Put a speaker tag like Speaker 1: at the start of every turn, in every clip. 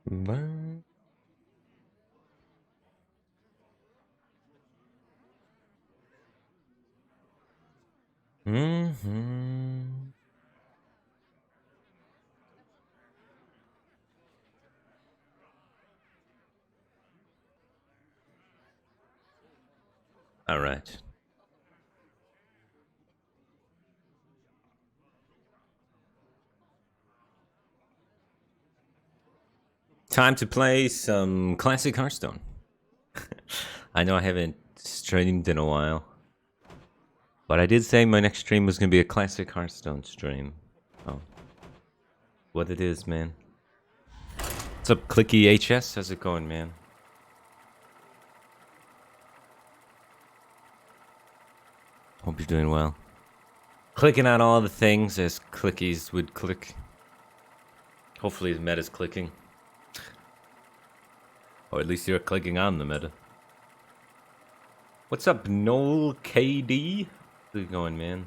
Speaker 1: Bye. Mm-hmm. All right. Time to play some classic Hearthstone. I know I haven't streamed in a while, but I did say my next stream was going to be a classic Hearthstone stream. Oh, what it is, man. What's up, Clicky HS? How's it going, man? Hope you're doing well. Clicking on all the things as clickies would click. Hopefully the meta's clicking. Or at least you're clicking on the meta. What's up, Noel KD? How's it going, man?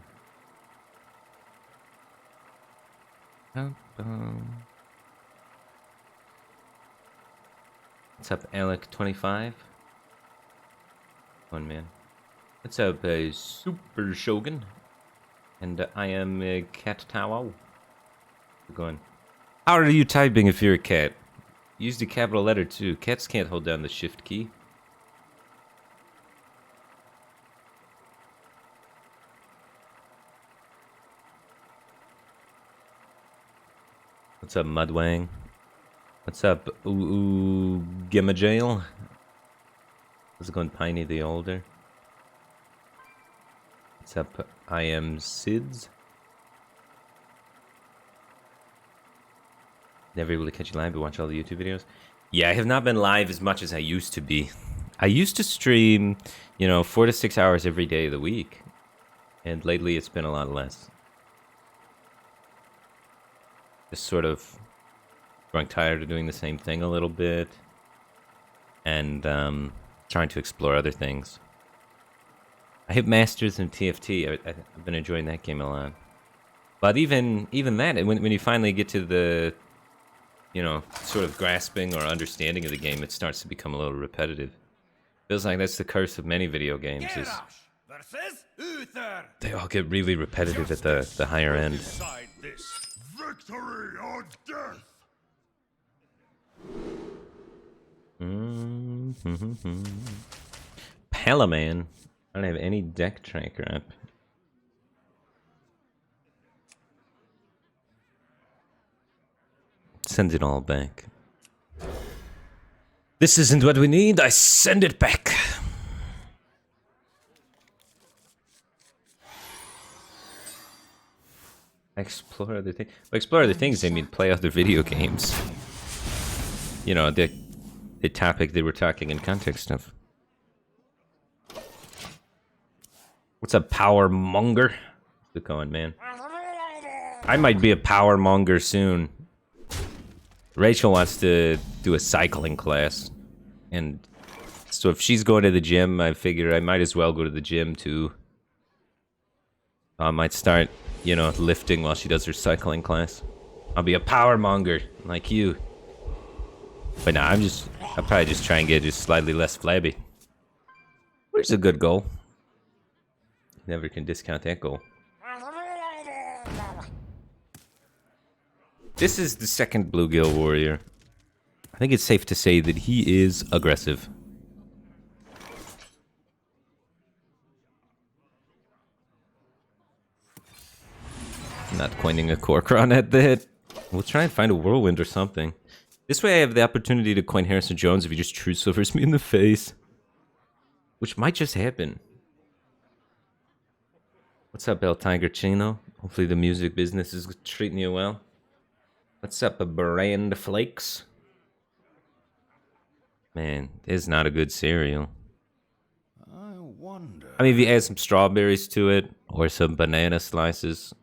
Speaker 1: What's up, Alec25? One man. What's up, Super Shogun? And I am Cat Tao. How's it going? How are you typing if you're a cat? Use the capital letter too. Cats can't hold down the shift key. What's up, Mudwang? What's up, Ooh Gamma Jail? How's it going, Piney the Older? What's up, I am Sids? Never able to catch you live, but watch all the YouTube videos. Yeah, I have not been live as much as I used to be. I used to stream, 4 to 6 hours every day of the week. And lately it's been a lot less. Just sort of growing tired of doing the same thing a little bit. And trying to explore other things. I hit Masters in TFT. I've been enjoying that game a lot. But even that, when you finally get to the, sort of grasping or understanding of the game, it starts to become a little repetitive. Feels like that's the curse of many video games, is they all get really repetitive at the higher end.
Speaker 2: Victory or death.
Speaker 1: Palaman. I don't have any deck tracker up. Send it all back. This isn't what we need. I send it back. Explore other things. By explore other things, I mean play other video games. The topic they were talking in context of. What's up, power monger? How's it going, man? I might be a power monger soon. Rachel wants to do a cycling class, and so if she's going to the gym, I figure I might as well go to the gym too. I might start, lifting while she does her cycling class. I'll be a power monger like you. But nah, I'll probably just try and get just slightly less flabby. Where's a good goal? Never can discount that goal. This is the second Bluegill warrior. I think it's safe to say that he is aggressive. Not coining a Corcoran at that. We'll try and find a whirlwind or something. This way I have the opportunity to coin Harrison Jones if he just true silvers me in the face. Which might just happen. What's up, El Tiger Chino? Hopefully the music business is treating you well. What's up, Brand Flakes? Man, it's not a good cereal.
Speaker 2: I wonder.
Speaker 1: I mean, if you add some strawberries to it, or some banana slices,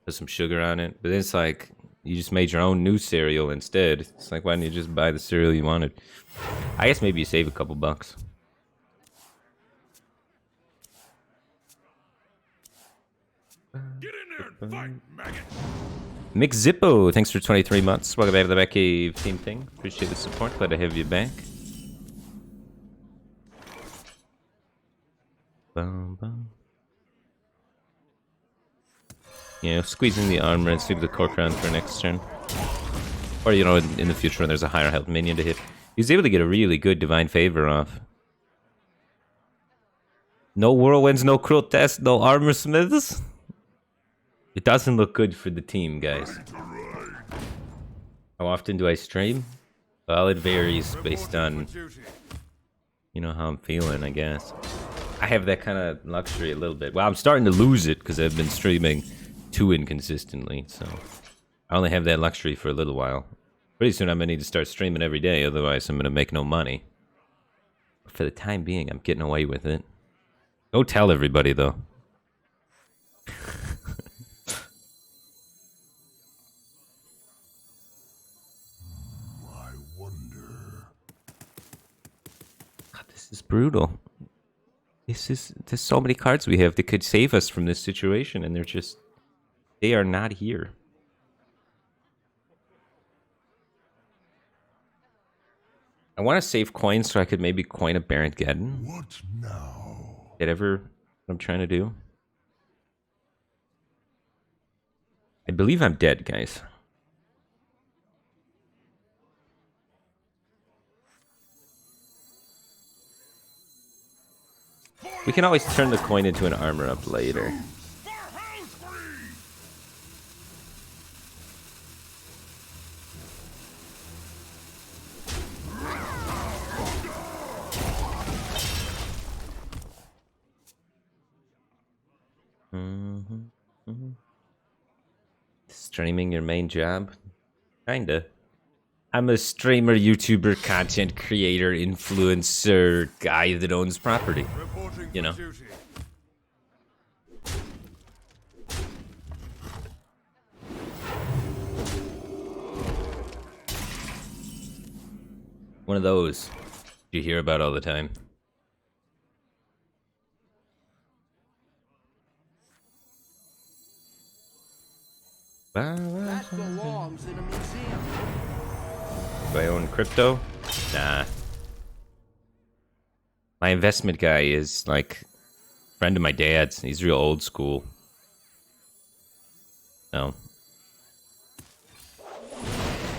Speaker 1: put some sugar on it, but it's like, you just made your own new cereal instead. It's like, why didn't you just buy the cereal you wanted? I guess maybe you save a couple bucks.
Speaker 2: Get in there and fight, maggot.
Speaker 1: Mick Zippo, thanks for 23 months. Welcome back to the Batcave team thing. Appreciate the support. Glad to have you back. Bum, bum. Yeah, squeezing the armor and sweep the cork round for next turn. Or, you know, in the future when there's a higher health minion to hit. He was able to get a really good Divine Favor off. No whirlwinds, no cruel test, no armor smiths. It doesn't look good for the team, guys. How often do I stream? Well, it varies based on, you know, how I'm feeling, I guess. I have that kind of luxury a little bit. Well, I'm starting to lose it because I've been streaming too inconsistently, so I only have that luxury for a little while. Pretty soon I'm gonna need to start streaming every day, otherwise I'm gonna make no money. But for the time being, I'm getting away with it. Go tell everybody, though.
Speaker 2: I wonder.
Speaker 1: God, this is brutal. There's so many cards we have that could save us from this situation, and they are not here. I want to save coins so I could maybe coin a Baron Geddon.
Speaker 2: What now?
Speaker 1: Whatever I'm trying to do. I believe I'm dead, guys. We can always turn the coin into an armor up later. Streaming your main job? Kinda. I'm a streamer, YouTuber, content creator, influencer, guy that owns property. You know. One of those you hear about all the time.
Speaker 3: That belongs in a museum.
Speaker 1: Do I own crypto? Nah. My investment guy is like a friend of my dad's. He's real old school. No.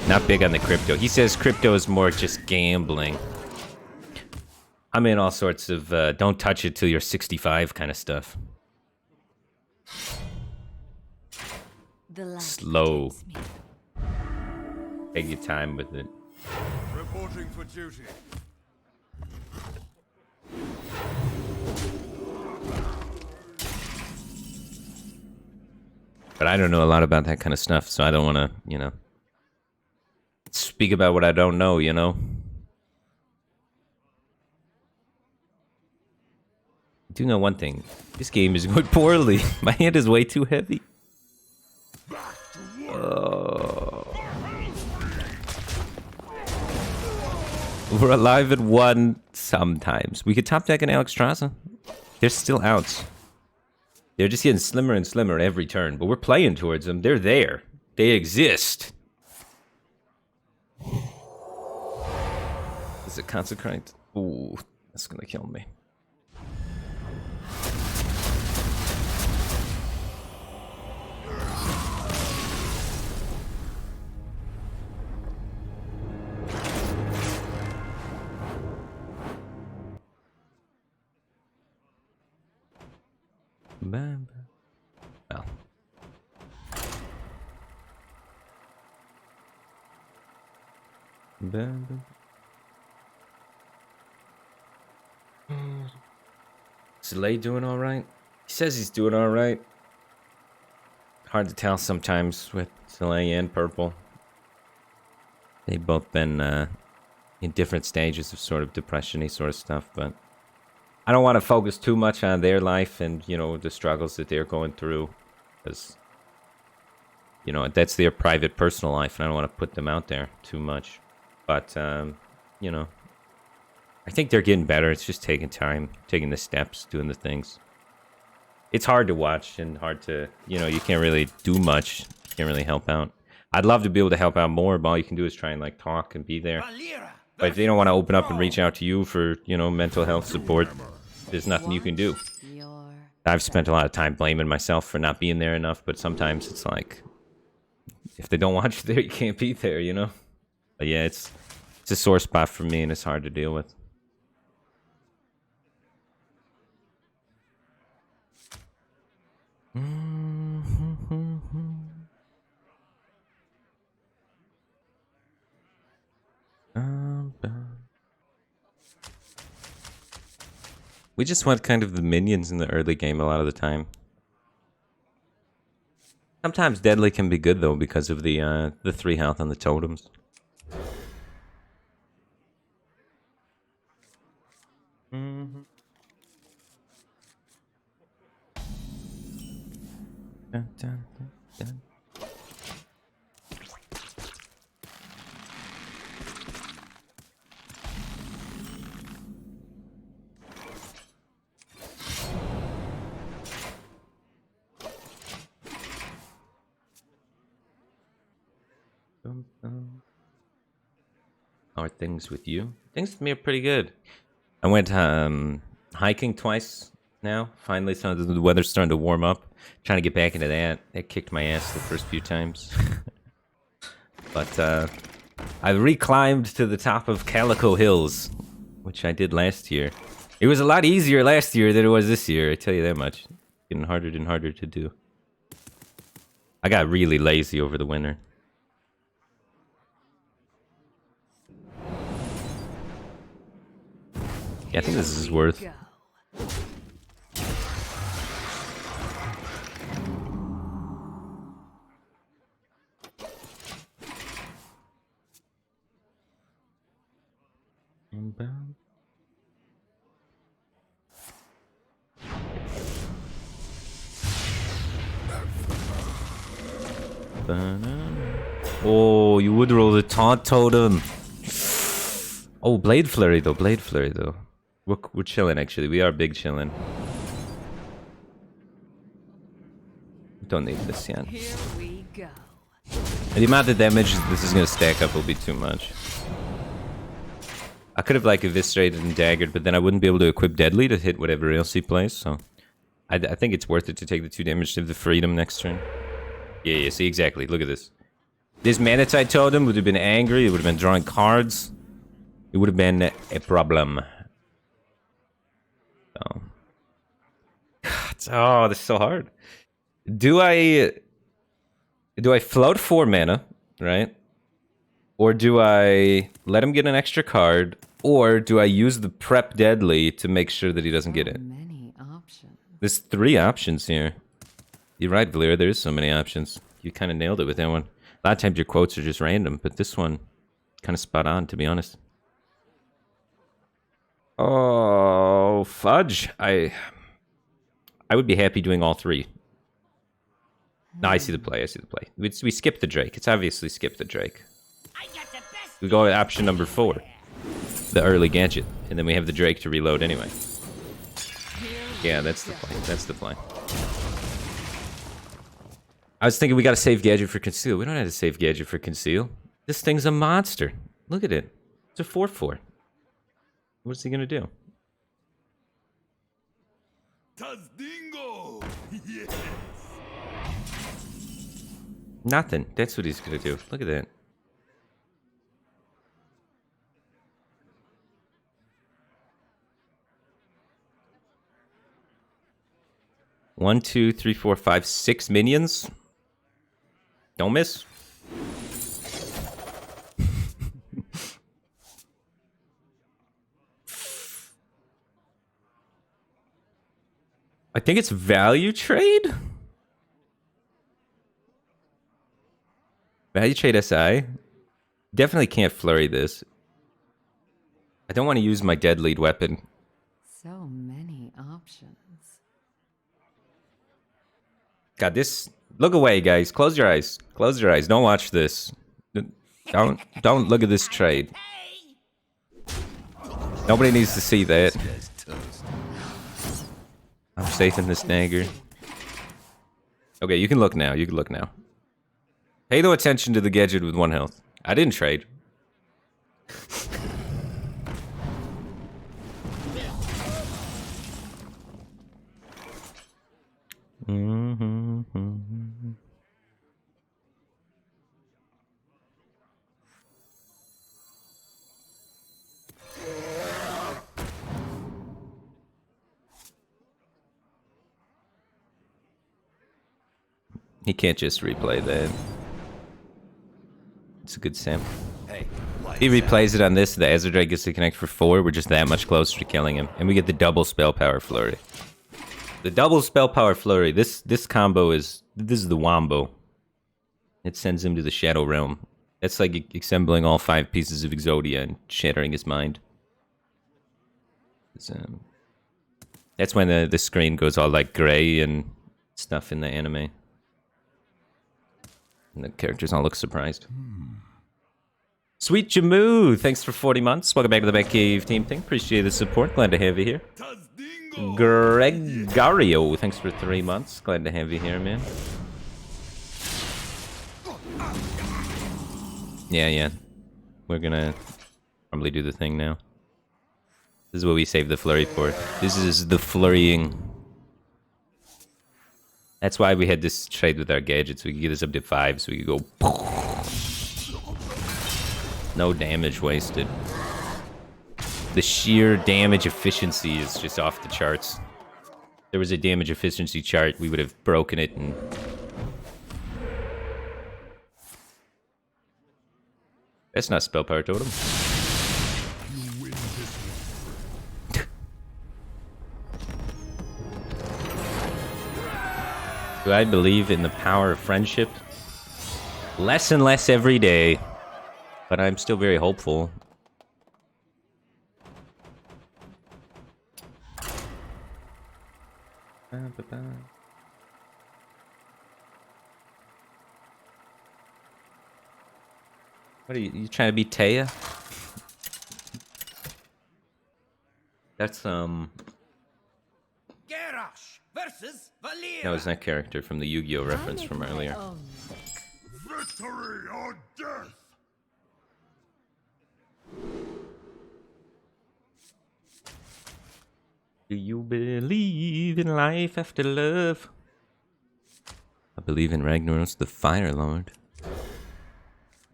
Speaker 1: Not big on the crypto. He says crypto is more just gambling. I'm in all sorts of don't touch it till you're 65 kind of stuff. Slow. Take your time with it.
Speaker 2: Reporting for duty.
Speaker 1: But I don't know a lot about that kind of stuff, so I don't want to, you know, speak about what I don't know, you know? I do know one thing. This game is going poorly. My hand is way too heavy. We're alive at 1 sometimes. We could top deck an Alexstrasza. They're still outs. They're just getting slimmer and slimmer every turn, but we're playing towards them. They're there. They exist. Is it Consecrate? Ooh, that's gonna kill me. Well. Soleil doing all right? He says he's doing all right. Hard to tell sometimes with Soleil and Purple. They've both been in different stages of sort of depression-y sort of stuff, but I don't want to focus too much on their life and, you know, the struggles that they're going through, because, you know, that's their private, personal life, and I don't want to put them out there too much. But, you know, I think they're getting better. It's just taking time, taking the steps, doing the things. It's hard to watch and hard to, you know, you can't really do much Can't really help out. I'd love to be able to help out more, but all you can do is try and like talk and be there. But if they don't want to open up and reach out to you for, you know, mental health support, there's nothing you can do. I've spent a lot of time blaming myself for not being there enough, but sometimes it's like, if they don't want you there, you can't be there, you know? But yeah, it's a sore spot for me, and it's hard to deal with. We just want kind of the minions in the early game a lot of the time. Sometimes deadly can be good though because of the 3 health on the totems. Dun, dun, dun, dun. How are things with you? Things with me are pretty good. I went hiking twice now. Finally, the weather's starting to warm up. Trying to get back into that. That kicked my ass the first few times. But I reclimbed to the top of Calico Hills, which I did last year. It was a lot easier last year than it was this year, I tell you that much. Getting harder and harder to do. I got really lazy over the winter. Yeah, I think this is worth. Oh, you would roll the taunt totem. Oh, Blade Flurry though. Blade Flurry though. We're chilling actually. We are big chilling. Don't need this yet.
Speaker 4: Here we go.
Speaker 1: The amount of damage this is gonna stack up will be too much. I could have like eviscerated and daggered, but then I wouldn't be able to equip Deadly to hit whatever else he plays. So I think it's worth it to take the 2 damage to the Freedom next turn. Yeah, see exactly. Look at this. This Manatite Totem would have been angry. It would have been drawing cards. It would have been a problem. Oh, oh, this is so hard. Do I float 4 mana, right? Or do I let him get an extra card? Or do I use the prep Deadly to make sure that he doesn't get it?
Speaker 4: Many options.
Speaker 1: There's 3 options here. You're right, Valir. There's so many options. You kind of nailed it with that one. A lot of times your quotes are just random, but this one kind of spot on, to be honest. Oh, fudge. I would be happy doing all 3. No, I see the play. I see the play. We skip the Drake. It's obviously skip the Drake. We go with option number 4. The early gadget. And then we have the Drake to reload anyway. Yeah, that's the play. That's the play. I was thinking we gotta save gadget for conceal. We don't have to save gadget for conceal. This thing's a monster. Look at it. It's a 4/4. What's he gonna do?
Speaker 2: Tazdingo! Yes!
Speaker 1: Nothing. That's what he's gonna do. Look at that. One, 2, 3, 4, 5, 6 minions. Don't miss. I think it's value trade. Value trade SI. Definitely can't flurry this. I don't want to use my dead lead weapon.
Speaker 4: So many options.
Speaker 1: God, this. Look away, guys. Close your eyes. Close your eyes. Don't watch this. Don't look at this trade. Nobody needs to see that. I'm safe in this dagger. Okay, you can look now. You can look now. Pay no attention to the gadget with 1 health. I didn't trade. He can't just replay that. It's a good sample.
Speaker 2: Hey,
Speaker 1: He replays it on this, the Azure gets to connect for 4, we're just that much closer to killing him. And we get the double spell power flurry. The double spell power flurry, this combo is the wombo. It sends him to the Shadow Realm. That's like assembling all 5 pieces of Exodia and shattering his mind. That's when the screen goes all like gray and stuff in the anime. And the characters all look surprised. Sweet Jamu, thanks for 40 months. Welcome back to the Batcave Team Thing. Appreciate the support. Glad to have you here. Gregario, thanks for 3 months. Glad to have you here, man. Yeah. We're gonna probably do the thing now. This is what we save the flurry for. This is the flurrying. That's why we had this trade with our gadgets. We could get this up to 5, so we could go. No damage wasted. The sheer damage efficiency is just off the charts. If there was a damage efficiency chart, we would have broken it and... That's not spell power totem. Do I believe in the power of friendship? Less and less every day. But I'm still very hopeful. What are you trying to be Taya? That's
Speaker 3: Garrosh versus Valir.
Speaker 1: No, it's that character from the Yu-Gi-Oh reference from earlier.
Speaker 2: Victory or death!
Speaker 1: Do you believe in life after love? I believe in Ragnaros the Fire Lord.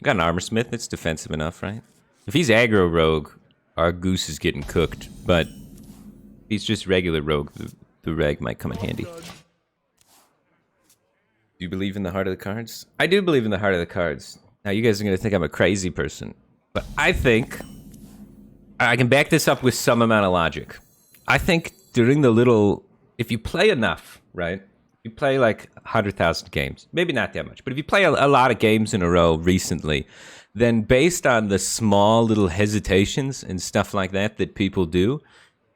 Speaker 1: Got an armor smith, it's defensive enough, right? If he's aggro rogue, our goose is getting cooked, but if he's just regular rogue, the rag might come in handy. Do you believe in the heart of the cards? I do believe in the heart of the cards. Now you guys are gonna think I'm a crazy person, but I think I can back this up with some amount of logic. I think during the little, if you play enough, right? You play like 100,000 games, maybe not that much, but if you play a lot of games in a row recently, then based on the small little hesitations and stuff like that people do,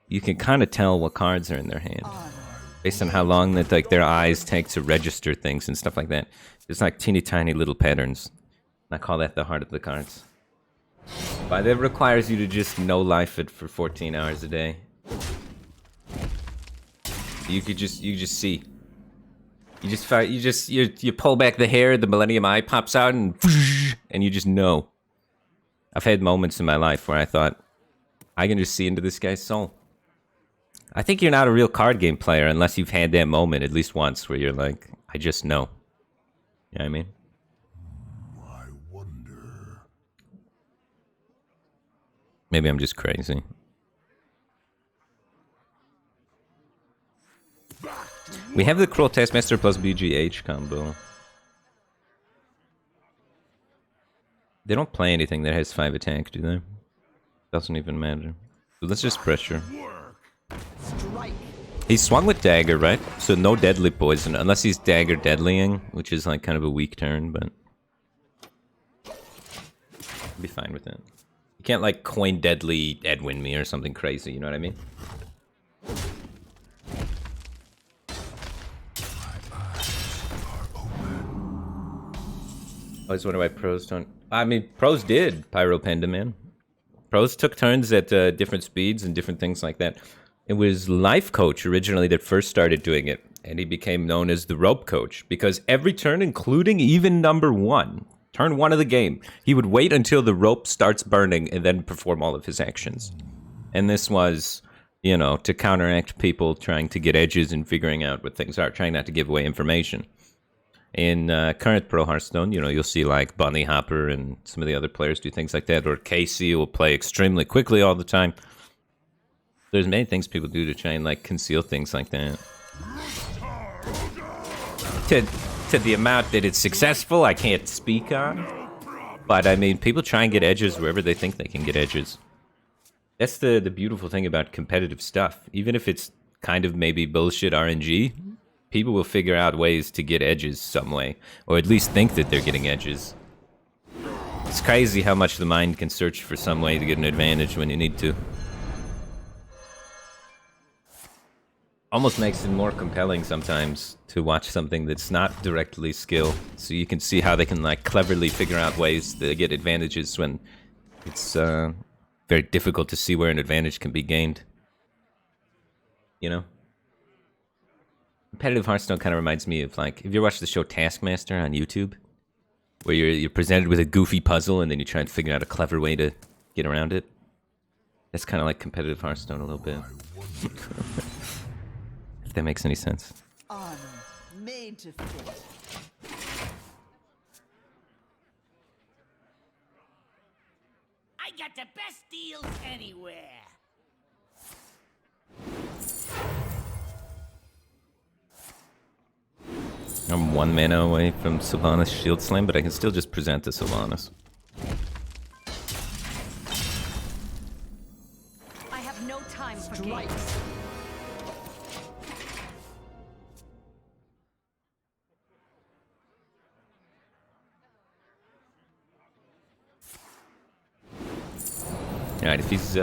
Speaker 1: you can kind of tell what cards are in their hand. Based on how long that like their eyes take to register things and stuff like that. It's like teeny tiny little patterns. I call that the heart of the cards. But that requires you to just no life it for 14 hours a day. You just see. You pull back the hair, the Millennium Eye pops out, and you just know. I've had moments in my life where I thought, I can just see into this guy's soul. I think you're not a real card game player unless you've had that moment at least once where you're like, I just know. You know what I mean?
Speaker 2: I wonder.
Speaker 1: Maybe I'm just crazy. We have the Cruel Taskmaster plus BGH combo. They don't play anything that has 5 attack, do they? Doesn't even matter. So let's just pressure. He swung with dagger, right? So no deadly poison, unless he's dagger deadlying, which is like kind of a weak turn, but I'll be fine with that. You can't like coin deadly Edwin me or something crazy, you know what I mean? I always wonder why pros don't... I mean, pros did Pyro Panda, man. Pros took turns at different speeds and different things like that. It was Life Coach originally that first started doing it. and he became known as the rope coach because every turn, including even number 1, turn 1 of the game, he would wait until the rope starts burning and then perform all of his actions. And this was, you know, to counteract people trying to get edges and figuring out what things are, trying not to give away information. In current Pro Hearthstone, you know, you'll see like Bunny Hopper and some of the other players do things like that, or Casey will play extremely quickly all the time. There's many things people do to try and like conceal things like that. To the amount that it's successful, I can't speak on. But I mean, people try and get edges wherever they think they can get edges. That's the beautiful thing about competitive stuff. Even if it's kind of maybe bullshit RNG, people will figure out ways to get edges some way, or at least think that they're getting edges. It's crazy how much the mind can search for some way to get an advantage when you need to. Almost makes it more compelling sometimes to watch something that's not directly skill, so you can see how they can like cleverly figure out ways to get advantages when it's very difficult to see where an advantage can be gained. You know? Competitive Hearthstone kind of reminds me of like, have you ever watched the show Taskmaster on YouTube? Where you're presented with a goofy puzzle and then you try and figure out a clever way to get around it? That's kind of like competitive Hearthstone a little bit. If that makes any sense.
Speaker 5: Armor made to fit.
Speaker 3: I got the best deals anywhere.
Speaker 1: I'm 1 mana away from Sylvanas Shield Slam, but I can still just present to Sylvanas.
Speaker 5: I have no time for games.
Speaker 1: Alright, if he's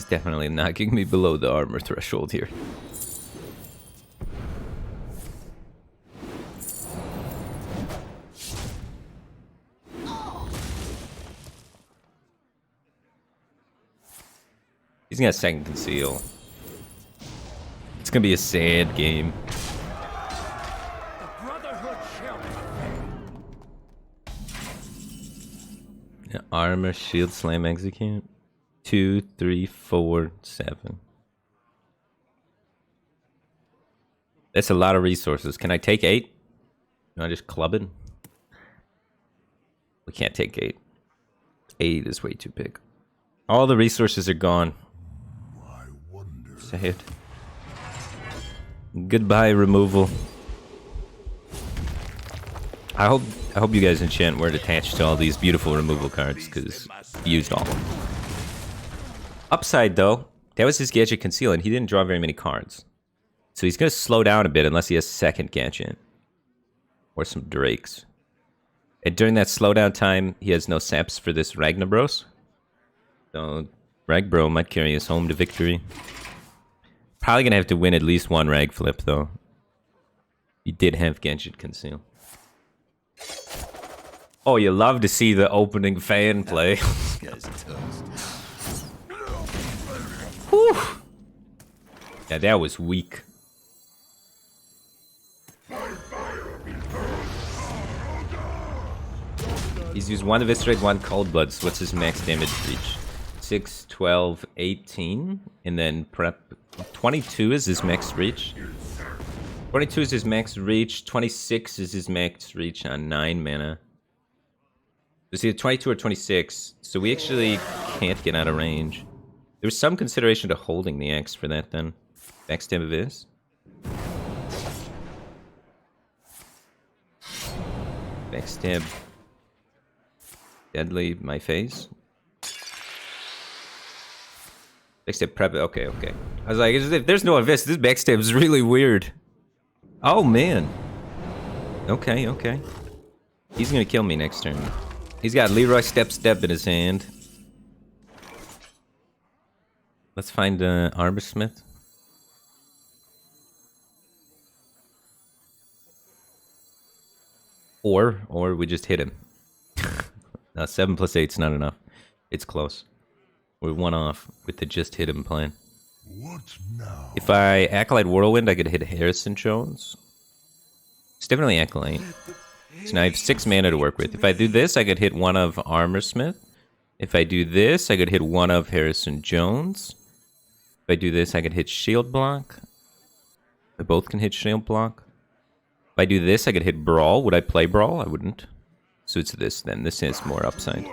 Speaker 1: definitely knocking me below the armor threshold here. He's gonna second conceal. It's gonna be a sad game. Yeah, armor, shield, slam, execute. 2, 3, 4, 7. That's a lot of resources. Can I take 8? Can I just club it? We can't take 8. 8 is way too big. All the resources are gone.
Speaker 2: I wonder.
Speaker 1: Sad. Goodbye, removal. I hope you guys in chat weren't attached to all these beautiful removal cards, because he used all of them. Upside, though, that was his Gadget Conceal, and he didn't draw very many cards. So he's going to slow down a bit unless he has second Gadget. Or some Drakes. And during that slowdown time, he has no saps for this Ragnabros. So Ragbro might carry us home to victory. Probably going to have to win at least one Rag flip, though. He did have Gadget Conceal. Oh, you love to see the opening fan play. Whew. Yeah, that was weak. He's used 1 Eviscerate, 1 Cold Blood. So what's his max damage reach? 6, 12, 18. And then prep. 22 is his max reach. 22 is his max reach. 26 is his max reach on 9 mana. It's either 22 or 26, so we actually can't get out of range. There's some consideration to holding the X for that then. Backstab of this. Backstab. Deadly, my face. Backstab prep, okay. I was like, if there's no Abyss, this backstab is really weird. Oh man. Okay. He's gonna kill me next turn. He's got Leroy Step in his hand. Let's find Arborsmith. Or we just hit him. 7 + 8's not enough. It's close. We're 1 off with the just hit him plan.
Speaker 2: What now?
Speaker 1: If I Acolyte Whirlwind, I could hit Harrison Jones. It's definitely Acolyte. So now I have 6 mana to work with. If I do this, I could hit one of Armorsmith. If I do this, I could hit one of Harrison Jones. If I do this, I could hit Shield Block. They both can hit Shield Block. If I do this, I could hit Brawl. Would I play Brawl? I wouldn't. So it's this then. This has more upside.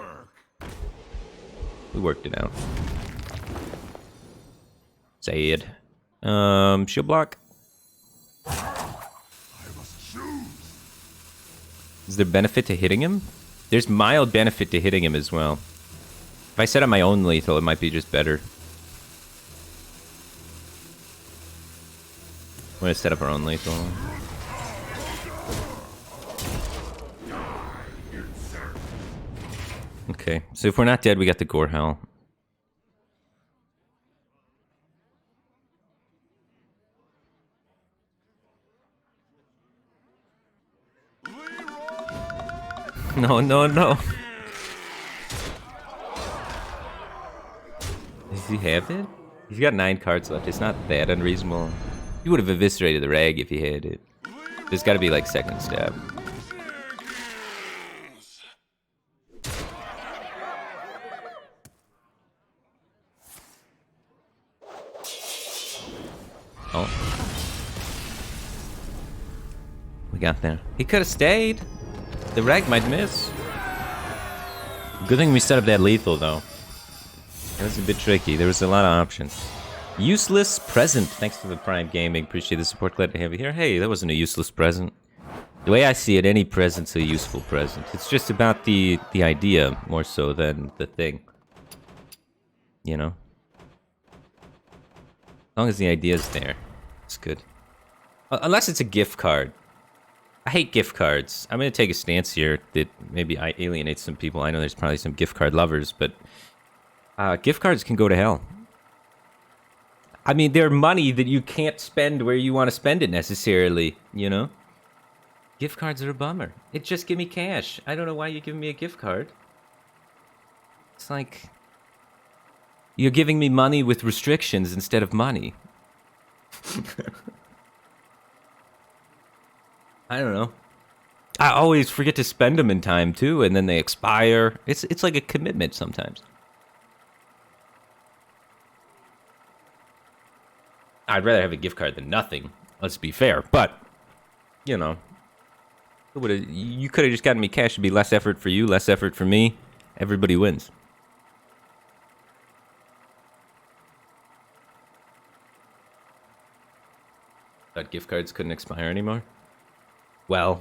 Speaker 1: We worked it out. Sad. Shield Block. Is there benefit to hitting him? There's mild benefit to hitting him as well. If I set up my own lethal, it might be just better. I'm gonna set up our own lethal. Okay, so if we're not dead, we got the Gore Howl. No, no, no. Does he have it? He's got 9 cards left. It's not that unreasonable. He would have eviscerated the rag if he had it. There's got to be like second stab. Oh. We got there. He could have stayed. The rag might miss. Good thing we set up that lethal, though. That was a bit tricky. There was a lot of options. Useless present. Thanks for the Prime Gaming. Appreciate the support. Glad to have you here. Hey, that wasn't a useless present. The way I see it, any present's a useful present. It's just about the idea more so than the thing. You know? As long as the idea's there, it's good. Unless it's a gift card. I hate gift cards. I'm going to take a stance here that maybe I alienate some people. I know there's probably some gift card lovers, but gift cards can go to hell. I mean, they're money that you can't spend where you want to spend it necessarily, you know? Gift cards are a bummer. It just give me cash. I don't know why you're giving me a gift card. It's like you're giving me money with restrictions instead of money. I don't know. I always forget to spend them in time too, and then they expire. It's like a commitment sometimes. I'd rather have a gift card than nothing. Let's be fair, but you know, you could have just gotten me cash. It'd be less effort for you, less effort for me. Everybody wins. Thought gift cards couldn't expire anymore. Well,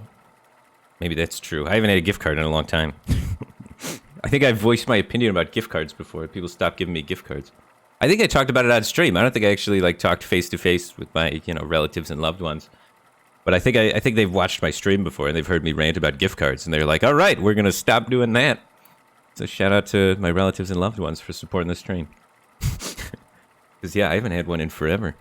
Speaker 1: maybe that's true. I haven't had a gift card in a long time. I think I've voiced my opinion about gift cards before. People stopped giving me gift cards. I think I talked about it on stream. I don't think I actually like talked face to face with my, relatives and loved ones. But I think they've watched my stream before and they've heard me rant about gift cards and they're like, "All right, we're gonna stop doing that." So shout out to my relatives and loved ones for supporting the stream. Because yeah, I haven't had one in forever.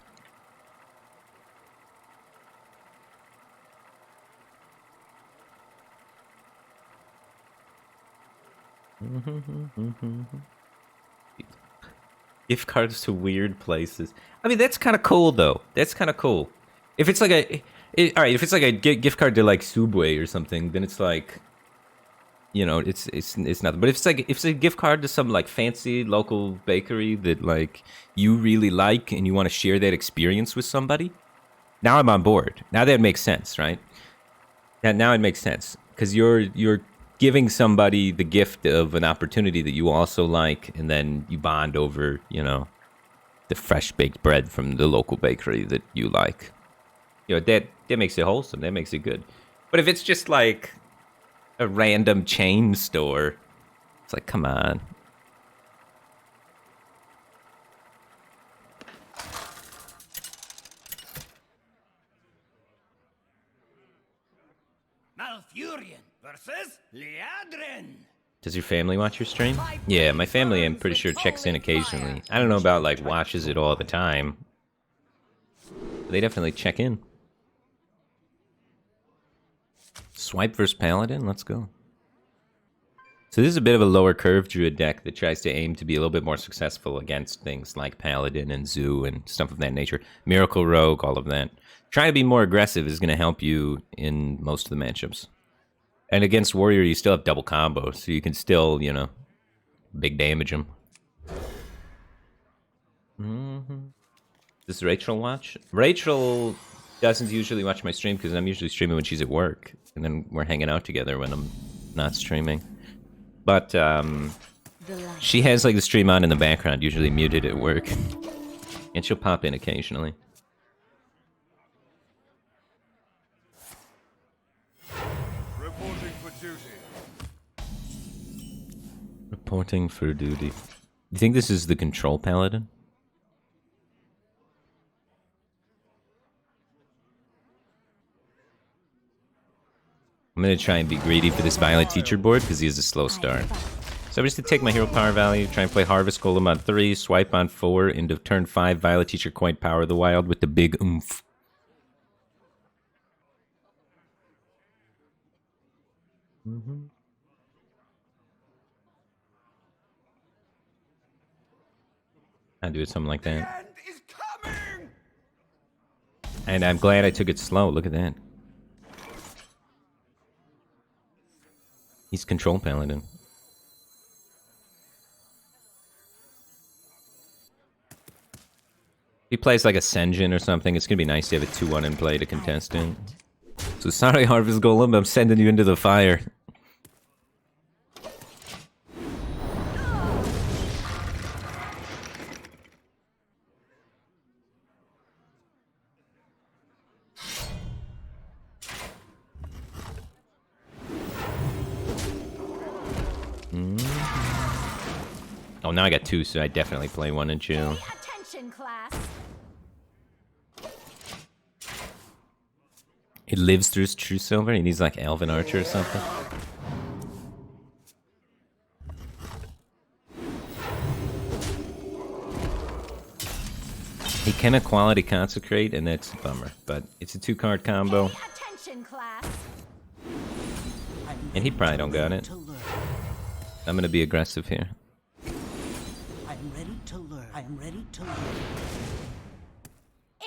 Speaker 1: Gift cards to weird places. I mean, that's kind of cool, though. That's kind of cool. If it's like all right, if it's like a gift card to like Subway or something, then it's like, it's nothing. But if it's a gift card to some like fancy local bakery that like you really like and you want to share that experience with somebody, now I'm on board. Now that makes sense, right? Now it makes sense because you're giving somebody the gift of an opportunity that you also like, and then you bond over, the fresh baked bread from the local bakery that you like. That makes it wholesome. That makes it good. But if it's just like a random chain store, it's like, come on.
Speaker 3: Malfurion versus Liadrin.
Speaker 1: Does your family watch your stream? Yeah, my family, I'm pretty sure, checks in occasionally. I don't know about, like, watches it all the time. But they definitely check in. Swipe versus Paladin? Let's go. So this is a bit of a lower curve druid deck that tries to aim to be a little bit more successful against things like Paladin and Zoo and stuff of that nature. Miracle Rogue, all of that. Trying to be more aggressive is going to help you in most of the matchups. And against Warrior, you still have double combo, so you can still, you know, big damage them. Does Rachel watch? Rachel doesn't usually watch my stream because I'm usually streaming when she's at work. And then we're hanging out together when I'm not streaming. But she has like the stream on in the background, usually muted at work. And she'll pop in occasionally.
Speaker 2: Reporting for duty.
Speaker 1: Reporting for duty. You think this is the control paladin? I'm gonna try and be greedy for this Violet Teacher board because he has a slow start. So I'm just gonna take my hero power value, try and play Harvest Golem on 3, swipe on 4, into turn 5, Violet Teacher quite power the wild with the big oomph. I'll do it something like that.
Speaker 2: End is coming!
Speaker 1: And I'm glad I took it slow, look at that. He's control paladin. If he plays like a Senjin or something, it's gonna be nice to have a 2-1 in play to contest it. So sorry, Harvest Golem, I'm sending you into the fire. Oh, now I got 2, so I definitely play 1 and chill.
Speaker 5: Pay attention, class.
Speaker 1: It lives through his True Silver. He needs like Elven Archer or something. He can Equality Consecrate, and that's a bummer. But it's a 2-card combo,
Speaker 5: Pay attention, class.
Speaker 1: and he probably don't got it. I'm gonna be aggressive here.
Speaker 3: I'm ready to learn. I am ready to learn.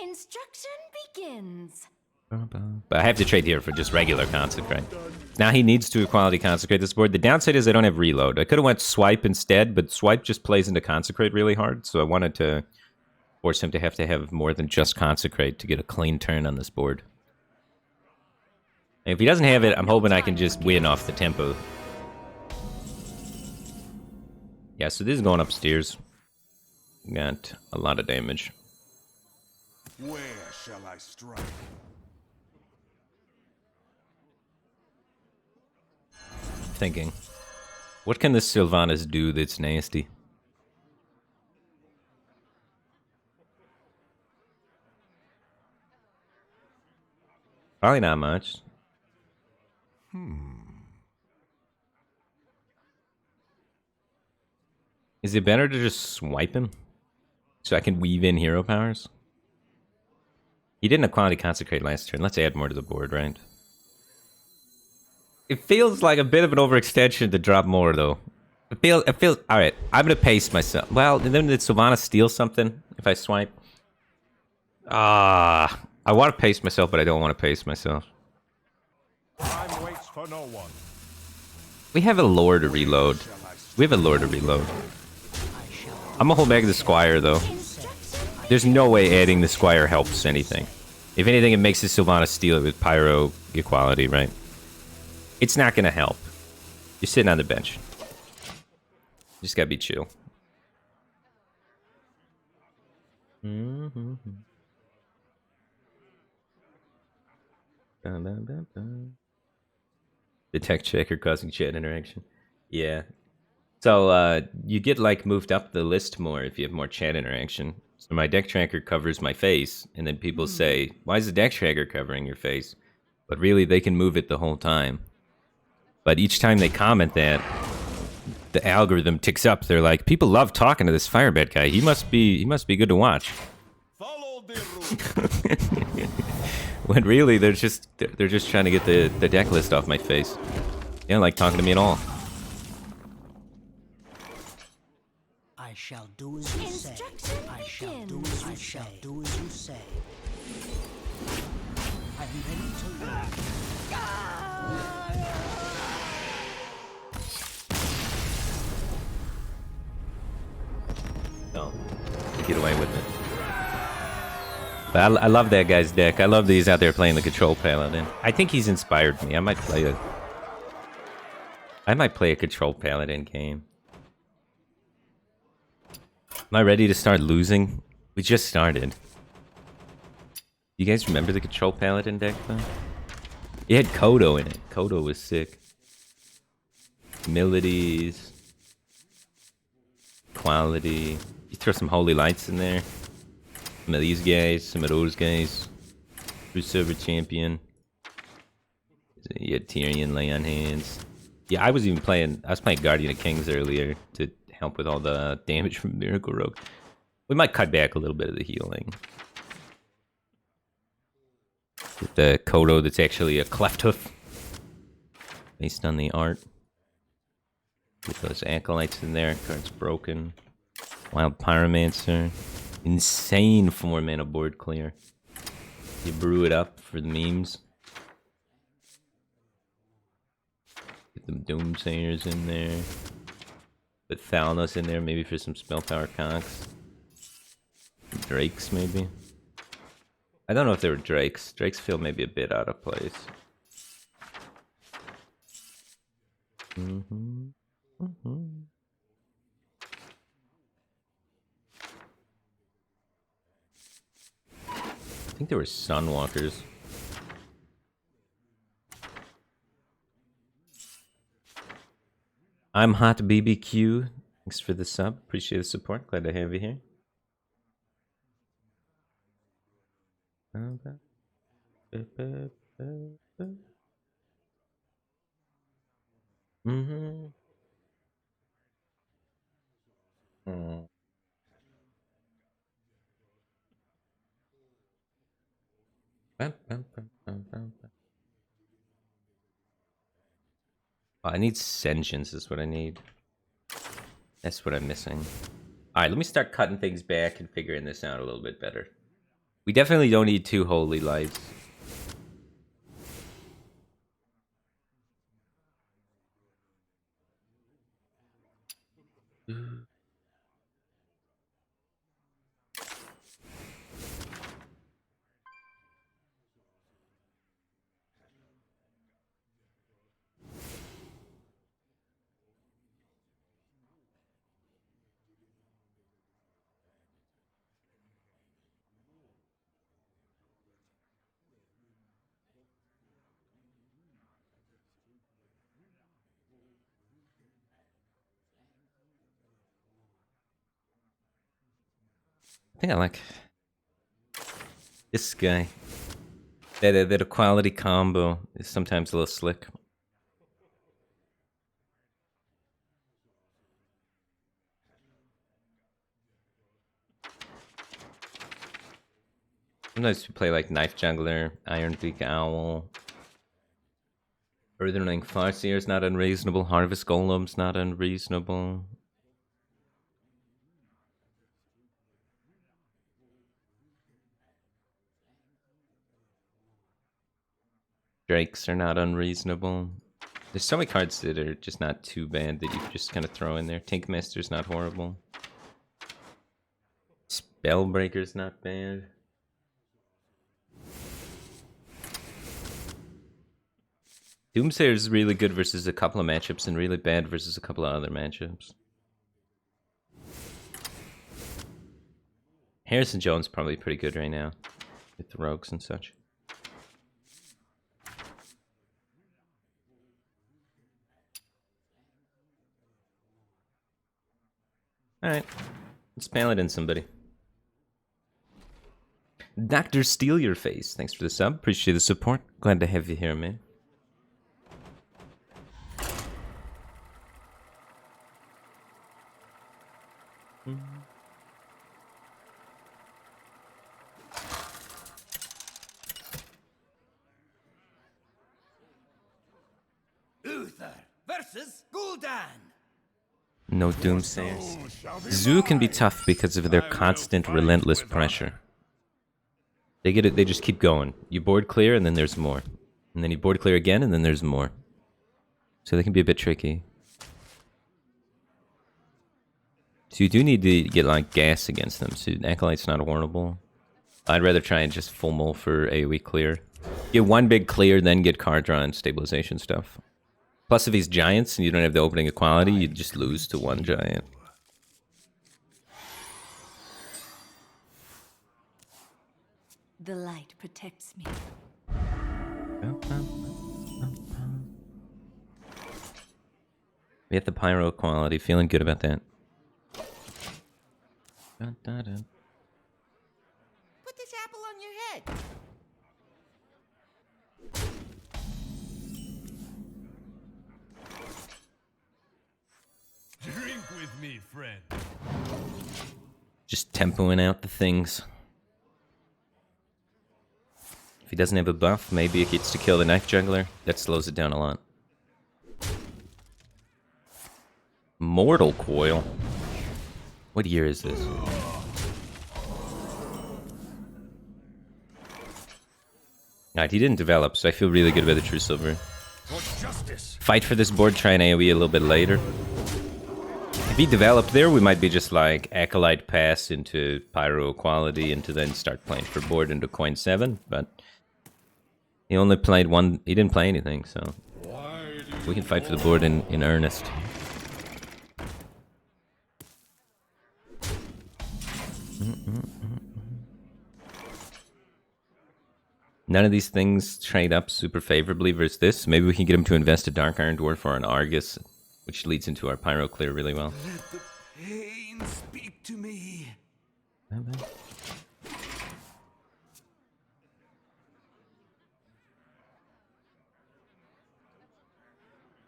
Speaker 5: Instruction begins.
Speaker 1: But I have to trade here for just regular Consecrate. Now he needs to Equality Consecrate this board. The downside is I don't have Reload. I could have went Swipe instead, but Swipe just plays into Consecrate really hard, so I wanted to force him to have more than just Consecrate to get a clean turn on this board. And if he doesn't have it, I'm hoping I can just win off the tempo. Yeah, so this is going upstairs. Got a lot of damage.
Speaker 2: Where shall I strike?
Speaker 1: Thinking, what can this Sylvanas do that's nasty? Probably not much. Is it better to just swipe him? So I can weave in hero powers? He didn't Equality Consecrate last turn. Let's add more to the board, right? It feels like a bit of an overextension to drop more, though. It feels... Alright, I'm gonna pace myself. Well, and then did Sylvanas steal something if I swipe? I want to pace myself, but I don't want to pace myself.
Speaker 2: Time waits for no one.
Speaker 1: We have a lore to reload. We have a lore to reload. I'm gonna hold back the Squire, though. There's no way adding the Squire helps anything. If anything, it makes the Sylvanas steal it with Pyro Equality, right? It's not gonna help. You're sitting on the bench. You just gotta be chill. The tech checker causing chat interaction. Yeah. So, you get, like, moved up the list more if you have more chat interaction. So my deck tracker covers my face, and then people say, why is the deck tracker covering your face? But really, they can move it the whole time. But each time they comment that, the algorithm ticks up. They're like, people love talking to this Firebat guy. He must be good to watch.
Speaker 2: Follow the rule.
Speaker 1: When really, they're just trying to get the deck list off my face. They don't like talking to me at all.
Speaker 6: shall do as you say.
Speaker 5: Instruction
Speaker 6: I shall do
Speaker 5: begins.
Speaker 6: as you shall do as you say. I am ready to learn.
Speaker 1: No. Get away with it. But I love that guy's deck. I love that he's out there playing the Control Paladin. I think he's inspired me. I might play a Control Paladin game. Am I ready to start losing? We just started. You guys remember the Control Paladin deck though? It had Kodo in it. Kodo was sick. Melodies. Quality. You throw some Holy Lights in there. Some of these guys, some of those guys. True Silver Champion. You had Tyrion lay on hands. Yeah, I was playing Guardian of Kings earlier to help with all the damage from Miracle Rogue. We might cut back a little bit of the healing. With the Kodo that's actually a Cleft Hoof. Based on the art. Get those Acolytes in there. Card's broken. Wild Pyromancer. Insane 4-mana board clear. You brew it up for the memes. Get them Doomsayers in there. Put Thalnos in there, maybe for some spell power conks. Drakes, maybe. I don't know if they were Drakes. Drakes feel maybe a bit out of place. I think there were Sunwalkers. I'm Hot BBQ. Thanks for the sub. Appreciate the support. Glad to have you here. I need Sentience is what I need. That's what I'm missing. Alright, let me start cutting things back and figuring this out a little bit better. We definitely don't need 2 Holy Lights. I think I like this guy. That equality combo is sometimes a little slick. Sometimes we play like Knife Jungler, Iron Beak Owl. Earthling Farseer's not unreasonable. Harvest Golem's not unreasonable. Drakes are not unreasonable. There's so many cards that are just not too bad that you can just kind of throw in there. Tankmaster's not horrible. Spellbreaker's not bad. Doomsayer's really good versus a couple of matchups and really bad versus a couple of other matchups. Harrison Jones probably pretty good right now with the rogues and such. Alright, let's Paladin somebody. Dr. Steal Your Face, thanks for the sub. Appreciate the support. Glad to have you here, man.
Speaker 3: Uther versus Gul'dan.
Speaker 1: No doomsayers. Zoo can be tough because of their constant, relentless pressure. They get it. They just keep going. You board clear, and then there's more, and then you board clear again, and then there's more. So they can be a bit tricky. So you do need to get like gas against them. So Acolyte's not horrible. I'd rather try and just full mull for AoE clear. Get one big clear, then get card draw and stabilization stuff. Plus, if he's giants and you don't have the opening equality, you just lose to one giant.
Speaker 5: The light protects me.
Speaker 1: We have the pyro equality. Feeling good about that.
Speaker 3: Put this apple on your head.
Speaker 2: Drink with me, friend.
Speaker 1: Just tempoing out the things. If he doesn't have a buff, maybe it gets to kill the knife juggler. That slows it down a lot. Mortal Coil. What year is this? Alright, he didn't develop, so I feel really good about the True Silver.
Speaker 2: For justice.
Speaker 1: Fight for this board, try an AoE a little bit later. If he developed there, we might be just like Acolyte pass into Pyro Equality and to then start playing for board into coin 7, but he only played one, he didn't play anything, so we can fight for the board in earnest. None of these things trade up super favorably versus this. Maybe we can get him to invest a Dark Iron Dwarf or an Argus, which leads into our Pyro Clear really well.
Speaker 2: Let the pain speak to me.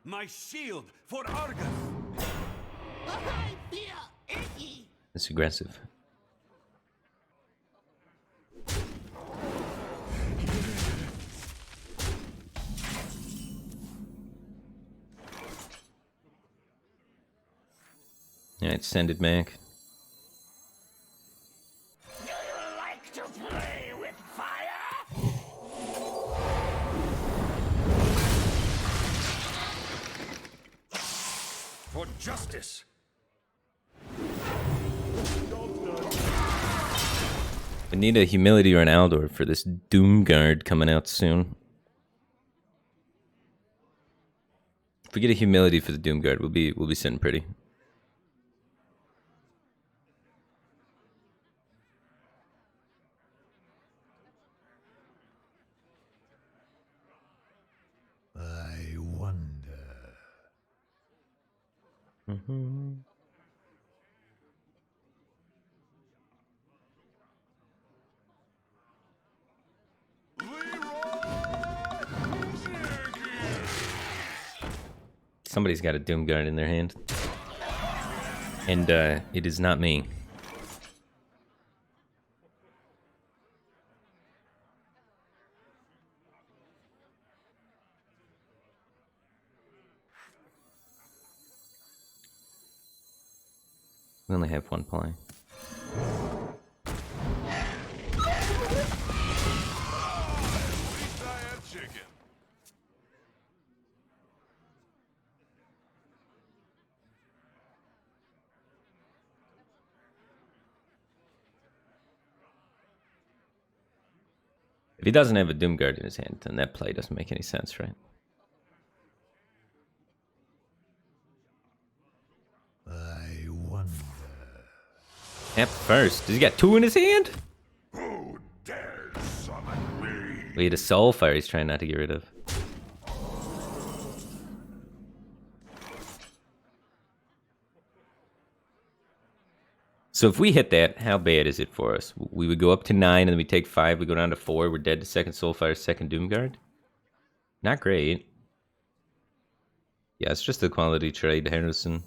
Speaker 2: My shield for Argus.
Speaker 3: I feel icky.
Speaker 1: It's aggressive. Alright, send it back.
Speaker 3: Do you like to play with fire?
Speaker 2: For justice.
Speaker 1: We need a Humility or an Aldor for this Doomguard coming out soon. If we get a Humility for the Doomguard, we'll be sitting pretty.
Speaker 2: I wonder.
Speaker 1: Somebody's got a Doomguard in their hand. And it is not me. We only have one play.
Speaker 2: Chicken.
Speaker 1: If he doesn't have a Doomguard in his hand, then that play doesn't make any sense, right?
Speaker 2: I wonder.
Speaker 1: Tap first. Does he got 2 in his hand?
Speaker 2: Who dares summon me?
Speaker 1: We had a Soulfire he's trying not to get rid of. So if we hit that, how bad is it for us? We would go up to 9, and then we take 5, we go down to 4, we're dead to second Soulfire, second Doomguard? Not great. Yeah, it's just a quality trade, Harrison.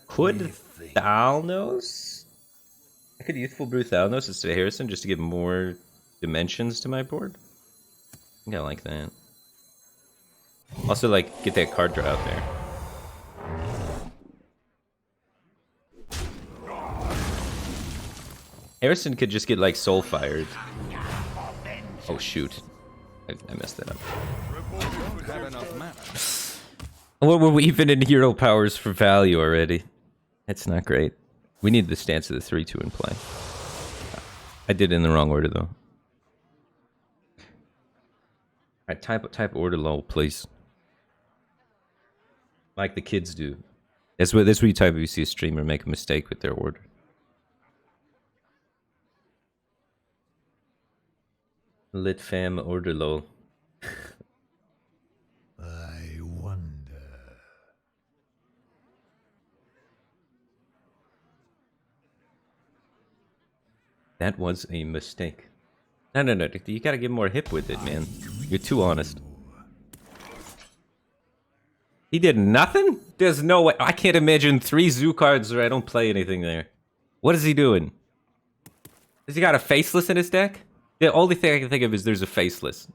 Speaker 1: Could Thalnos? I could Youthful Brew Thalnos instead of Harrison just to give more dimensions to my board. I think I like that. Also, like, get that card draw out there. Harrison could just get like soul fired. Oh shoot. I messed that up. Well, we're even in hero powers for value already. That's not great. We need the stance of the 3-2 in play. I did it in the wrong order though. Alright, type order low, please. Like the kids do. That's what you type if you see a streamer make a mistake with their order. Lit fam order low.
Speaker 2: I wonder.
Speaker 1: That was a mistake. No, you gotta get more hip with it, man. You're too honest. He did nothing? There's no way. I can't imagine 3 zoo cards where I don't play anything there. What is he doing? Has he got a faceless in his deck? The only thing I can think of is there's a faceless.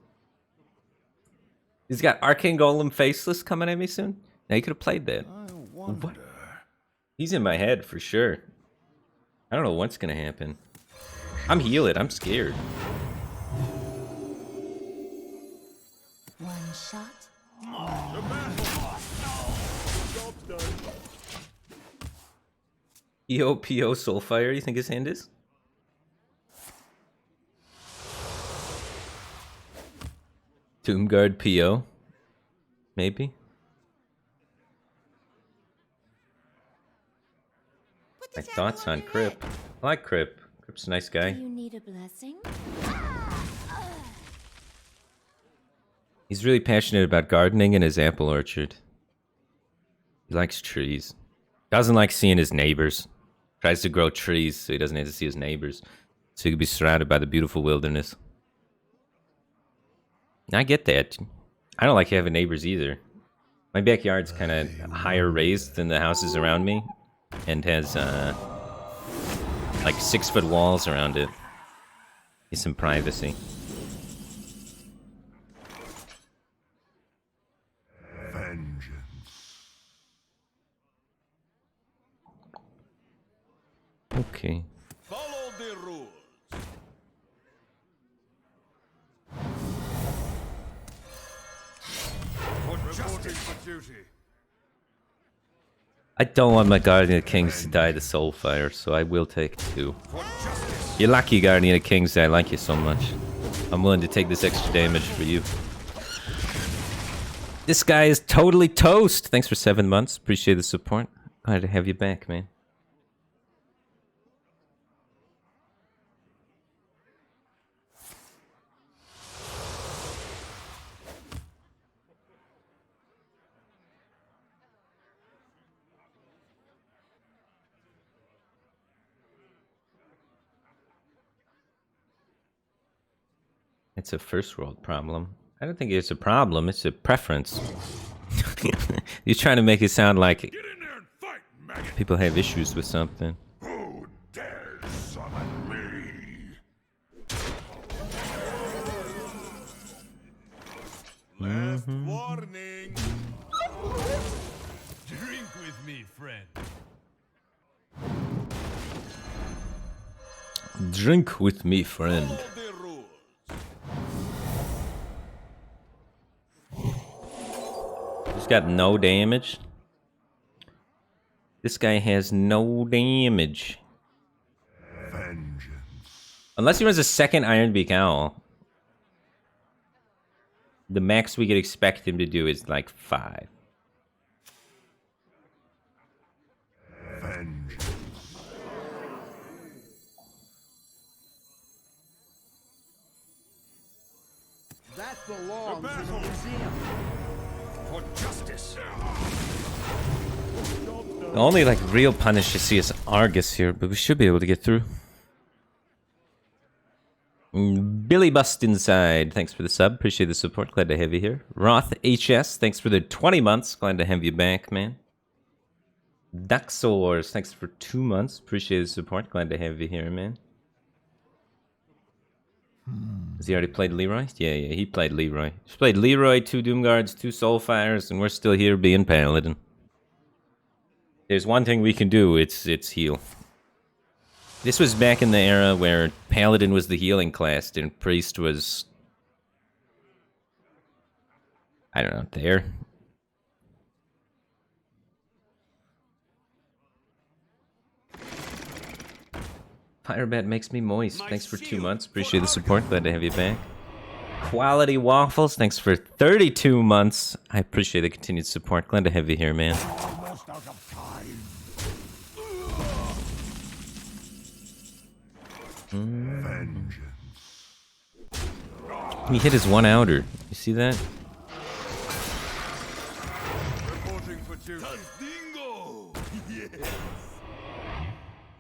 Speaker 1: He's got Arcane Golem faceless coming at me soon? Now, he could have played that. What? He's in my head for sure. I don't know what's gonna happen. I'm healing. I'm scared.
Speaker 5: One shot.
Speaker 1: EOPO Soulfire, you think his hand is? Doomguard PO? Maybe? My thoughts on Crip. I like Crip. Crip's a nice guy.
Speaker 5: Do you need a blessing?
Speaker 1: He's really passionate about gardening and his apple orchard. He likes trees. Doesn't like seeing his neighbors. Tries to grow trees so he doesn't have to see his neighbors. So he can be surrounded by the beautiful wilderness. I get that. I don't like having neighbors either. My backyard's kind of higher raised than the houses around me. And has, like 6-foot walls around it. Need some privacy.
Speaker 2: Vengeance.
Speaker 1: Okay.
Speaker 2: Follow the rules. For justice, for duty.
Speaker 1: I don't want my Guardian of Kings to die to Soulfire, so I will take 2. You're lucky, Guardian of Kings, that I like you so much. I'm willing to take this extra damage for you. This guy is totally toast! Thanks for 7 months. Appreciate the support. Glad to have you back, man. It's a first world problem. I don't think it's a problem, it's a preference. You're trying to make it sound like
Speaker 2: Get in there and fight, maggot.
Speaker 1: people have issues with something.
Speaker 2: Who dares summon me? Last warning. Drink with me, friend.
Speaker 1: Drink with me, friend.
Speaker 2: Follow the rules.
Speaker 1: He's got no damage. This guy has no damage.
Speaker 2: Vengeance.
Speaker 1: Unless he runs a second Ironbeak Owl. The max we could expect him to do is like 5.
Speaker 2: Vengeance.
Speaker 6: That belongs in a museum.
Speaker 2: For justice.
Speaker 1: The only like real punish you see is Argus here, but we should be able to get through. Billy Bust Inside, thanks for the sub. Appreciate the support. Glad to have you here. Roth HS, thanks for the 20 months. Glad to have you back, man. Duxors, thanks for 2 months. Appreciate the support. Glad to have you here, man. Has he already played Leroy? Yeah, he played Leroy. He's played Leroy, 2 Doomguards, 2 Soulfires, and we're still here being Paladin. There's one thing we can do, it's heal. This was back in the era where Paladin was the healing class and Priest was... I don't know, there. Firebat makes me moist. Thanks for 2 months. Appreciate the support. Glad to have you back. Quality Waffles. Thanks for 32 months. I appreciate the continued support. Glad to have you here, man.
Speaker 2: Almost out of time. Vengeance.
Speaker 1: He hit his 1 outer. You see that?
Speaker 2: Reporting for duty. Dingo. Yes.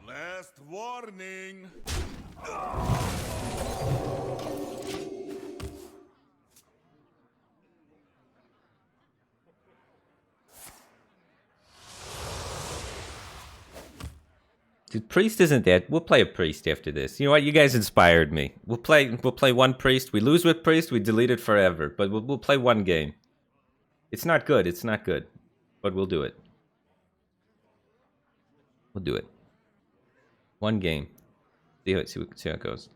Speaker 2: Last warning.
Speaker 1: Dude, Priest isn't that. We'll play a Priest after this. You know what? You guys inspired me. We'll play one Priest. We lose with Priest, we delete it forever. But we'll play one game. It's not good. It's not good. But we'll do it. We'll do it. One game. See how it goes.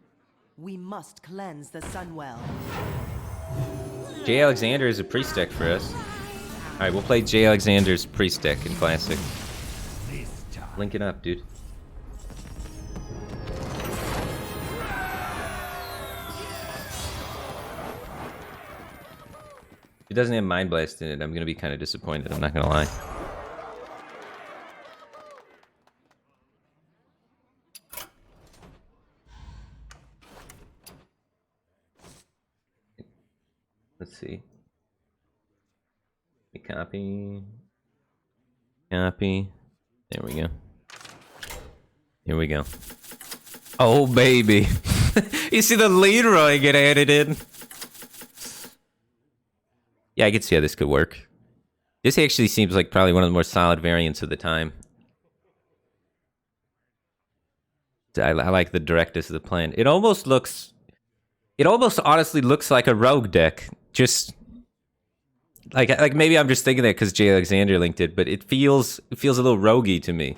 Speaker 7: We must cleanse the Sunwell.
Speaker 1: J. Alexander is a Priest deck for us. Alright, we'll play J. Alexander's Priest deck in Classic. Link it up, dude. If it doesn't have Mind Blast in it, I'm gonna be kind of disappointed, I'm not gonna lie. Let's see. Copy. Copy. There we go. Here we go. Oh, baby. You see the Leroy get added in? Yeah, I can see how this could work. This actually seems like probably one of the more solid variants of the time. I like the directness of the plan. It almost honestly looks like a rogue deck. Just like maybe I'm just thinking that because J. Alexander linked it, but it feels a little roguey to me.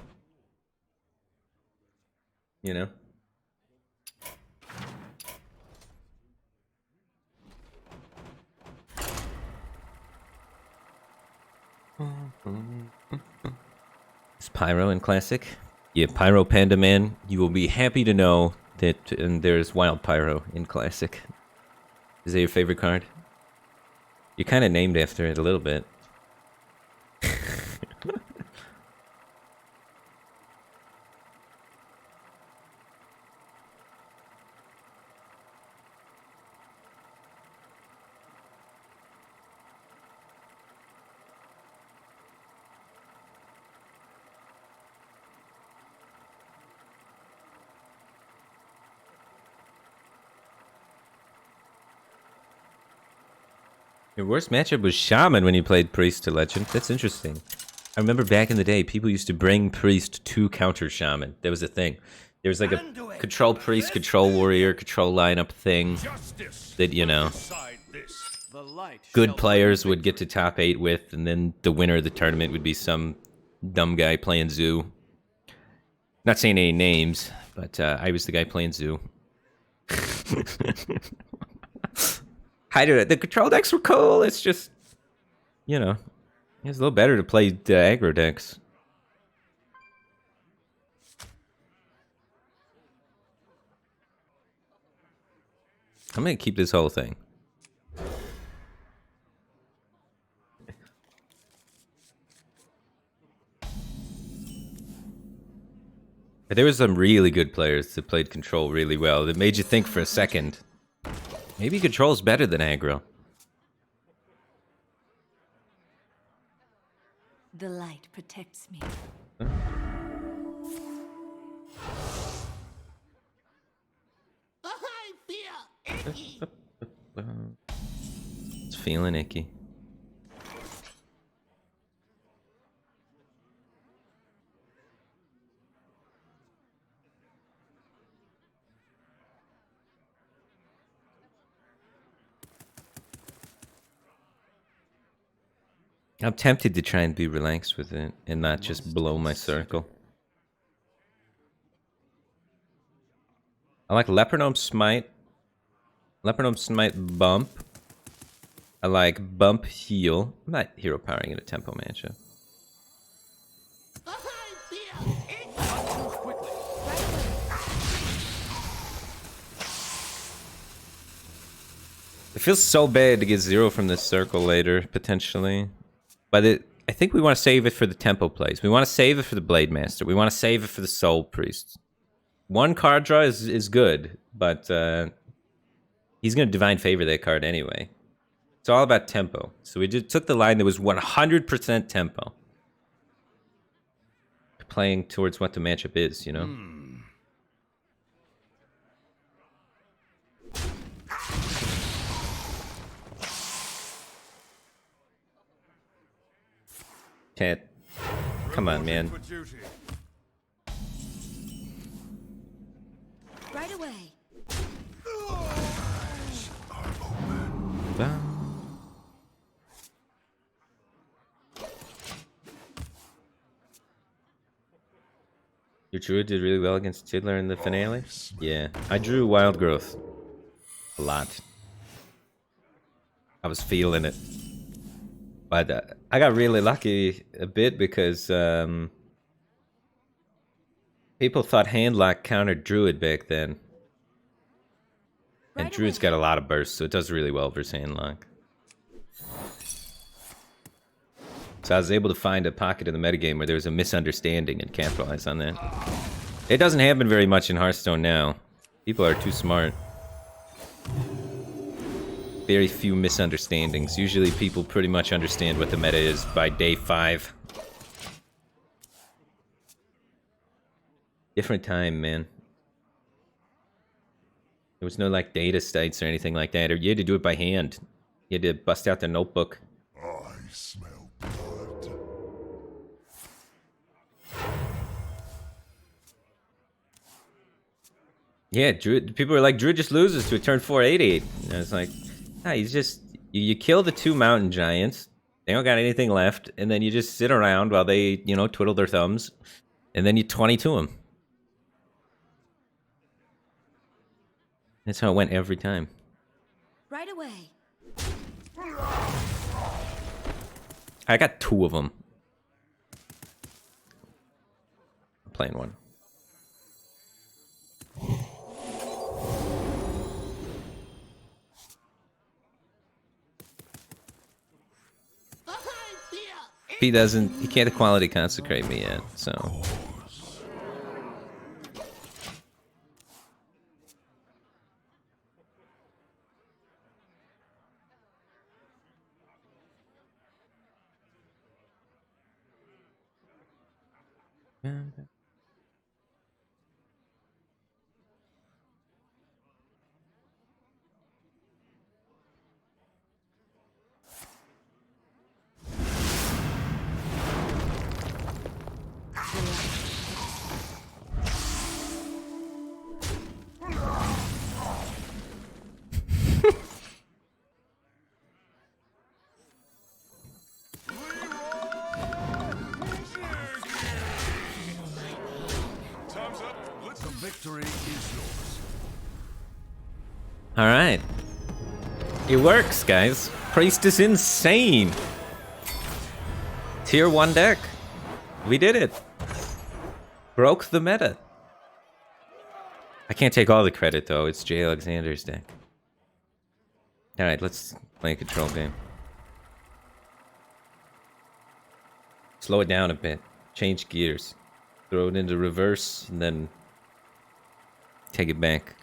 Speaker 1: You know? Is Pyro in Classic? Yeah, Pyro Panda Man. You will be happy to know that there's Wild Pyro in Classic. Is that your favorite card? You're kind of named after it a little bit. Your worst matchup was Shaman when you played Priest to Legend. That's interesting. I remember back in the day, people used to bring Priest to counter Shaman. That was a thing. There was like a control Priest, control Warrior, control lineup thing that, you know, good players would get to top 8 with, and then the winner of the tournament would be some dumb guy playing Zoo. Not saying any names, but I was the guy playing Zoo. I do it. The control decks were cool. It's just, you know, it's a little better to play the aggro decks. I'm gonna keep this whole thing. But there were some really good players that played control really well. That made you think for a second. Maybe control's better than aggro.
Speaker 5: The light protects me.
Speaker 3: I feel icky.
Speaker 1: It's feeling icky. I'm tempted to try and be relaxed with it and not just blow my circle. I like Leopardome Smite. Leopardome Smite Bump. I like Bump Heal. I'm not hero powering in a tempo matchup. It feels so bad to get 0 from this circle later, potentially. But I think we want to save it for the tempo plays. We want to save it for the Blade Master. We want to save it for the Soul Priest. One card draw is good, but he's going to Divine Favor that card anyway. It's all about tempo. So we just took the line that was 100% tempo. Playing towards what the matchup is, you know? Can't. Come on, man.
Speaker 2: For duty.
Speaker 5: Right away.
Speaker 1: Your druid did really well against Tiddler in the finale? Yeah. I drew Wild Growth. A lot. I was feeling it. But I got really lucky a bit because people thought Handlock countered Druid back then. And Druid's got a lot of bursts, so it does really well versus Handlock. So I was able to find a pocket in the metagame where there was a misunderstanding and capitalize on that. It doesn't happen very much in Hearthstone now. People are too smart. Very few misunderstandings. Usually people pretty much understand what the meta is by day 5. Different time, man. There was no like data states or anything like that. Or you had to do it by hand. You had to bust out the notebook.
Speaker 2: I smell blood.
Speaker 1: Yeah, Druid. People were like, Druid just loses to a turn 4/8/8. And I was like, nah, he's just you kill the 2 mountain giants. They don't got anything left, and then you just sit around while they, you know, twiddle their thumbs, and then you 22 them. That's how it went every time.
Speaker 5: Right away.
Speaker 1: I got 2 of them. I'm playing one. He doesn't. He can't equality consecrate me yet, so.
Speaker 2: Time's up. Let's the victory is yours.
Speaker 1: All right. It works, guys. Priest is insane. Tier 1 deck. We did it. Broke the meta. I can't take all the credit, though. It's Jay Alexander's deck. All right, let's play a control game. Slow it down a bit. Change gears. Throw it into reverse, and then take it back.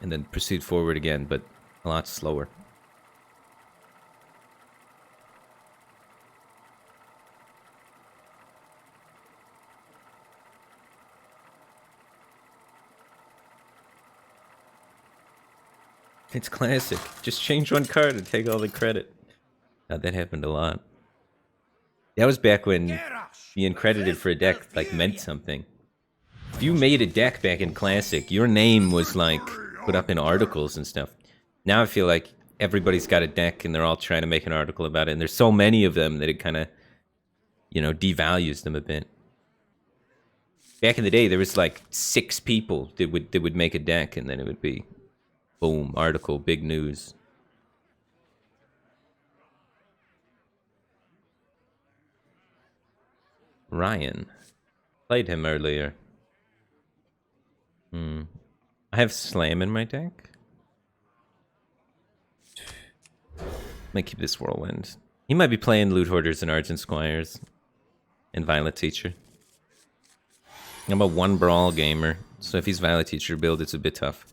Speaker 1: And then proceed forward again, but a lot slower. It's classic. Just change one card and take all the credit. That happened a lot. That was back when being credited for a deck like meant something. If you made a deck back in Classic, your name was like put up in articles and stuff. Now I feel like everybody's got a deck and they're all trying to make an article about it. And there's so many of them that it kind of, you know, devalues them a bit. Back in the day, there was like 6 people that would make a deck, and then it would be, boom, article, big news. Ryan. Played him earlier. I have Slam in my deck. Might keep this Whirlwind. He might be playing Loot Hoarders and Argent Squires. And Violet Teacher. I'm a 1 Brawl gamer, so if he's Violet Teacher build, it's a bit tough.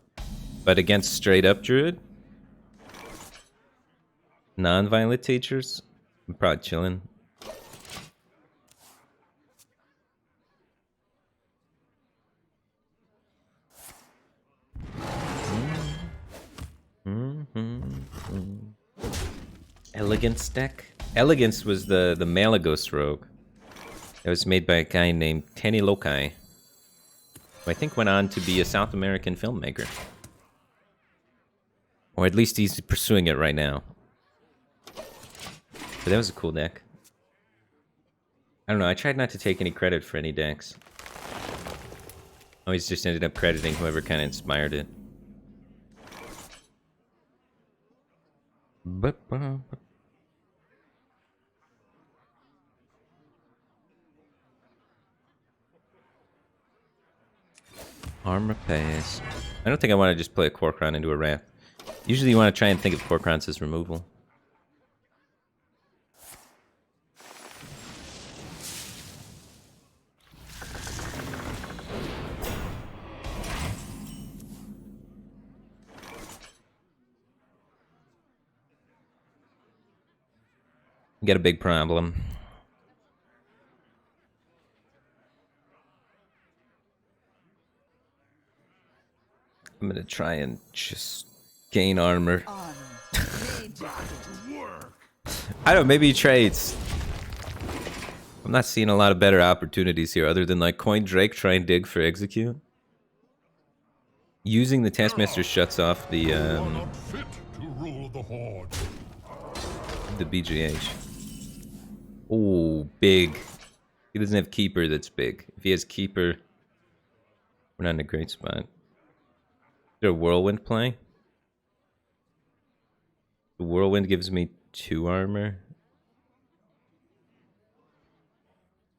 Speaker 1: But against straight up Druid, non-Violet Teachers, I'm probably chilling. Elegance deck? Elegance was the Malagos rogue. It was made by a guy named Tenny Lokai, who I think went on to be a South American filmmaker. Or at least he's pursuing it right now. But that was a cool deck. I don't know, I tried not to take any credit for any decks. I always just ended up crediting whoever kind of inspired it. Armor pass. I don't think I want to just play a Korkron into a Wrath. Usually you want to try and think of Korkrons as removal. Got a big problem. I'm gonna try and just gain armor. I don't know, maybe he trades. I'm not seeing a lot of better opportunities here other than like Coin Drake, try and dig for execute. Using the Taskmaster shuts off the
Speaker 2: Not fit to rule the Horde.
Speaker 1: the BGH. Oh, big. He doesn't have Keeper that's big. If he has Keeper, we're not in a great spot. Is there a Whirlwind play? The Whirlwind gives me 2 armor.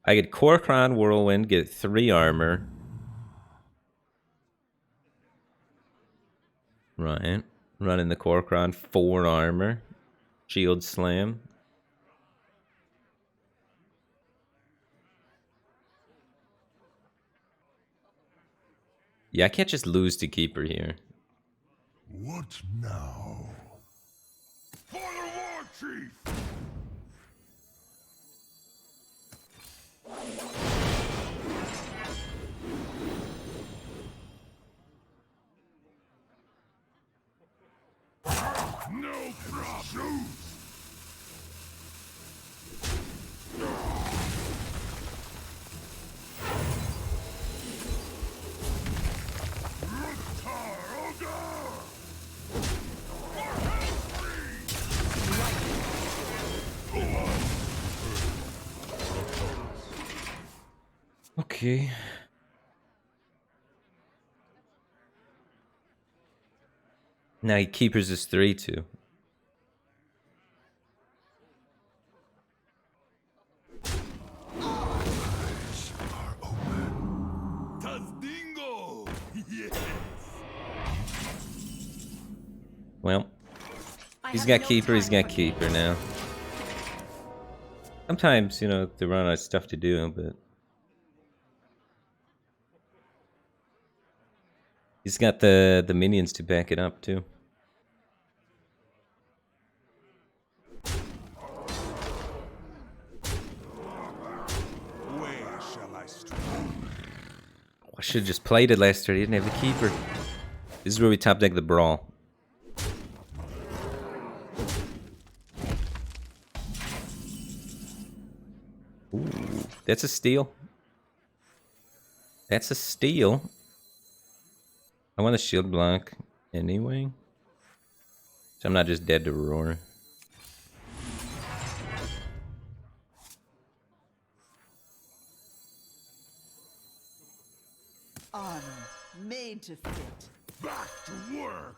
Speaker 1: I get Korkron Whirlwind, get 3 armor. Right. Running the Korkron, 4 armor. Shield Slam. Yeah, I can't just lose to Keeper here.
Speaker 2: What now? For the War Chief! No problem!
Speaker 1: Okay. Now he Keepers his 3 too.
Speaker 2: Tazdingo! Yes!
Speaker 1: Well, he's got Keeper, he's got Keeper now. Sometimes, you know, they run out of stuff to do, but he's got the minions to back it up too.
Speaker 2: Where shall I strike?
Speaker 1: I should have just played it last turn. He didn't have the Keeper. This is where we top deck the Brawl. Ooh, that's a steal. That's a steal. I want a shield block anyway. So I'm not just dead to Roar.
Speaker 7: Honor, made to fit.
Speaker 2: Back to work.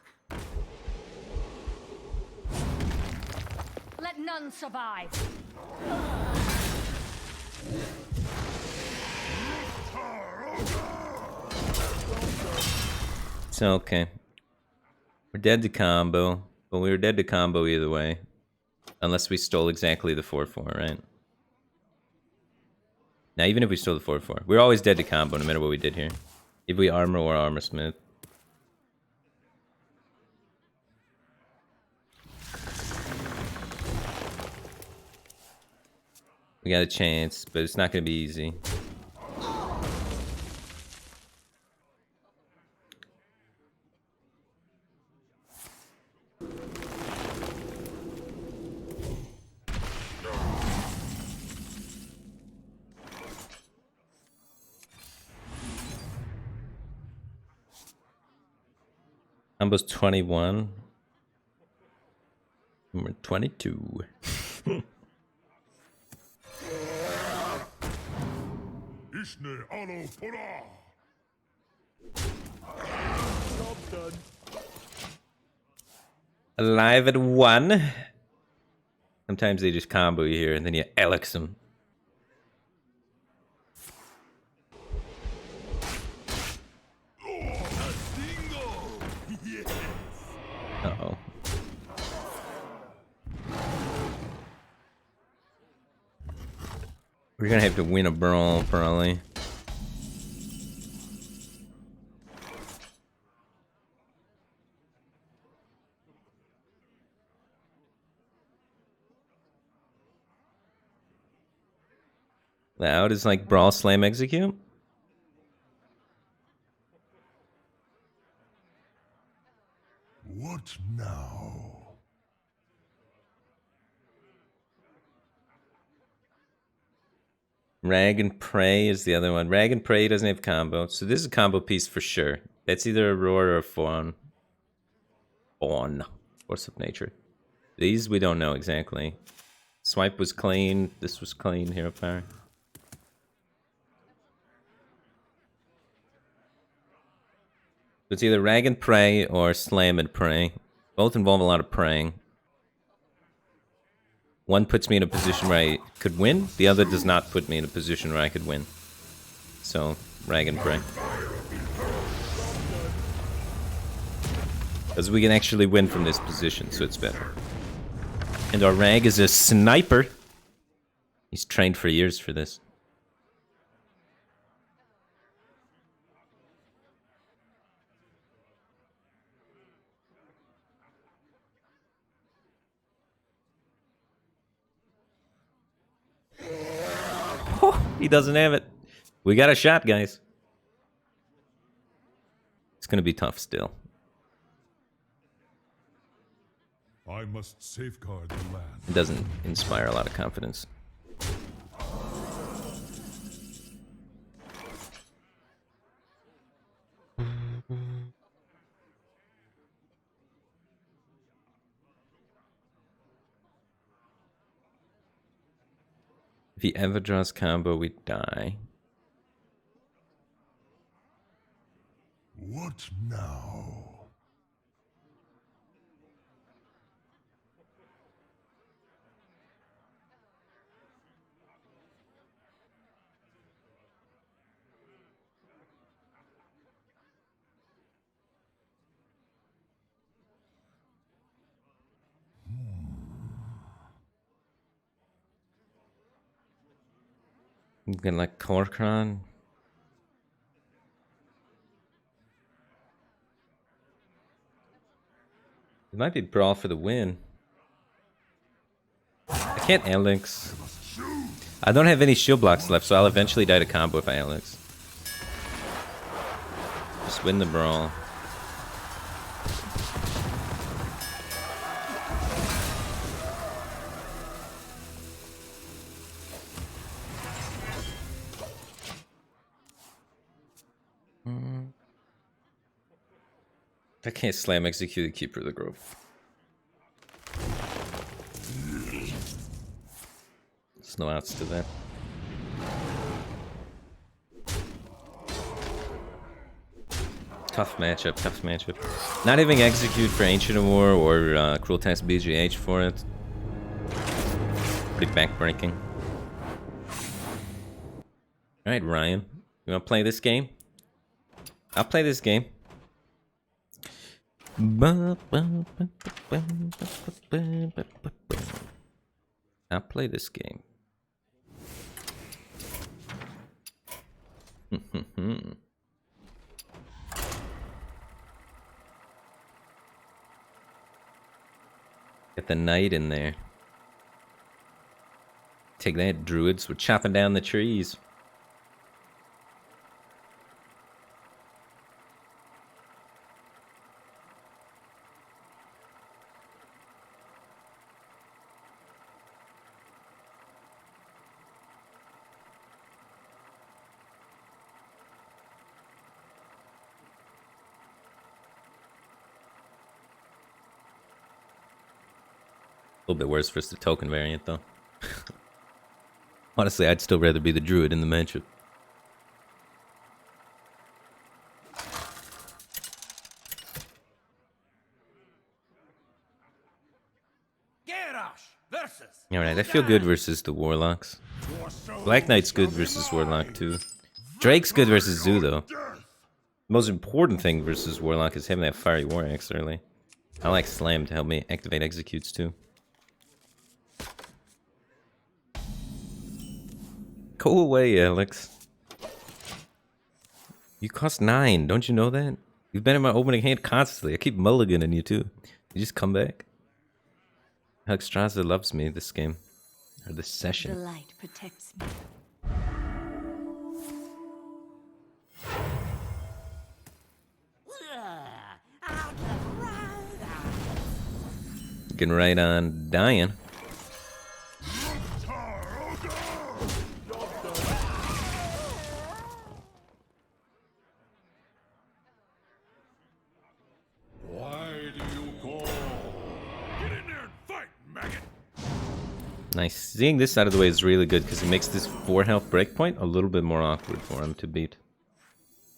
Speaker 5: Let none survive.
Speaker 1: It's okay. We're dead to combo, but we were dead to combo either way. Unless we stole exactly the 4-4, right? Now, even if we stole the 4-4, we're always dead to combo no matter what we did here. If we armor or armor smith. We got a chance, but it's not going to be easy. Combo's 21. Number 22.
Speaker 2: Ishne alo pora.
Speaker 6: Job done.
Speaker 1: Alive at 1. Sometimes they just combo you here and then you Alex them.
Speaker 2: Yes.
Speaker 1: Uh-oh. We're gonna have to win a brawl, probably. Loud is like brawl, slam, execute?
Speaker 2: What now?
Speaker 1: Rag and Prey is the other one. Rag and Prey doesn't have combo, so this is a combo piece for sure. That's either a roar or a fawn. Fawn. Force of nature. These we don't know exactly. Swipe was clean. This was clean. Hero power. It's either Rag and Prey or Slam and Prey. Both involve a lot of praying. One puts me in a position where I could win. The other does not put me in a position where I could win. So, Rag and Prey. Because we can actually win from this position, so it's better. And our Rag is a sniper. He's trained for years for this. He doesn't have it. We got a shot, guys. It's gonna be tough still.
Speaker 2: I must safeguard the land.
Speaker 1: It doesn't inspire a lot of confidence. If he ever draws combo, we die.
Speaker 2: What now?
Speaker 1: I'm gonna like Korkron. It might be Brawl for the win. I can't Alex. I don't have any shield blocks left, so I'll eventually die to combo if I Alex. Just win the Brawl. I can't slam execute the Keeper of the Grove. There's no outs to that. Tough matchup, tough matchup. Not having Execute for Ancient of War or Cruel Test BGH for it. Pretty backbreaking. Alright, Ryan. You wanna play this game? I'll play this game. I'll play this game. Get the knight in there. Take that, druids. We're chopping down the trees. A little bit worse versus the token variant, though. Honestly, I'd still rather be the druid in the matchup. Alright, I feel good versus the warlocks. Black Knight's good versus warlock, too. Drake's good versus Zoo, though. The most important thing versus warlock is having that fiery war axe early. I like Slam to help me activate executes, too. Go away, Alex. You cost 9, don't you know that? You've been in my opening hand constantly. I keep mulliganing you too. You just come back. Alex Straza loves me this game. Or this
Speaker 5: The
Speaker 1: session.
Speaker 5: light protects me.
Speaker 1: Getting right on dying. Nice. Seeing this out of the way is really good because it makes this 4 health breakpoint a little bit more awkward for him to beat.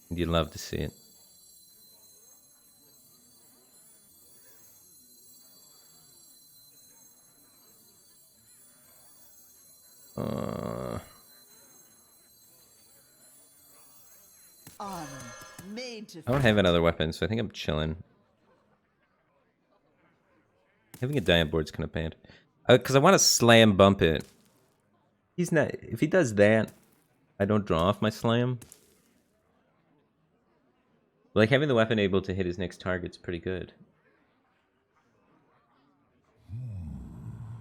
Speaker 1: And you'd love to see it.
Speaker 7: Armor made to
Speaker 1: I don't have another weapon, so I think I'm chilling. Having a diamond board's kind of bad. Because I want to slam bump it. He's not. If he does that, I don't draw off my slam. Like having the weapon able to hit his next target's pretty good.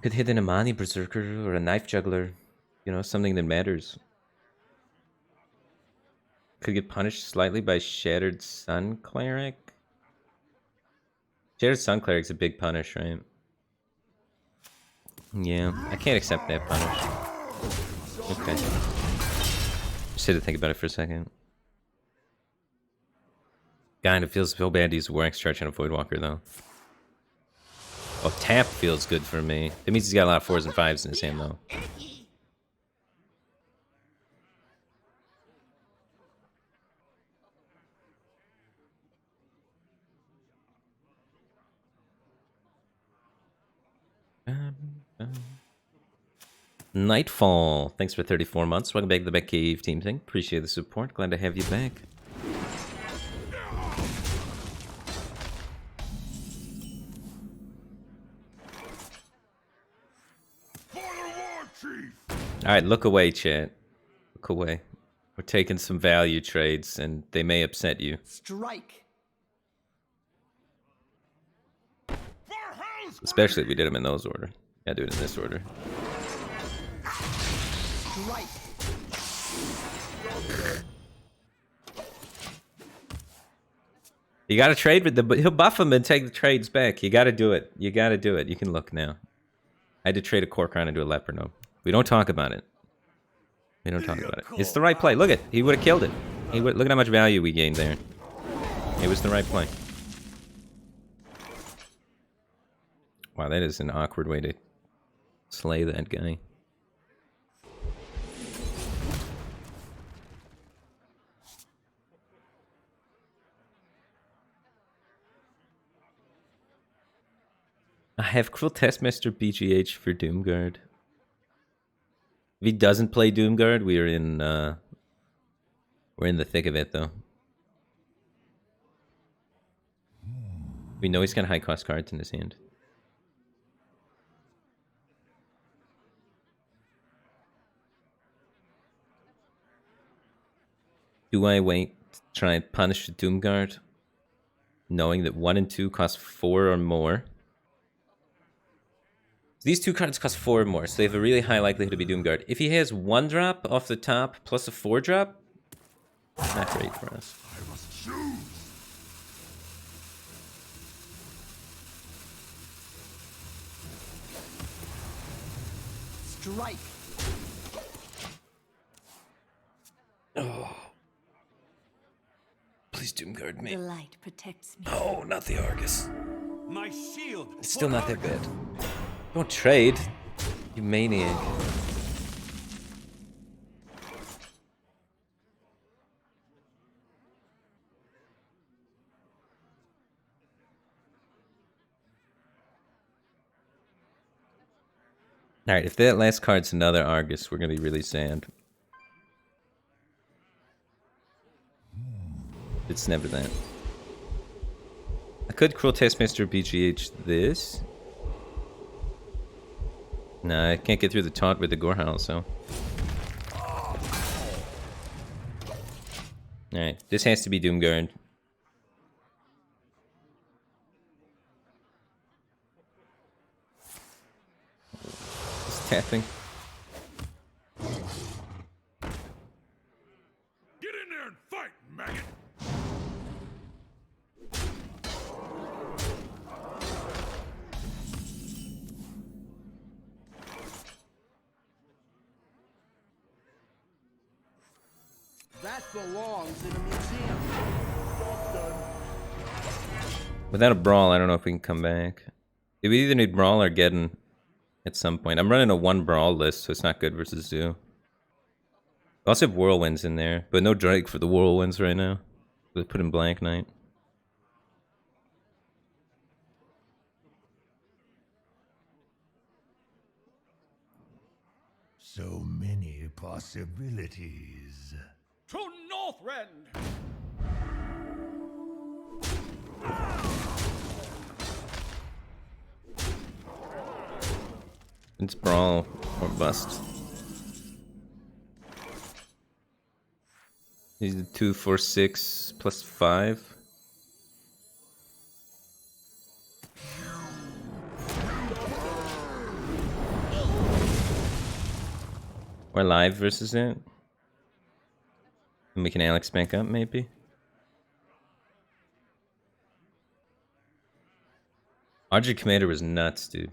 Speaker 1: Could hit an Imani Berserker or a Knife Juggler. You know, something that matters. Could get punished slightly by Shattered Sun Cleric. Shattered Sun Cleric's a big punish, right? Yeah, I can't accept that punish. Okay. Just had to think about it for a second. God, it feels so bad to use War Axe Charge on a Voidwalker, though. Oh, tap feels good for me. That means he's got a lot of 4s and 5s in his hand, though. Nightfall, thanks for 34 months. Welcome back to the Back Cave team thing. Appreciate the support. Glad to have you back. Alright, look away, chat. Look away. We're taking some value trades, and they may upset you.
Speaker 7: strike.
Speaker 1: Especially if we did them in those order. Yeah, do it in this order.
Speaker 7: Strike.
Speaker 1: You gotta trade with the... He'll buff him and take the trades back. You gotta do it. You gotta do it. You can look now. I had to trade a Corcoran into a Leperno. We don't talk about it. We don't talk about it. It's the right play. Look at he would have killed it. Look at how much value we gained there. It was the right play. Wow, that is an awkward way to slay that guy. I have Cruel Taskmaster BGH for Doomguard. If he doesn't play Doomguard, we're in the thick of it though. We know he's got high cost cards in his hand. Do I wait to try and punish the Doomguard, knowing that 1 and 2 cost 4 or more? These two cards cost 4 or more, so they have a really high likelihood to be Doomguard. If he has 1 drop off the top plus a 4 drop, not great for us.
Speaker 2: I must choose.
Speaker 7: Strike.
Speaker 1: Oh. Please Doomguard me.
Speaker 5: The light protects me.
Speaker 1: Oh, not the Argus.
Speaker 6: My shield.
Speaker 1: It's still not that bad. Don't trade, you maniac. Alright, if that last card's another Argus, we're gonna be really sad. It's never that. I could Cruel Taskmaster BGH this. Nah, I can't get through the taunt with the Gorehowl, so. Alright, this has to be Doomguard. Just tapping.
Speaker 2: Get in there and fight, maggot.
Speaker 7: That belongs in a museum.
Speaker 6: Job done.
Speaker 1: Without a Brawl, I don't know if we can come back. We either need Brawl or Geddon at some point. I'm running a 1 Brawl list, so it's not good versus Zoo. I also have Whirlwinds in there, but no Drake for the Whirlwinds right now. They put in Blank Knight.
Speaker 2: So many possibilities.
Speaker 6: To Northrend.
Speaker 1: It's Brawl or Bust. He's the 2, 4, 6 plus 5. Or live versus it. And we can Alex back up, maybe. Audrey Commander was nuts, dude.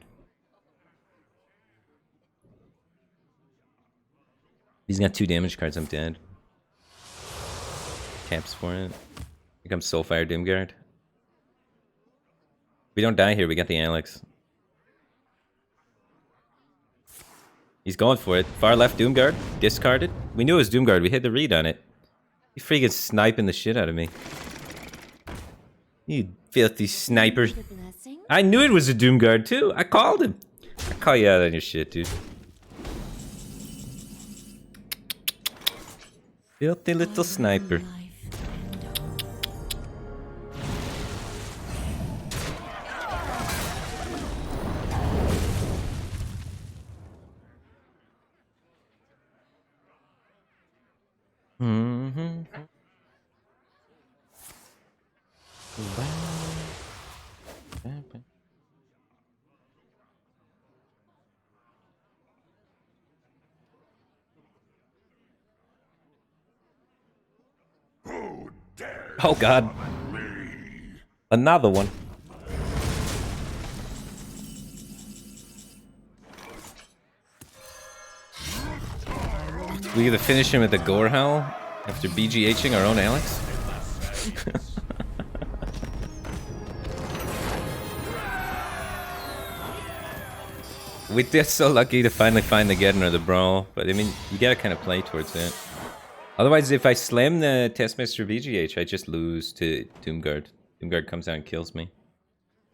Speaker 1: He's got 2 damage cards, I'm dead. Taps for it. Becomes Soulfire Doomguard. We don't die here, we got the Alex. He's going for it. Far left Doomguard. Discarded. We knew it was Doomguard. We had the read on it. You freaking sniping the shit out of me. You filthy sniper.
Speaker 5: The blessing?
Speaker 1: I knew it was a Doomguard too. I called him. I call you out on your shit, dude. Filthy little sniper.
Speaker 5: Life and
Speaker 2: Who dares
Speaker 1: Oh god.
Speaker 2: me?
Speaker 1: Another one. We either finish him with the Gorehowl after BGHing our own Alex. We're just so lucky to finally find the Geddon or the Brawl, but I mean, you gotta kind of play towards it. Otherwise, if I slam the Taskmaster BGH, I just lose to Doomguard. Doomguard comes out and kills me.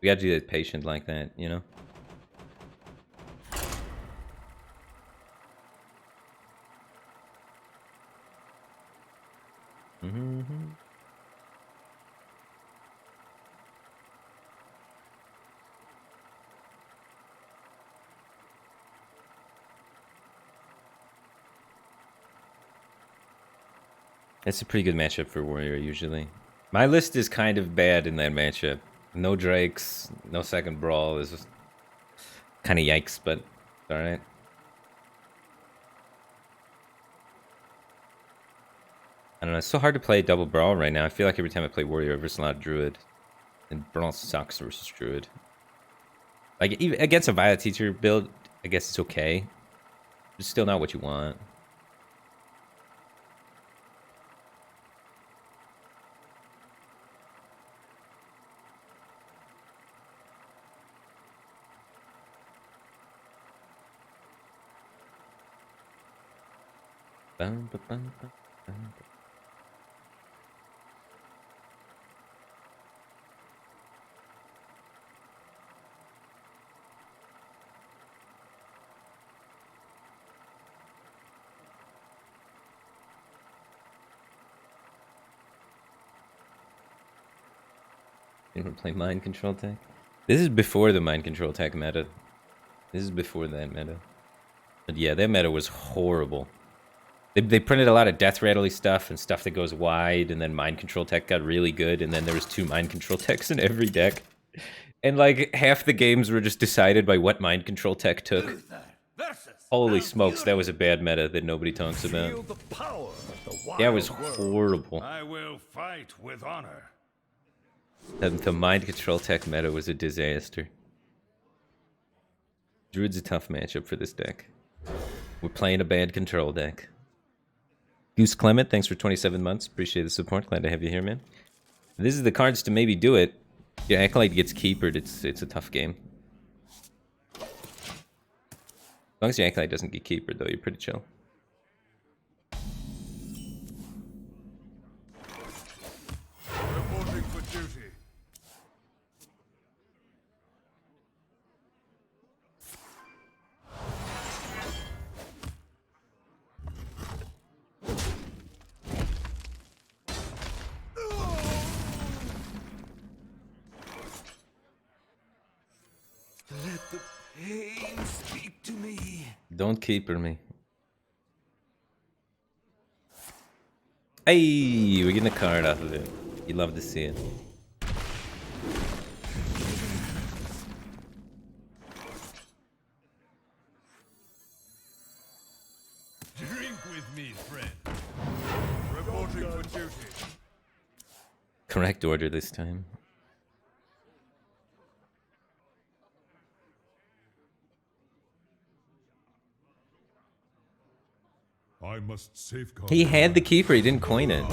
Speaker 1: We gotta do it patient like that, you know? Mm-hmm. That's a pretty good matchup for Warrior, usually. My list is kind of bad in that matchup. No Drakes, no second Brawl is kind of yikes, but it's alright. I don't know, it's so hard to play double Brawl right now. I feel like every time I play Warrior versus a lot of Druid, and Brawl sucks versus Druid. Like, even against a Violet Teacher build, I guess it's okay. It's still not what you want. Bum, ba, bum, bum, bum. You want to play Mind Control Tech? This is before the Mind Control Tech meta. This is before that meta. But yeah, that meta was horrible. They printed a lot of Death Rattly stuff and stuff that goes wide, and then Mind Control Tech got really good, and then there was 2 Mind Control Techs in every deck. And like, half the games were just decided by what Mind Control Tech took. Holy smokes, that was a bad meta that nobody talks about.
Speaker 6: Feel the power of the
Speaker 1: That was
Speaker 6: wild world.
Speaker 1: horrible.
Speaker 6: I will fight with honor.
Speaker 1: The Mind Control Tech meta was a disaster. Druid's a tough matchup for this deck. We're playing a bad control deck. Goose Clement, thanks for 27 months. Appreciate the support. Glad to have you here, man. This is the cards to maybe do it. Yeah, Acolyte gets keepered. It's a tough game. As long as your Acolyte doesn't get keepered, though, you're pretty chill.
Speaker 6: Reporting for duty. Let the pain speak to me.
Speaker 1: Don't keeper me. Hey, we're getting a card off of it. You love to see it.
Speaker 6: Drink with me, friend. Reporting for duty.
Speaker 1: Correct order this time.
Speaker 2: I must safeguard.
Speaker 1: He
Speaker 2: the
Speaker 1: had the
Speaker 2: land.
Speaker 1: keeper, he didn't coin it.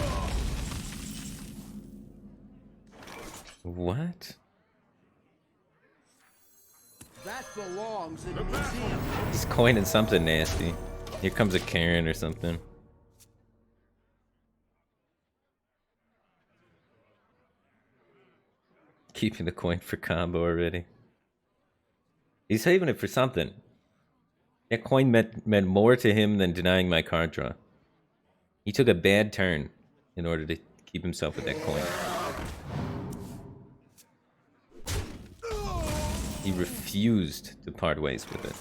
Speaker 1: What?
Speaker 7: That belongs in a museum.
Speaker 1: He's coining something nasty. Here comes a Karen or something. Keeping the coin for combo already. He's saving it for something. That coin meant more to him than denying my card draw. He took a bad turn in order to keep himself with that coin. He refused to part ways with it.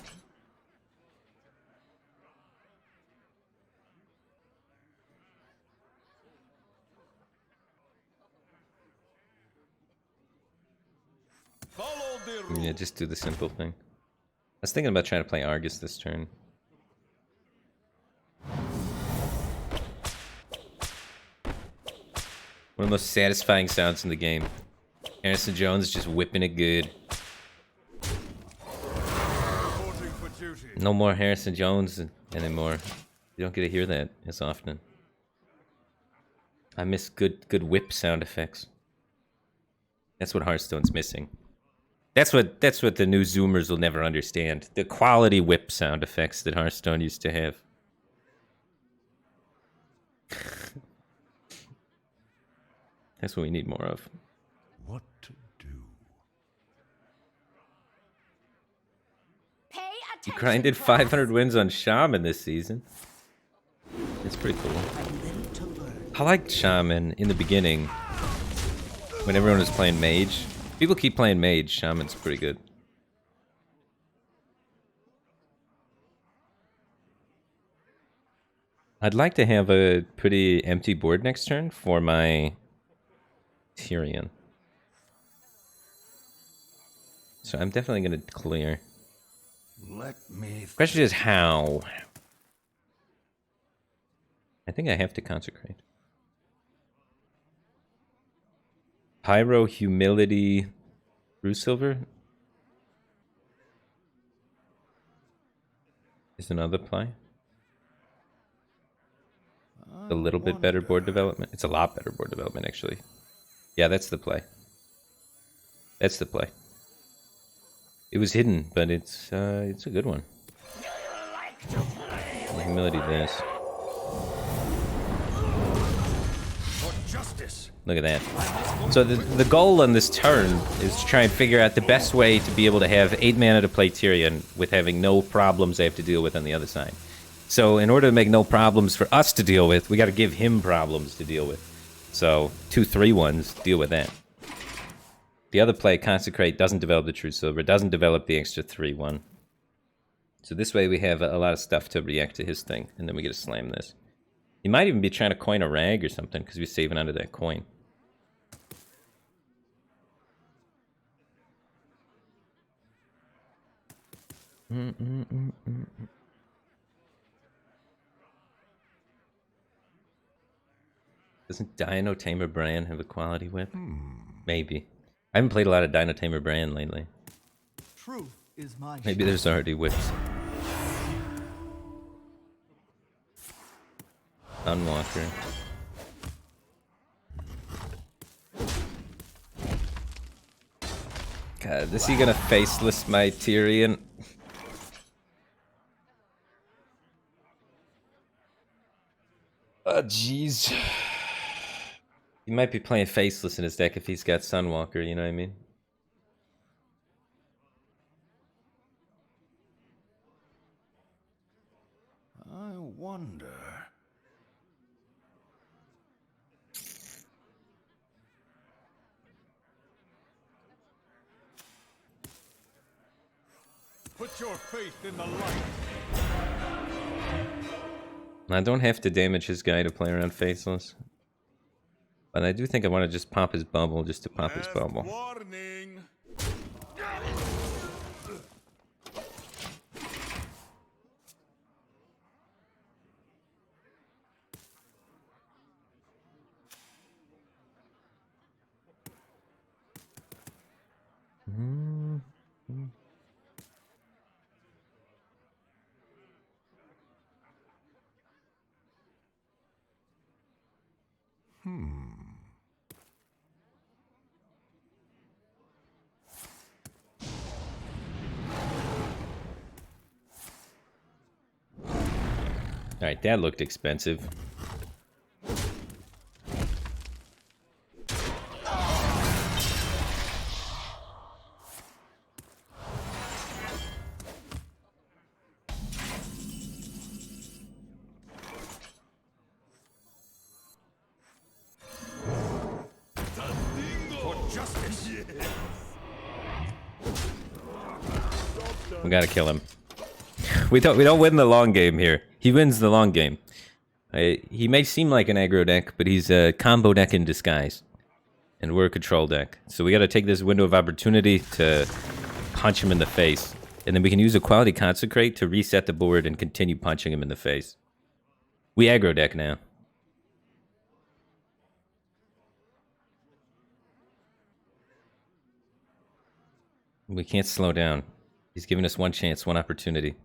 Speaker 6: Follow the rules.
Speaker 1: Yeah, just do the simple thing. I was thinking about trying to play Argus this turn. One of the most satisfying sounds in the game. Harrison Jones just whipping it good.
Speaker 6: Reporting for duty.
Speaker 1: No more Harrison Jones anymore. You don't get to hear that as often. I miss good whip sound effects. That's what Hearthstone's missing. That's what the new Zoomers will never understand. The quality whip sound effects that Hearthstone used to have. That's what we need more of.
Speaker 2: What to do?
Speaker 1: You grinded 500 wins on Shaman this season. It's pretty cool. I liked Shaman in the beginning when everyone was playing Mage. People keep playing Mage. Shaman's pretty good. I'd like to have a pretty empty board next turn for my Tyrion. So I'm definitely going to clear.
Speaker 6: Let me.
Speaker 1: Question is how? I think I have to consecrate. Pyro, Humility, True Silver is another play. A little bit better board development. It's a lot better board development, actually. Yeah, that's the play. That's the play. It was hidden, but it's a good one. Humility this. Look at that. So the goal on this turn is to try and figure out the best way to be able to have 8 mana to play Tyrion with having no problems I have to deal with on the other side. So in order to make no problems for us to deal with, we got to give him problems to deal with. So 2 3-1s, deal with that. The other play, Consecrate, doesn't develop the True Silver, doesn't develop the extra 3-1. So this way we have a lot of stuff to react to his thing, and then we get to slam this. He might even be trying to coin a rag or something, because we're saving under that coin. Doesn't Dino Tamer Bran have a quality whip? Maybe. I haven't played a lot of Dino Tamer Bran lately.
Speaker 7: Truth is my
Speaker 1: Maybe there's already whips. Unwalker. God, is he gonna faceless my Tyrion? Oh, jeez. He might be playing faceless in his deck if he's got Sunwalker, you know what I mean?
Speaker 6: I wonder.
Speaker 2: Put your faith in the light.
Speaker 1: I don't have to damage his guy to play around faceless. But I do think I want to just pop his bubble just to pop his bubble.
Speaker 2: Warning.
Speaker 1: Alright, that looked expensive. We gotta kill him. We don't win the long game here. He wins the long game. He may seem like an aggro deck, but he's a combo deck in disguise. And we're a control deck. So we gotta take this window of opportunity to punch him in the face. And then we can use a quality Consecrate to reset the board and continue punching him in the face. We aggro deck now. We can't slow down. He's giving us one chance, one opportunity.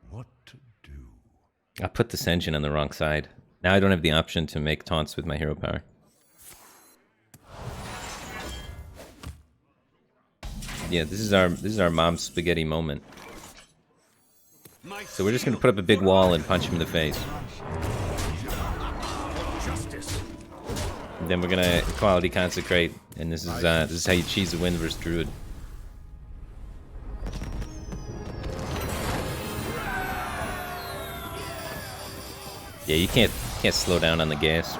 Speaker 2: What to do?
Speaker 1: I put this engine on the wrong side. Now I don't have the option to make taunts with my hero power. Yeah, this is our mom's spaghetti moment. So we're just gonna put up a big wall and punch him in the face. And then we're gonna quality Consecrate, and this is how you cheese a win versus Druid. Yeah, you can't slow down on the gas.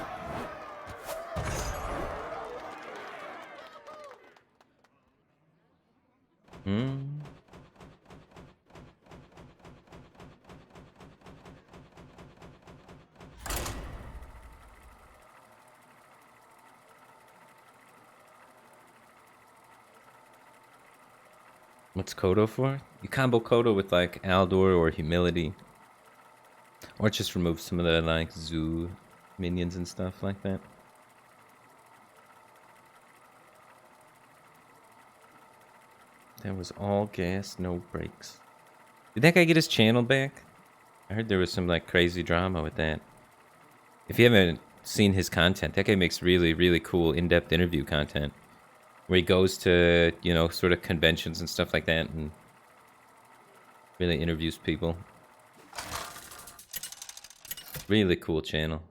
Speaker 1: What's Kodo for? You combo Kodo with like Aldor or Humility. Or just remove some of the like zoo minions and stuff like that. That was all gas, no brakes. Did that guy get his channel back? I heard there was some like crazy drama with that. If you haven't seen his content, that guy makes really, really cool in-depth interview content. Where he goes to, you know, sort of conventions and stuff like that and really interviews people. Really cool channel.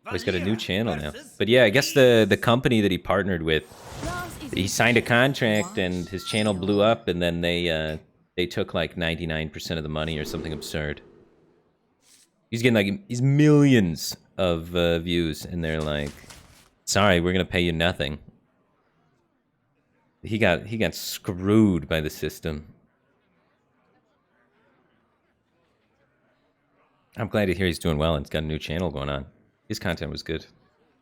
Speaker 1: Oh, he's got a new channel now. But yeah, I guess the company that he partnered with, he signed a contract and his channel blew up, and then they took like 99% of the money or something absurd. He's getting like he's millions of views, and they're like, "Sorry, we're gonna pay you nothing." He got screwed by the system. I'm glad to hear he's doing well and he's got a new channel going on. His content was good.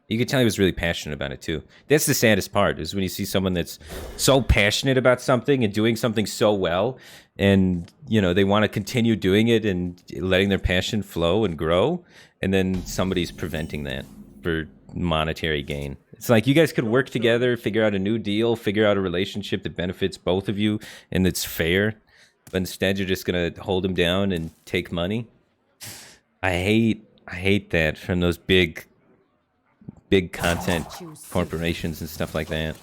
Speaker 1: You could tell he was really passionate about it too. That's the saddest part, is when you see someone that's so passionate about something and doing something so well, and you know they want to continue doing it and letting their passion flow and grow, and then somebody's preventing that for monetary gain. It's like you guys could work together, figure out a new deal, figure out a relationship that benefits both of you and that's fair, but instead you're just gonna hold them down and take money. I hate that from those big content corporations and stuff like that.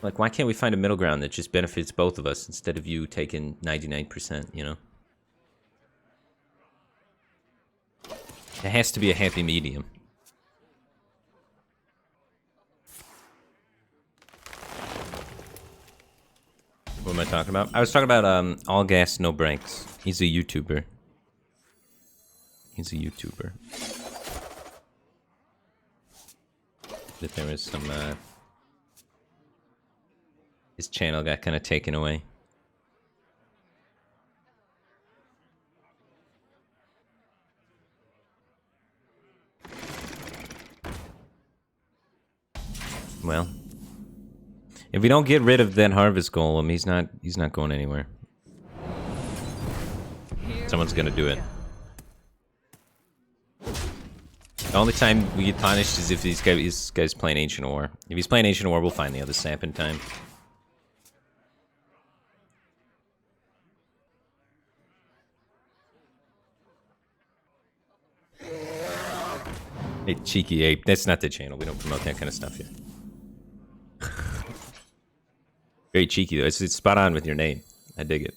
Speaker 1: Like, why can't we find a middle ground that just benefits both of us instead of you taking 99%, you know? It has to be a happy medium. What am I talking about? I was talking about All Gas No Brakes. He's a YouTuber. That there was some his channel got kind of taken away. Well, if we don't get rid of that harvest golem, he's not going anywhere. Someone's gonna do it. The only time we get punished is if this guy's playing Ancient War. If he's playing Ancient War, we'll find the other sap in time. Hey, cheeky ape. That's not the channel. We don't promote that kind of stuff here. Very cheeky, though. It's spot on with your name. I dig it.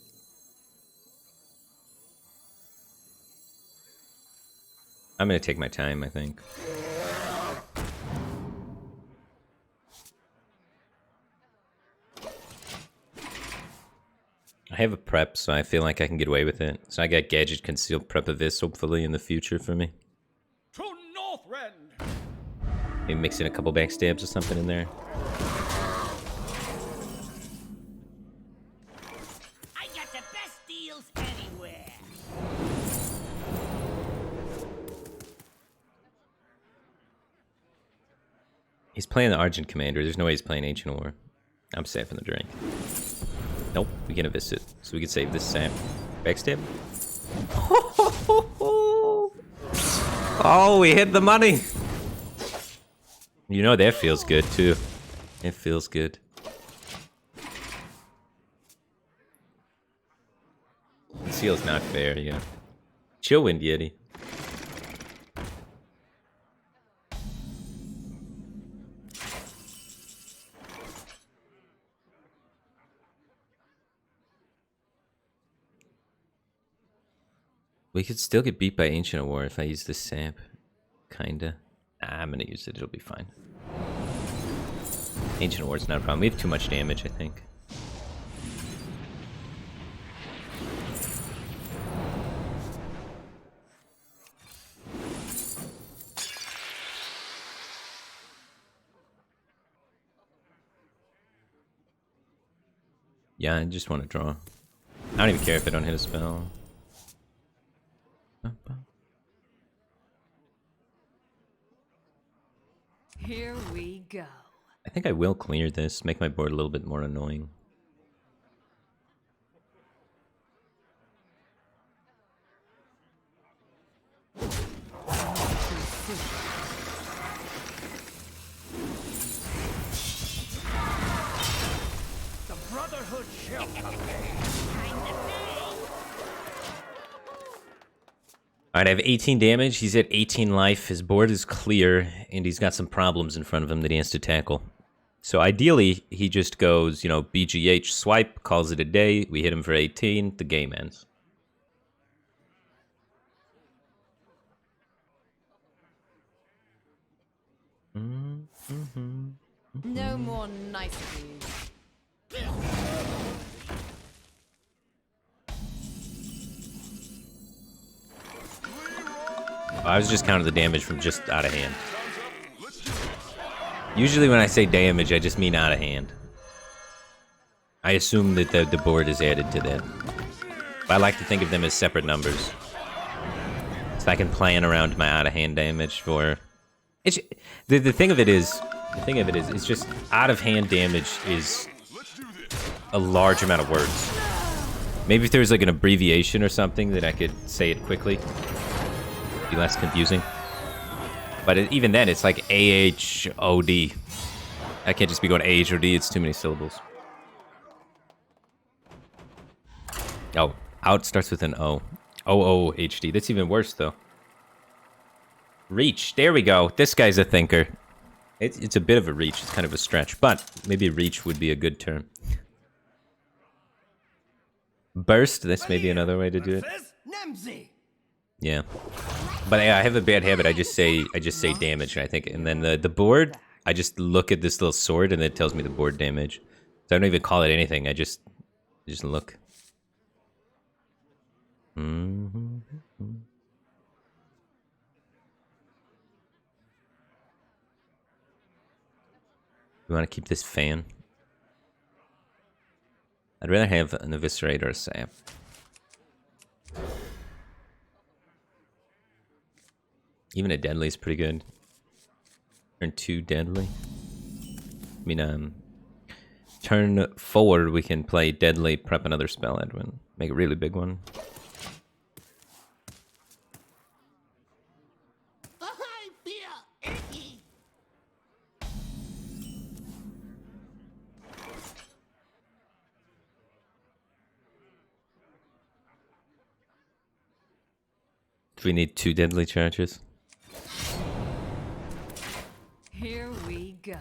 Speaker 1: I'm going to take my time, I think. I have a prep, so I feel like I can get away with it. So I got Gadget Concealed Prep of this, hopefully, in the future for me.
Speaker 7: To Northrend.
Speaker 1: Maybe mix in a couple backstabs or something in there.
Speaker 3: I got the best deals anywhere.
Speaker 1: He's playing the Argent Commander. There's no way he's playing Ancient War. I'm safe in the drink. Nope, we can evis it, so we can save this sap. Backstab. Oh, we hit the money. You know that feels good too. It feels good. Conceal's not fair, yeah. Chill, Wind Yeti. We could still get beat by Ancient War if I use this sap. Kinda. Nah, I'm gonna use it. It'll be fine. Ancient Ward's not a problem. We have too much damage, I think. Yeah, I just want to draw. I don't even care if I don't hit a spell.
Speaker 4: Here we go.
Speaker 1: I think I will clear this, make my board a little bit more annoying.
Speaker 3: The Brotherhood shall come.
Speaker 1: Alright, I have 18 damage. He's at 18 life. His board is clear, and he's got some problems in front of him that he has to tackle. So ideally, he just goes, you know, BGH, swipe, calls it a day. We hit him for 18. The game ends.
Speaker 4: No more niceties.
Speaker 1: I was just counting the damage from just out of hand. Usually when I say damage, I just mean out of hand. I assume that the board is added to that. But I like to think of them as separate numbers. So I can plan around my out of hand damage for... It's, the thing of it is, it's just out of hand damage is a large amount of words. Maybe if there was like an abbreviation or something that I could say it quickly. Be less confusing. But even then, it's like AHOD. I can't just be going AHOD, it's too many syllables. Oh, out starts with an O. OOHD. That's even worse, though. Reach. There we go. This guy's a thinker. It's a bit of a reach. It's kind of a stretch. But maybe reach would be a good term. Burst. That's maybe another way to do it. Yeah. But yeah, I have a bad habit. I just say damage, I think. And then the board, I just look at this little sword and it tells me the board damage. So I don't even call it anything. I just look. You want to keep this fan? I'd rather have an eviscerate or a sap. Even a deadly is pretty good. Turn 2 deadly. I mean, turn forward we can play deadly, prep another spell, Edwin. Make a really big one.
Speaker 3: I feel icky.
Speaker 1: Do we need 2 deadly charges?
Speaker 4: Here we go.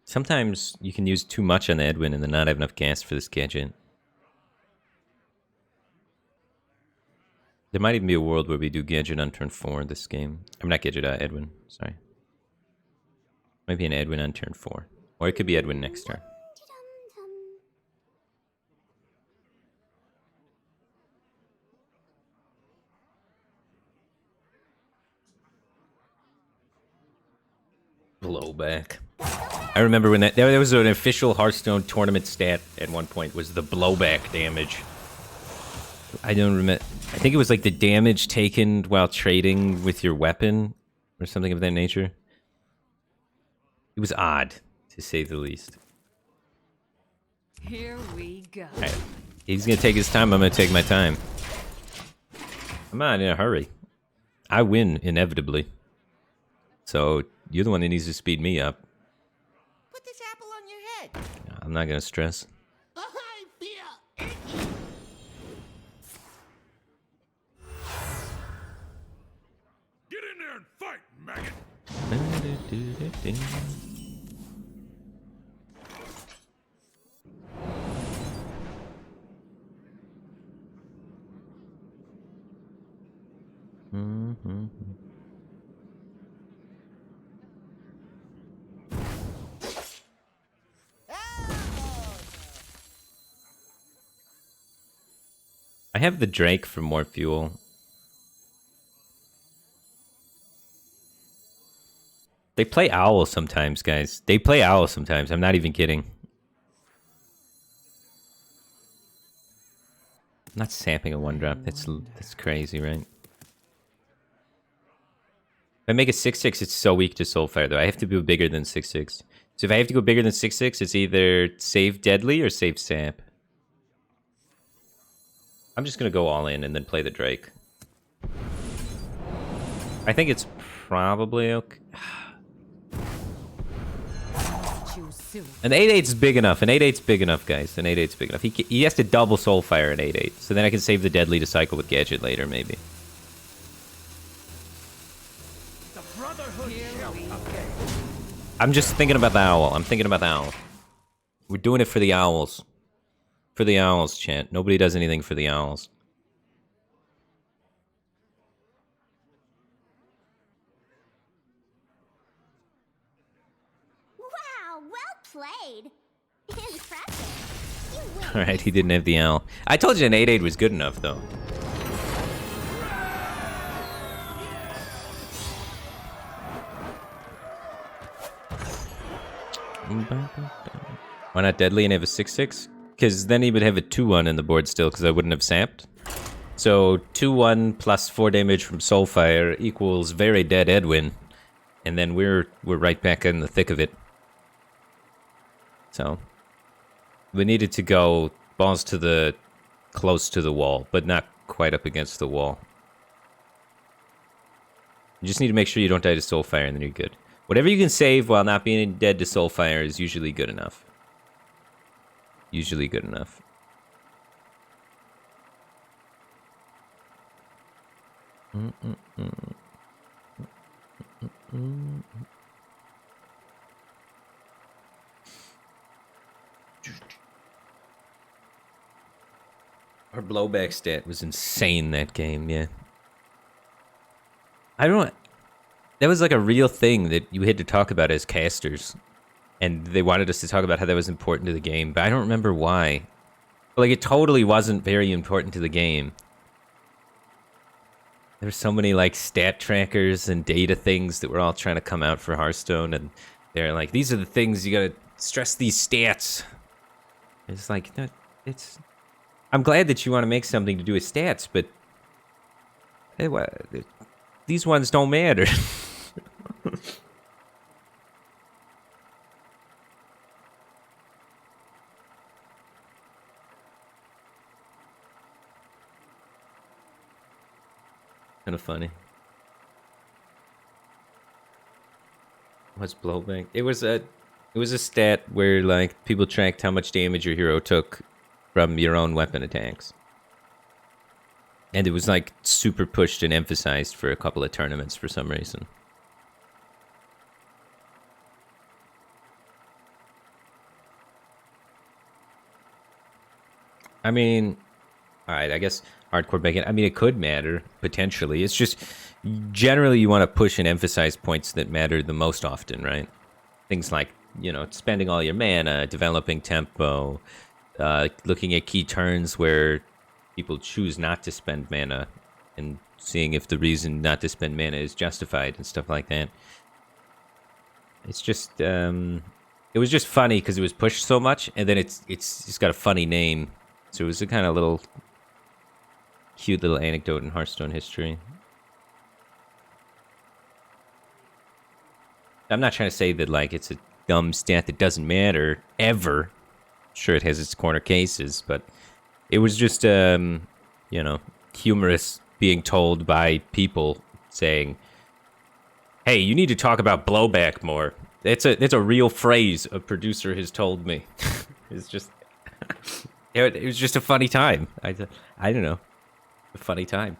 Speaker 1: Sometimes you can use too much on the Edwin and then not have enough gas for this gadget. There might even be a world where we do gadget on turn 4 this game. I'm not gadget, Edwin. Sorry. Might be an Edwin on turn 4. Or it could be Edwin next turn. Blowback. I remember when that was an official Hearthstone tournament stat at one point, was the blowback damage. I don't remember. I think it was like the damage taken while trading with your weapon or something of that nature. It was odd, to say the least.
Speaker 4: Here we go.
Speaker 1: All right. He's gonna take his time. I'm gonna take my time. I'm not in a hurry. I win inevitably. So you're the one that needs to speed me up.
Speaker 3: Put this apple on your head.
Speaker 1: I'm not gonna stress.
Speaker 3: I feel icky.
Speaker 2: Get in there and fight, maggot!
Speaker 1: I have the Drake for more fuel. They play Owl sometimes, guys. They play Owl sometimes. I'm not even kidding. I'm not sampling a 1-drop. That's crazy, right? If I make a 6/6, it's so weak to Soulfire, though. I have to go bigger than 6/6. So if I have to go bigger than 6/6, it's either save Deadly or save Samp. I'm just going to go all in and then play the Drake. I think it's probably okay. An 8/8's big enough. An 8/8's big enough, guys. An 8/8's big enough. He has to double Soulfire an 8/8. So then I can save the Deadly to cycle with Gadget later, maybe.
Speaker 3: The Brotherhood shall appear.
Speaker 1: I'm just thinking about the Owl. I'm thinking about the Owl. We're doing it for the Owls. For the Owls, chat. Nobody does anything for the Owls.
Speaker 5: Wow, well played. Impressive. You win.
Speaker 1: Alright, he didn't have the Owl. I told you an 8/8 was good enough, though. Why not Deadly and have a 6/6? Because then he would have a 2/1 in the board still, because I wouldn't have samped. So 2/1 plus 4 damage from Soulfire equals very dead Edwin. And then we're right back in the thick of it. So we needed to go balls to the close to the wall, but not quite up against the wall. You just need to make sure you don't die to Soulfire, and then you're good. Whatever you can save while not being dead to Soulfire is usually good enough. Usually good enough. Our blowback stat was insane that game, yeah. I don't... That was like a real thing that you had to talk about as casters. And they wanted us to talk about how that was important to the game, but I don't remember why. Like, it totally wasn't very important to the game. There's so many, like, stat trackers and data things that were all trying to come out for Hearthstone, and they're like, these are the things you gotta stress these stats. It's like, no, it's... I'm glad that you want to make something to do with stats, but... These ones don't matter. Kind of funny. What's blowback? It was a stat where like people tracked how much damage your hero took from your own weapon attacks. And it was like super pushed and emphasized for a couple of tournaments for some reason. I mean, alright, I guess hardcore bacon. I mean, it could matter, potentially. It's just, generally you want to push and emphasize points that matter the most often, right? Things like, you know, spending all your mana, developing tempo, looking at key turns where people choose not to spend mana, and seeing if the reason not to spend mana is justified and stuff like that. It's just, it was just funny because it was pushed so much, and then it's got a funny name. So it was a kind of little... cute little anecdote in Hearthstone history. I'm not trying to say that, like, it's a dumb stat that doesn't matter, ever. Sure, it has its corner cases, but it was just, you know, humorous being told by people saying, hey, you need to talk about blowback more. It's a real phrase a producer has told me. It's just... it was just a funny time. I don't know. A funny time.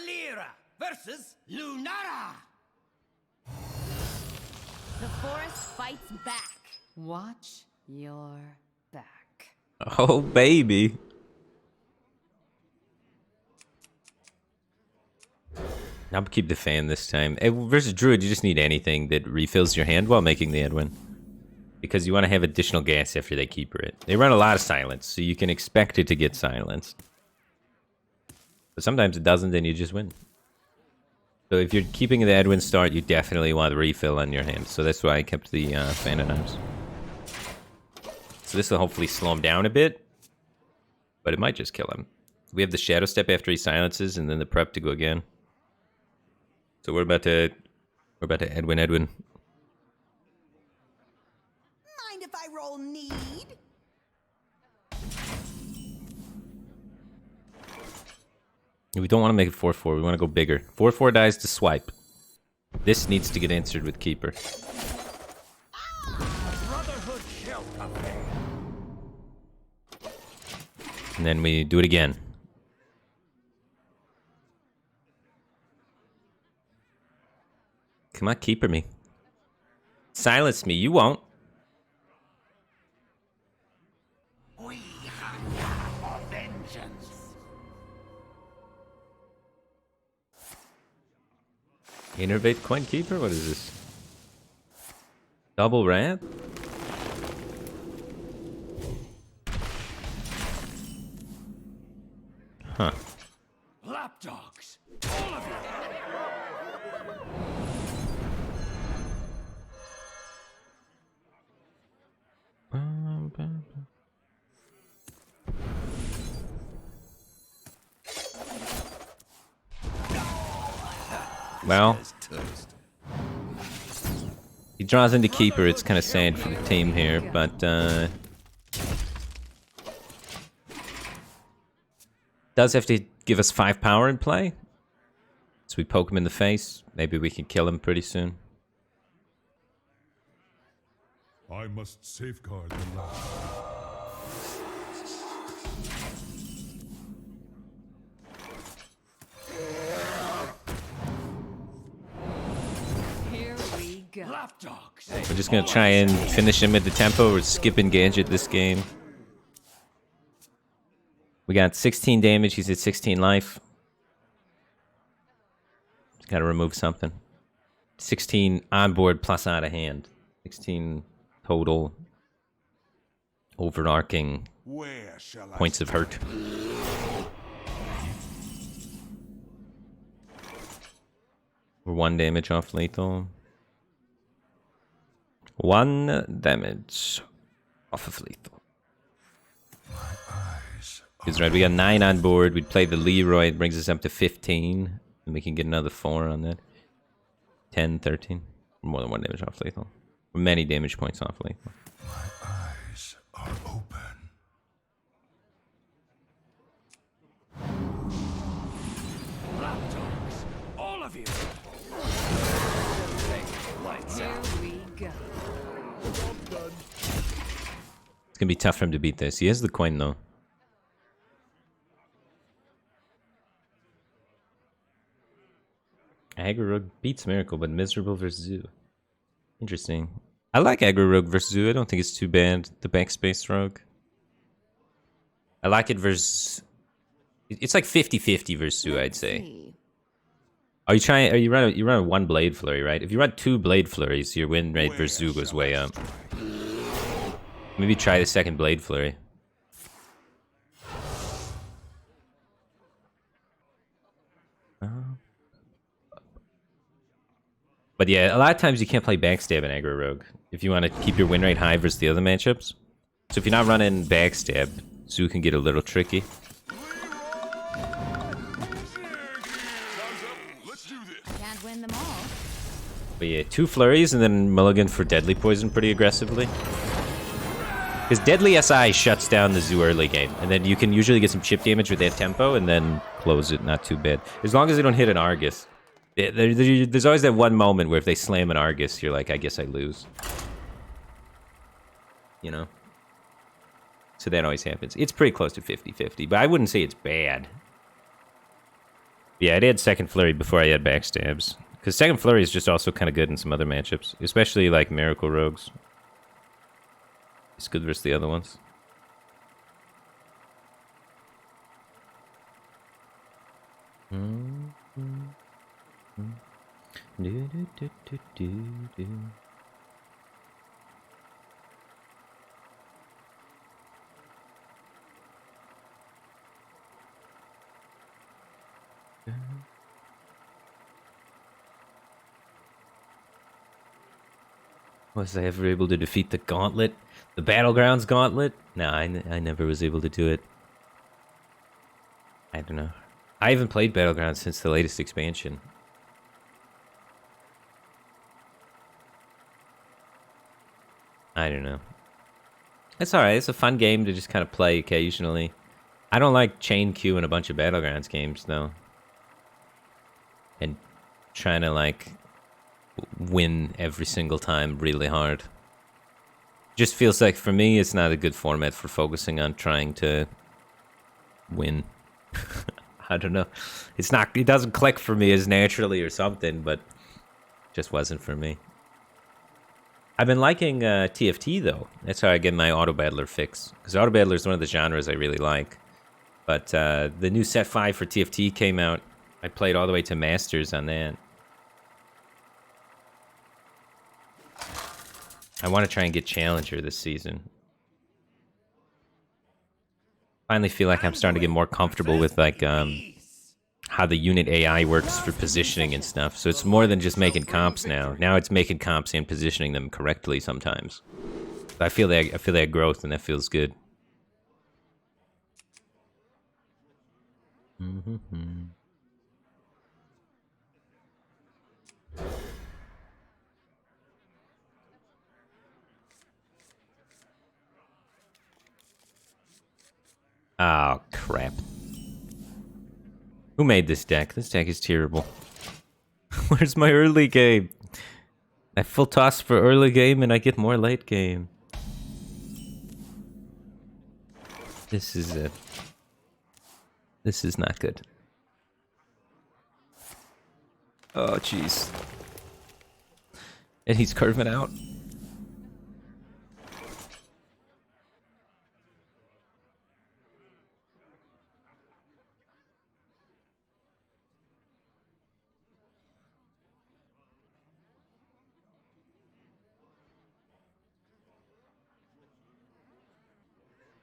Speaker 3: Alira versus Lunara.
Speaker 5: The forest fights back.
Speaker 4: Watch your back.
Speaker 1: Oh, baby. I'll keep the fan this time. Versus Druid, you just need anything that refills your hand while making the Edwin. Because you want to have additional gas after they keeper it. They run a lot of silence, so you can expect it to get silenced. But sometimes it doesn't, and you just win. So if you're keeping the Edwin start, you definitely want the refill on your hand. So that's why I kept the fan of knives. So this will hopefully slow him down a bit. But it might just kill him. We have the Shadow Step after he silences, and then the prep to go again. So we're about to Edwin.
Speaker 5: Mind if I roll need?
Speaker 1: We don't want to make it 4-4. We want to go bigger. 4-4 dies to swipe. This needs to get answered with keeper.
Speaker 3: Brotherhood shall prevail.
Speaker 1: And then we do it again. Come on, keeper me. Silence me. You won't.
Speaker 3: We hunger for vengeance.
Speaker 1: Innervate coin keeper? What is this? Double rat? Huh.
Speaker 3: Lapdogs, all of you.
Speaker 1: Well, he draws into keeper. It's kind of sad for the team here, but does have to give us 5 power in play. So we poke him in the face. Maybe we can kill him pretty soon.
Speaker 2: I must safeguard the land.
Speaker 4: Here we go.
Speaker 3: Lapdogs.
Speaker 1: We're just gonna try and finish him at the tempo. We're skipping Gadget this game. We got 16 damage. He's at 16 life. Gotta remove something. 16 on board plus out of hand. 16 total overarching
Speaker 6: Where shall I
Speaker 1: points of hurt. We're 1 damage off lethal. 1 damage off of lethal. He's right. We got 9 on board. We'd play the Leroy. It brings us up to 15. And we can get another 4 on that. 10, 13. More than 1 damage off lethal. Many damage points off lethal.
Speaker 2: My eyes are open.
Speaker 3: Lapdogs, all of you.
Speaker 4: Here we go.
Speaker 1: It's gonna be tough for him to beat this. He has the coin though. Aggro Rogue beats Miracle, but miserable versus Zoo. Interesting. I like Aggro Rogue versus Zoo. I don't think it's too bad. The backspace Rogue. I like it versus... It's like 50-50 versus Zoo, I'd say. Are you trying... you run a 1 Blade Flurry, right? If you run 2 Blade Flurries, your win rate versus Zoo goes way up. Maybe try the 2nd Blade Flurry. But yeah, a lot of times you can't play Backstab in Aggro Rogue if you want to keep your win rate high versus the other matchups. So if you're not running Backstab, Zoo can get a little tricky.
Speaker 5: Can't win them all.
Speaker 1: But yeah, 2 flurries and then mulligan for Deadly Poison pretty aggressively. Because Deadly SI shuts down the Zoo early game, and then you can usually get some chip damage with that tempo and then close it, not too bad. As long as they don't hit an Argus. There's always that one moment where if they slam an Argus, you're like, I guess I lose. You know? So that always happens. It's pretty close to 50-50, but I wouldn't say it's bad. Yeah, I'd add Second Flurry before I add Backstabs. Because Second Flurry is just also kind of good in some other matchups. Especially like Miracle Rogues. It's good versus the other ones. Was I ever able to defeat the Gauntlet? The Battlegrounds Gauntlet? No, I never was able to do it. I don't know. I haven't played Battlegrounds since the latest expansion. I don't know. It's alright. It's a fun game to just kind of play occasionally. I don't like chain queuing a bunch of Battlegrounds games, though. And trying to, like, win every single time really hard. Just feels like, for me, it's not a good format for focusing on trying to win. I don't know. It's not, it doesn't click for me as naturally or something, but just wasn't for me. I've been liking TFT, though. That's how I get my Auto Battler fix. Because Auto Battler is one of the genres I really like. But the new set 5 for TFT came out. I played all the way to Masters on that. I want to try and get Challenger this season. Finally feel like I'm starting to get more comfortable with, like, how the unit AI works for positioning and stuff. So it's more than just making comps now. Now it's making comps and positioning them correctly sometimes. I feel that growth, and that feels good. Oh, crap. Who made this deck? This deck is terrible. Where's my early game? I full toss for early game and I get more late game. This is it. This is not good. Oh, jeez. And he's curving out.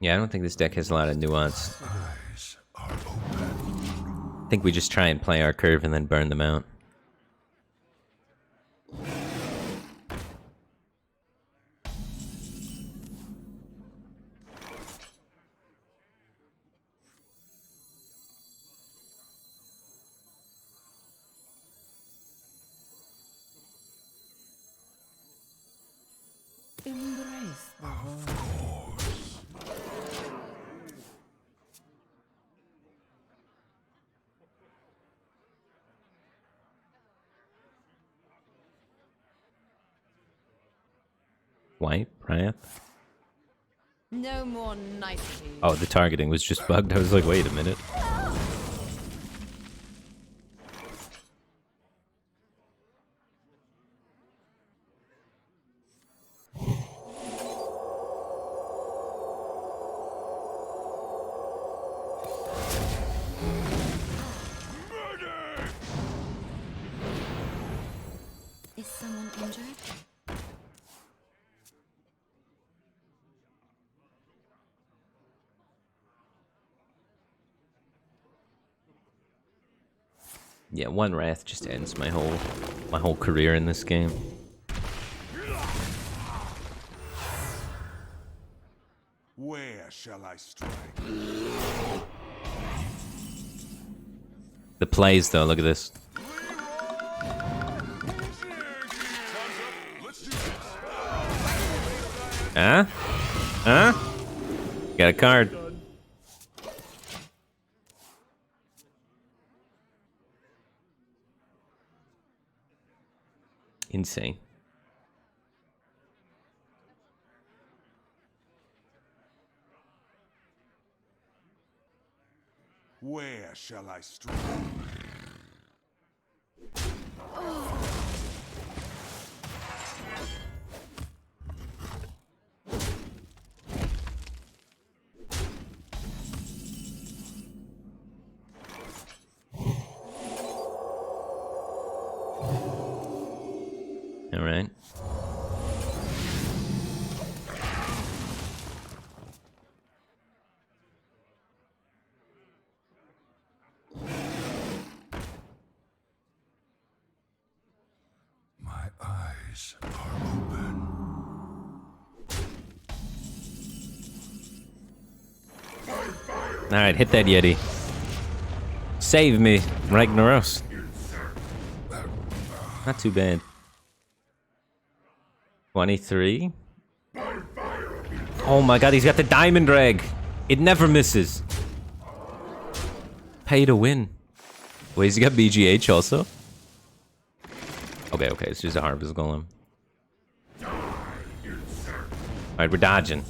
Speaker 1: Yeah, I don't think this deck has a lot of nuance.
Speaker 2: Eyes are open.
Speaker 1: I think we just try and play our curve and then burn them out.
Speaker 4: Embrace the world.
Speaker 1: White, Wrath.
Speaker 4: No more niceties.
Speaker 1: Oh, the targeting was just bugged. I was like, wait a minute.
Speaker 5: Is someone injured?
Speaker 1: Yeah, one Wrath just ends my whole career in this game.
Speaker 6: Where shall I strike?
Speaker 1: The plays, though, look at this. Huh? Huh? Got a card. Insane.
Speaker 6: Where shall I strike?
Speaker 1: All right.
Speaker 2: My eyes are open.
Speaker 1: All right, hit that Yeti. Save me, Ragnaros. Not too bad. 23. Oh my god, he's got the diamond drag. It never misses. Pay to win. Wait, he's got BGH also? Okay, it's just a Harvest Golem. Alright, we're dodging.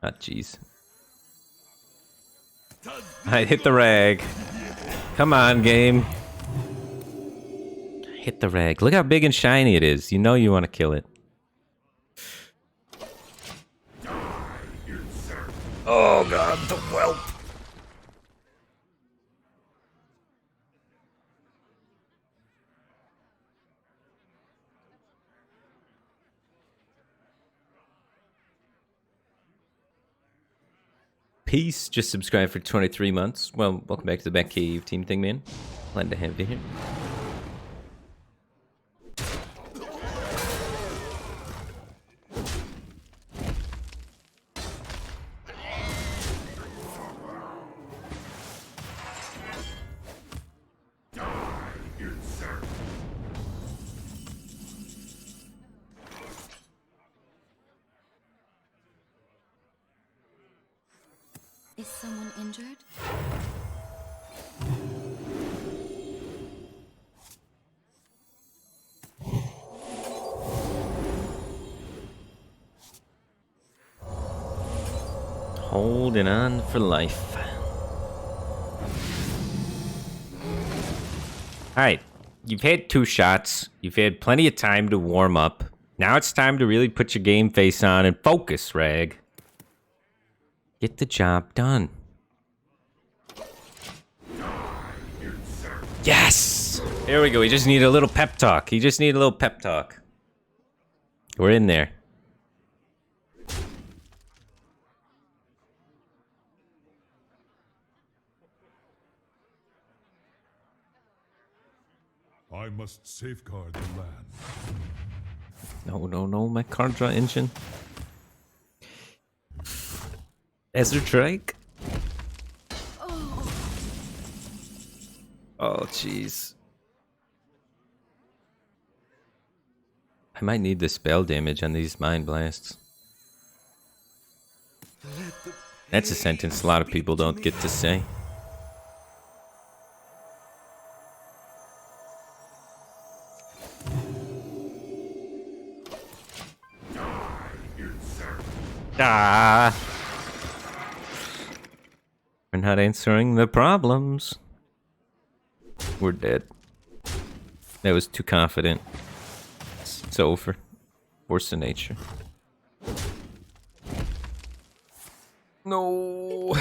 Speaker 1: Ah, jeez. Alright, hit the rag. Come on, game. Hit the rag. Look how big and shiny it is. You know you want to kill it. Oh god, the whelp. Peace. Just subscribed for 23 months. Well, welcome back to the Batcave team thing, man. Glad to have you here.
Speaker 5: Is someone injured?
Speaker 1: Holding on for life. Alright, you've had 2 shots. You've had plenty of time to warm up. Now it's time to really put your game face on and focus, Rag. Get the job done. Yes! There we go. We just need a little pep talk. You just need a little pep talk. We're in there.
Speaker 2: I must safeguard the land.
Speaker 1: No, my card draw engine. Ezra Drake? Oh, jeez. I might need the spell damage on these Mind Blasts. That's a sentence a lot of people don't get to say. Ah! We're not answering the problems. We're dead. That was too confident. It's over. Force of nature. No.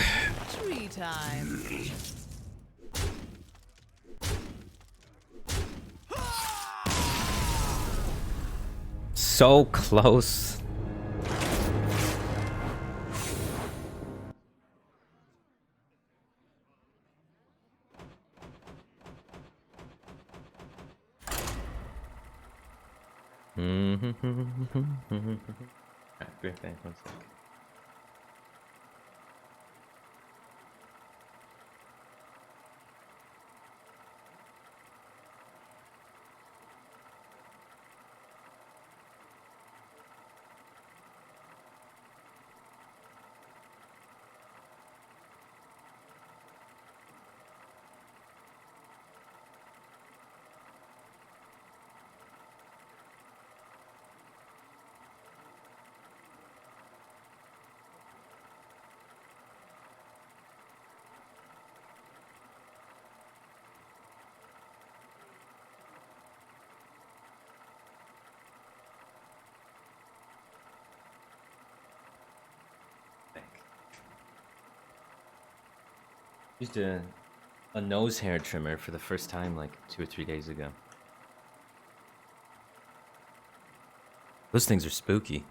Speaker 4: Tree time.
Speaker 1: So close. Great, thanks. 1 sec. Used a nose hair trimmer for the first time like 2 or 3 days ago. Those things are spooky.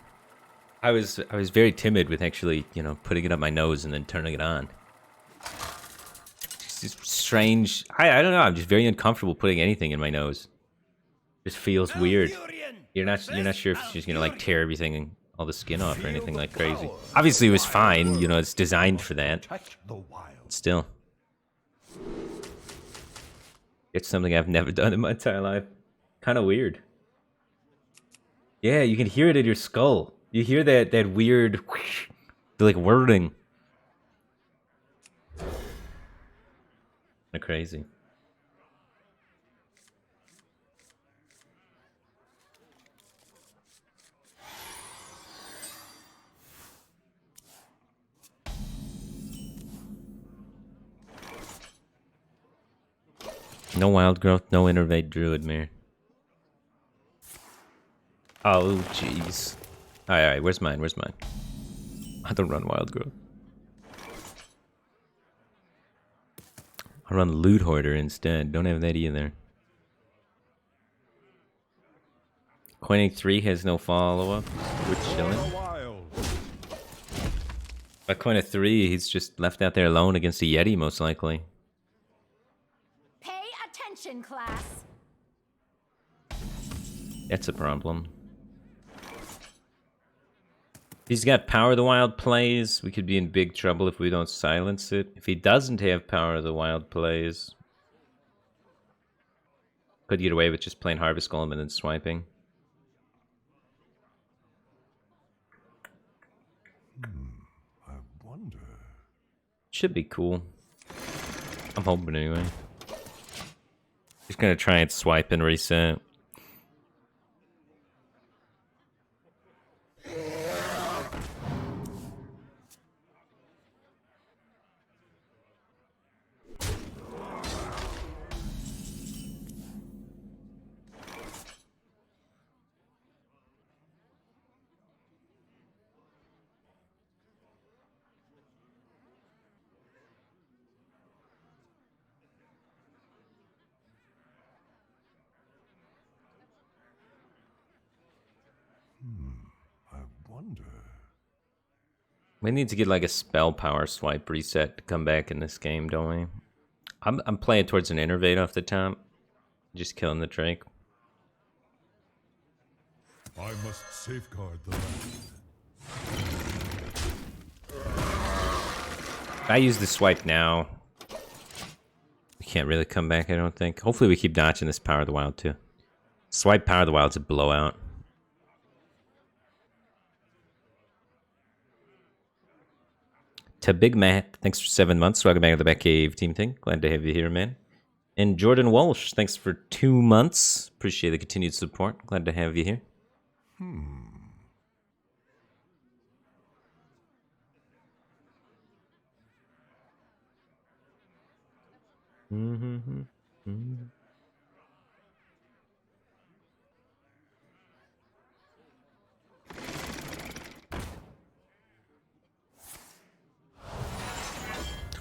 Speaker 1: I was very timid with actually, you know, putting it up my nose and then turning it on. It's just strange. I don't know. I'm just very uncomfortable putting anything in my nose. Just feels weird. You're not sure if she's gonna like tear everything and all the skin off or anything like crazy. Obviously, it was fine. You know, it's designed for that. But still, it's something I've never done in my entire life. Kind of weird. Yeah, you can hear it in your skull. You hear that weird, whoosh, like whirring. Kind of crazy. No wild growth, no innervate druid mirror. Oh, jeez. Alright, where's mine? Where's mine? I don't run wild growth. I run loot hoarder instead. Don't have that either. Coining 3 has no follow-up. We're chilling. By coin of 3, he's just left out there alone against a Yeti, most likely.
Speaker 5: Pay attention, class.
Speaker 1: That's a problem. If he's got Power of the Wild plays, we could be in big trouble if we don't silence it. If he doesn't have Power of the Wild plays, could get away with just playing Harvest Golem and then swiping.
Speaker 2: I wonder.
Speaker 1: Should be cool. I'm hoping anyway. Just gonna try and swipe and reset.
Speaker 2: I wonder.
Speaker 1: We need to get like a spell power swipe reset to come back in this game, don't we? I'm playing towards an innervate off the top. Just killing the Drake.
Speaker 2: I must safeguard the land.
Speaker 1: If I use the swipe now, we can't really come back, I don't think. Hopefully we keep dodging this Power of the Wild too. Swipe Power of the Wild's a blowout. To Big Matt, thanks for 7 months. Welcome back to the Batcave team thing. Glad to have you here, man. And Jordan Walsh, thanks for 2 months. Appreciate the continued support. Glad to have you here.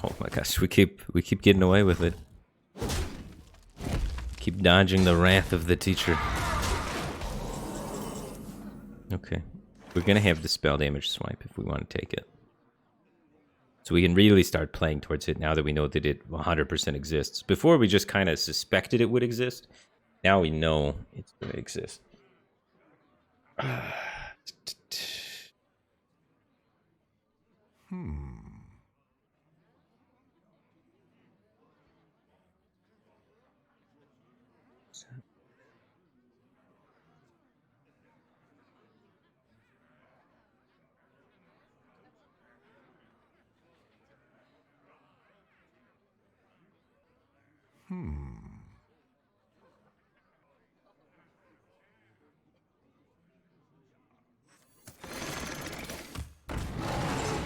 Speaker 1: Oh my gosh, we keep getting away with it. Keep dodging the wrath of the teacher. Okay. We're gonna have the spell damage swipe if we want to take it. So we can really start playing towards it now that we know that it 100% exists. Before we just kind of suspected it would exist. Now we know it's gonna exist.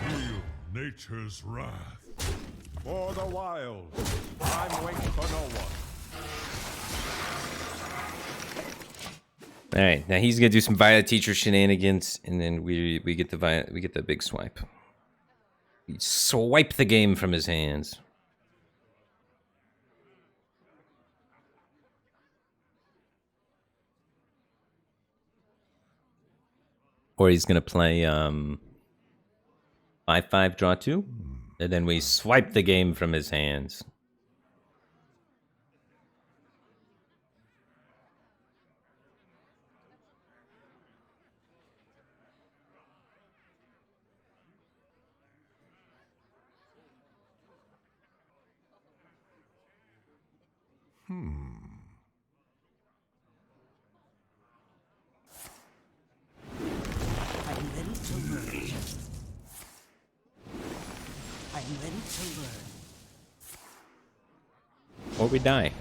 Speaker 2: Feel nature's wrath. For the wild. I'm waiting for no one.
Speaker 1: All right, now he's gonna do some Violet Teacher shenanigans, and then we get the big swipe. We swipe the game from his hands. Or he's gonna play 5-5 draw 2, and then we swipe the game from his hands.
Speaker 3: I'm ready to learn. I'm ready to learn.
Speaker 1: Or we die.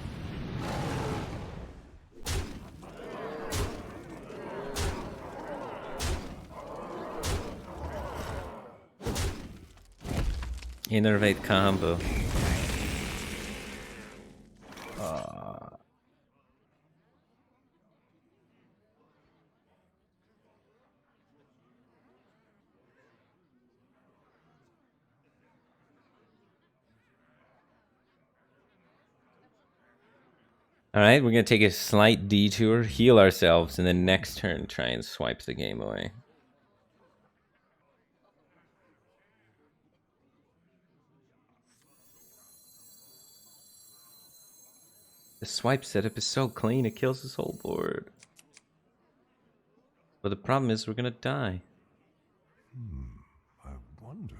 Speaker 1: Innervate combo. Alright, we're gonna take a slight detour, heal ourselves, and then next turn try and swipe the game away. The swipe setup is so clean, it kills this whole board. But the problem is we're gonna die.
Speaker 2: I wonder.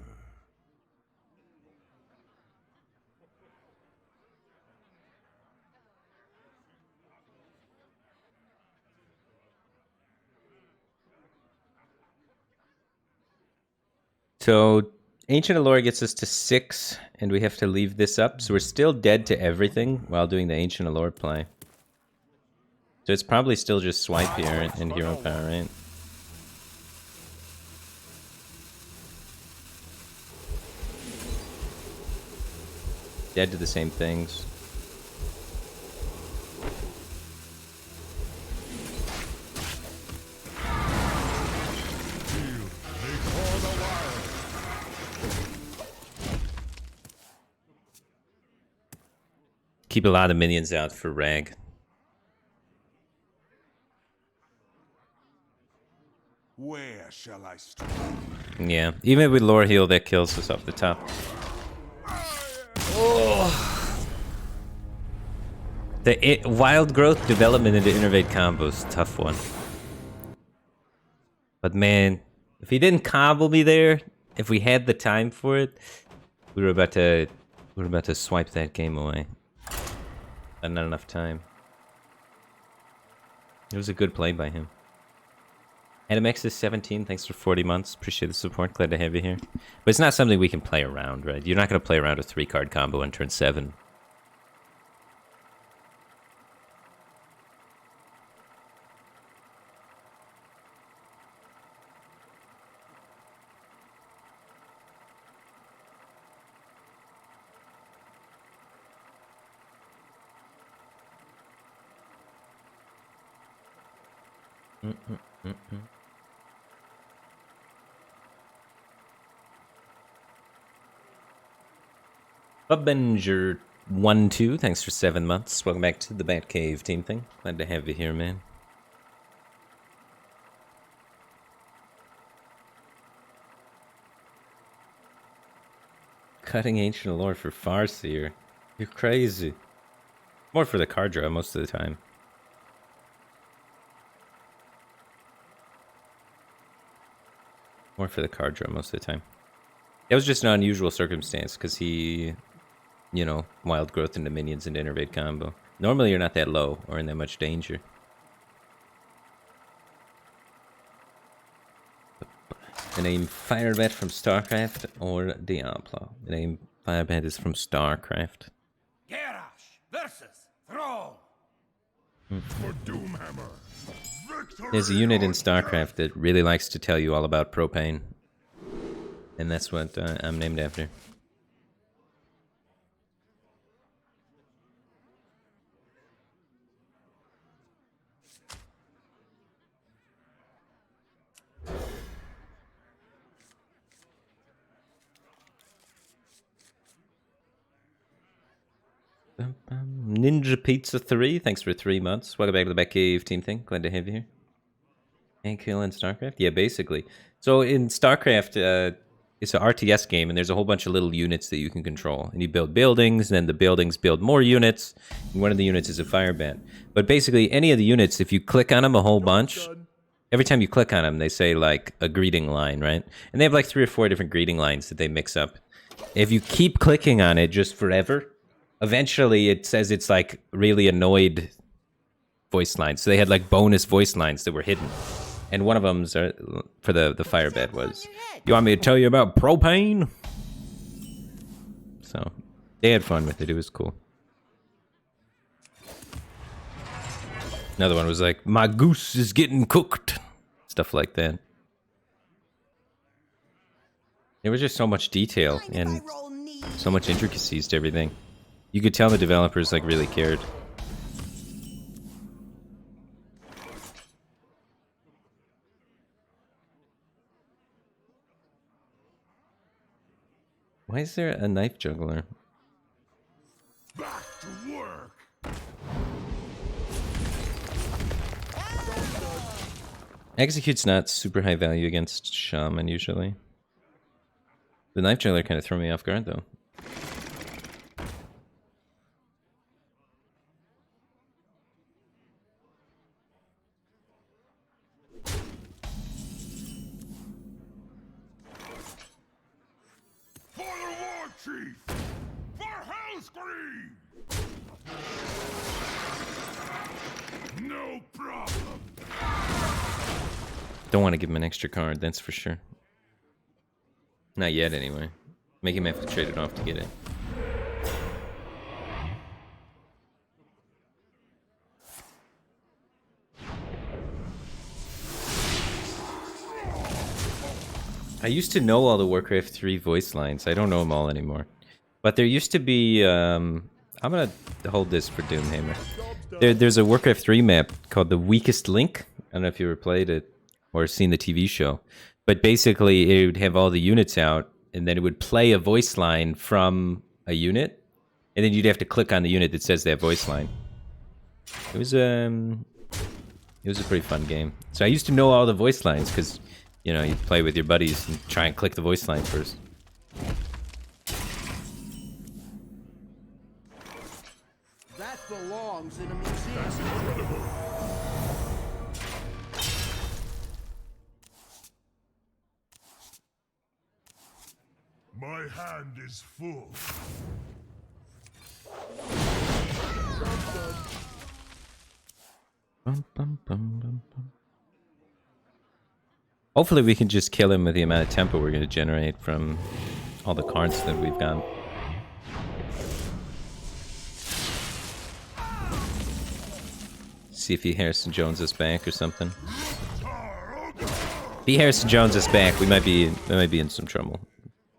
Speaker 1: So Ancient Allure gets us to 6, and we have to leave this up. So we're still dead to everything while doing the Ancient Allure play. So it's probably still just swipe here and hero power, right? Dead to the same things. Keep a lot of minions out for Rag.
Speaker 2: Where shall I strike?
Speaker 1: Yeah, even with lore heal, that kills us off the top. Oh. The wild growth development into innervate combo is a tough one. But man, if he didn't combo me there, if we had the time for it, we were about to swipe that game away. But not enough time. It was a good play by him. AdamX is 17, thanks for 40 months. Appreciate the support, glad to have you here. But it's not something we can play around, right? You're not going to play around a 3-card combo on turn 7. Avenger12, thanks for 7 months. Welcome back to the Batcave team thing. Glad to have you here, man. Cutting Ancient Allure for Farseer. You're crazy. More for the card draw most of the time. More for the card draw most of the time. That was just an unusual circumstance because he, you know, wild growth into minions and innervate combo. Normally you're not that low or in that much danger. The name Firebat from StarCraft or Diablo. The name Firebat is from StarCraft.
Speaker 3: Garrosh versus Thrall.
Speaker 2: For Doomhammer. Victory!
Speaker 1: There's a unit in StarCraft that really likes to tell you all about propane. And that's what I'm named after. Ninja Pizza 3, thanks for 3 months. Welcome back to the Batcave team thing. Glad to have you here. And kill in StarCraft? Yeah, basically. So in StarCraft, it's an RTS game, and there's a whole bunch of little units that you can control. And you build buildings, and then the buildings build more units. And one of the units is a Firebat. But basically, any of the units, if you click on them a whole bunch, every time you click on them, they say, like, a greeting line, right? And they have, like, 3 or 4 different greeting lines that they mix up. If you keep clicking on it just forever, eventually it says it's, like, really annoyed voice lines. So they had, like, bonus voice lines that were hidden. And one of them for the Firebat was, "You want me to tell you about propane?" So they had fun with it. It was cool. Another one was like, "My goose is getting cooked." Stuff like that. There was just so much detail and so much intricacies to everything. You could tell the developers like really cared. Why is there a knife juggler?
Speaker 2: Back to work.
Speaker 1: Execute's not super high value against Shaman usually. The knife juggler kind of threw me off guard though.
Speaker 2: For the war chief. For Hellscream. No problem.
Speaker 1: Don't want to give him an extra card, that's for sure. Not yet, anyway. Make him have to trade it off to get it. I used to know all the Warcraft 3 voice lines. I don't know them all anymore. But there used to be... I'm gonna hold this for Doomhammer. There's a Warcraft 3 map called The Weakest Link. I don't know if you ever played it or seen the TV show. But basically, it would have all the units out, and then it would play a voice line from a unit, and then you'd have to click on the unit that says that voice line. It was a pretty fun game. So I used to know all the voice lines, because, you know, you'd play with your buddies and try and click the voice line first.
Speaker 7: That belongs in a museum.
Speaker 2: Incredible. My hand is full.
Speaker 1: Bum, bum, bum, bum, bum. Hopefully we can just kill him with the amount of tempo we're going to generate from all the cards that we've got. See if he Harrison Jones is back or something. If he Harrison Jones is back, we might be in some trouble.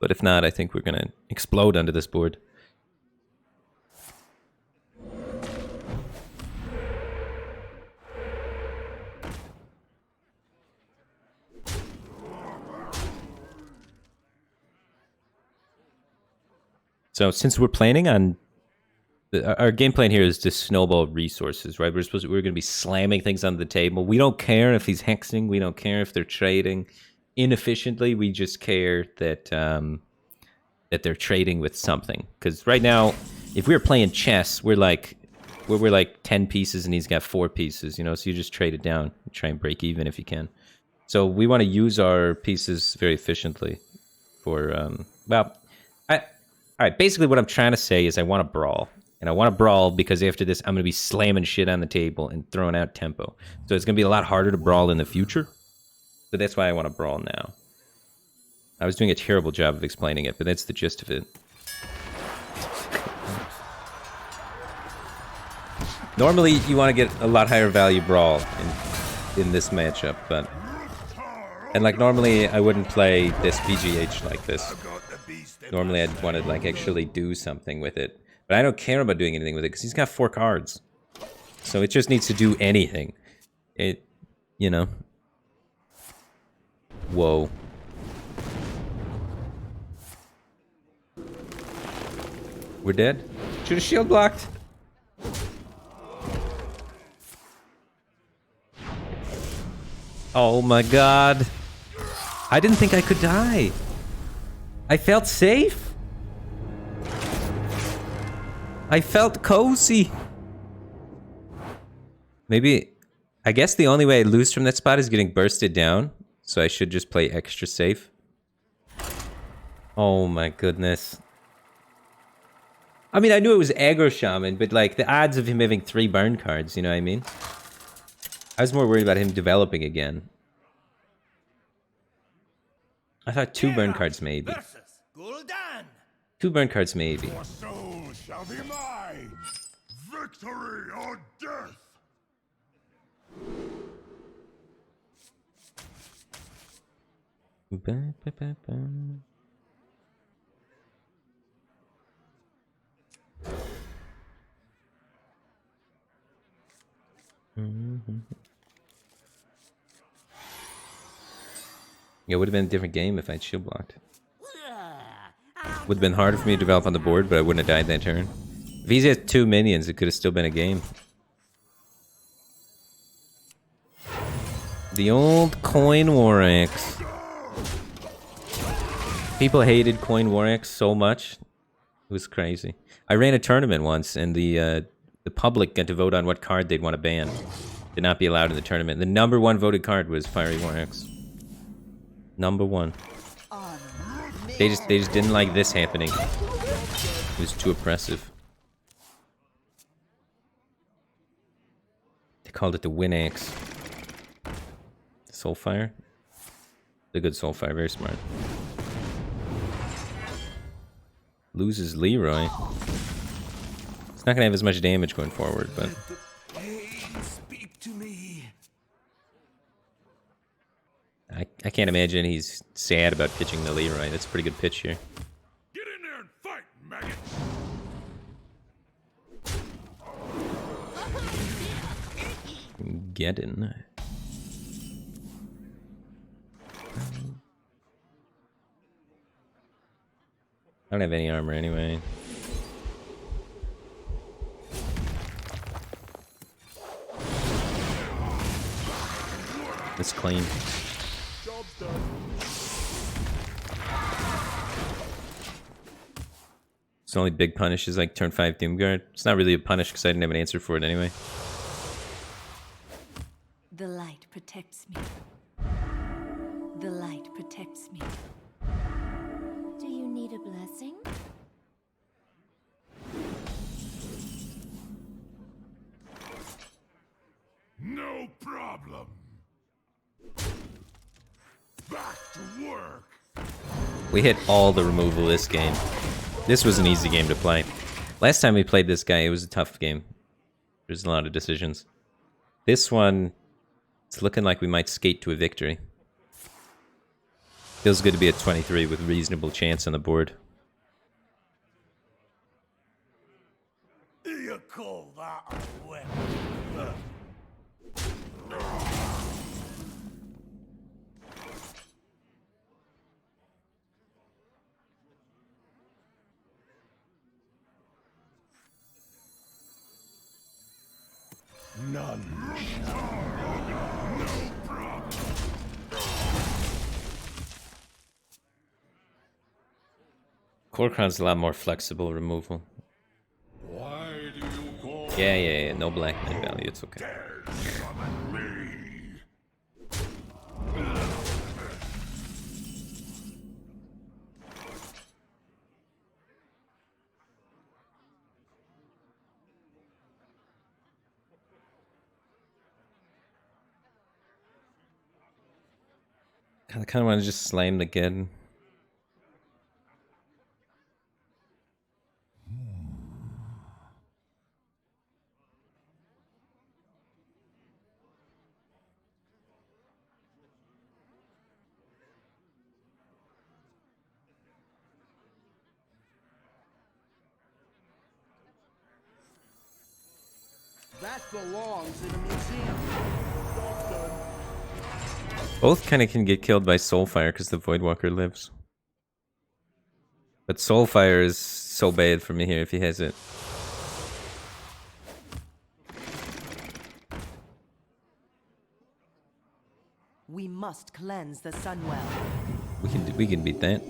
Speaker 1: But if not, I think we're gonna explode under this board. So since we're planning on our game plan here is to snowball resources, right? We're going to be slamming things on the table. We don't care if he's hexing. We don't care if they're trading inefficiently. We just care that that they're trading with something. Because right now, if we were playing chess, we're like 10 pieces and he's got 4 pieces. You know, so you just trade it down, try and break even if you can. So we want to use our pieces very efficiently. For all right. Basically, what I'm trying to say is I want to brawl. And I want to brawl because after this, I'm going to be slamming shit on the table and throwing out tempo. So it's going to be a lot harder to brawl in the future. So that's why I want to brawl now. I was doing a terrible job of explaining it, but that's the gist of it. Normally, you want to get a lot higher value brawl in this matchup, but... And like, normally, I wouldn't play this BGH like this. Normally, I'd want to like actually do something with it. But I don't care about doing anything with it because he's got 4 cards. So it just needs to do anything. It, you know. Whoa. We're dead? Should have shield blocked. Oh my god. I didn't think I could die. I felt safe. I felt cozy. Maybe... I guess the only way I lose from that spot is getting bursted down. So I should just play extra safe. Oh my goodness. I mean, I knew it was aggro shaman, but like the odds of him having 3 burn cards, you know what I mean? I was more worried about him developing again. I thought 2 burn cards maybe. 2 burn cards maybe.
Speaker 2: Your soul shall be mine. Victory or death.
Speaker 1: Yeah, it would have been a different game if I'd shield blocked. Would have been harder for me to develop on the board, but I wouldn't have died that turn. If he's had 2 minions, it could have still been a game. The old Coin War Axe. People hated Coin War Axe so much. It was crazy. I ran a tournament once, and the public got to vote on what card they'd want to ban. Did not be allowed in the tournament. The #1 voted card was Fiery War Axe. #1. They just didn't like this happening. It was too oppressive. They called it the Win Axe. Soulfire? The good Soulfire, very smart. Loses Leroy. It's not gonna have as much damage going forward, but...
Speaker 6: Pain speak to me.
Speaker 1: I can't imagine he's sad about pitching the Leroy. That's a pretty good pitch here.
Speaker 2: Get in there and fight, maggot.
Speaker 1: Get in. I don't have any armor anyway. It's clean.
Speaker 2: Job's done.
Speaker 1: It's the only big punish is like turn 5 Doomguard. It's not really a punish because I didn't have an answer for it anyway.
Speaker 5: The light protects me. The light protects me. Do you need a blessing?
Speaker 2: No problem. Back to work.
Speaker 1: We hit all the removal this game. This was an easy game to play. Last time we played this guy, it was a tough game. There's a lot of decisions. This one, it's looking like we might skate to a victory. Feels good to be at 23 with reasonable chance on the board.
Speaker 3: You call that a weapon?
Speaker 2: None.
Speaker 1: Kor'kron's a lot more flexible removal.
Speaker 2: Why do you call
Speaker 1: Yeah. No black knight value. It's okay.
Speaker 2: summon me?
Speaker 1: I kind of want to just slam the Geddon.
Speaker 7: That belongs in a museum.
Speaker 1: Both kind of can get killed by Soulfire because the Voidwalker lives. But Soulfire is so bad for me here if he has it.
Speaker 4: must cleanse the Sunwell.
Speaker 1: We can beat that.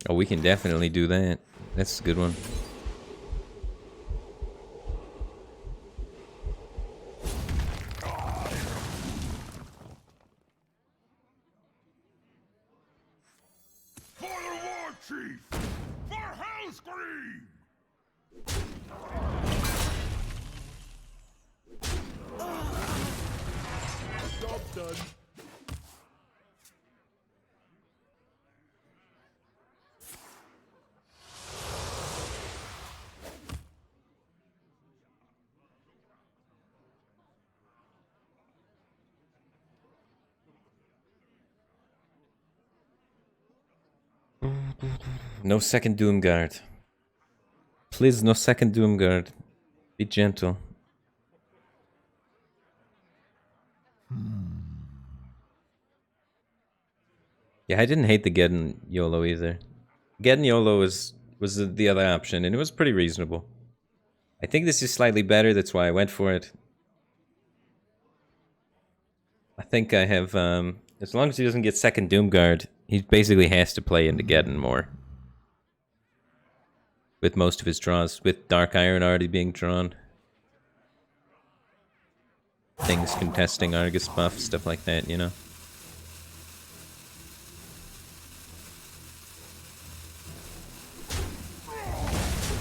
Speaker 1: Oh, we can definitely do that. That's a good one.
Speaker 2: For the war chief! For Hellscream! Job done.
Speaker 1: No second Doomguard. Please, no second Doomguard. Be gentle. Yeah, I didn't hate the Geddon YOLO either. Geddon YOLO was the other option, and it was pretty reasonable. I think this is slightly better, that's why I went for it. I think I have, as long as he doesn't get second Doomguard, he basically has to play into Geddon more. With most of his draws, with Dark Iron already being drawn. Things contesting Argus buff, stuff like that, you know?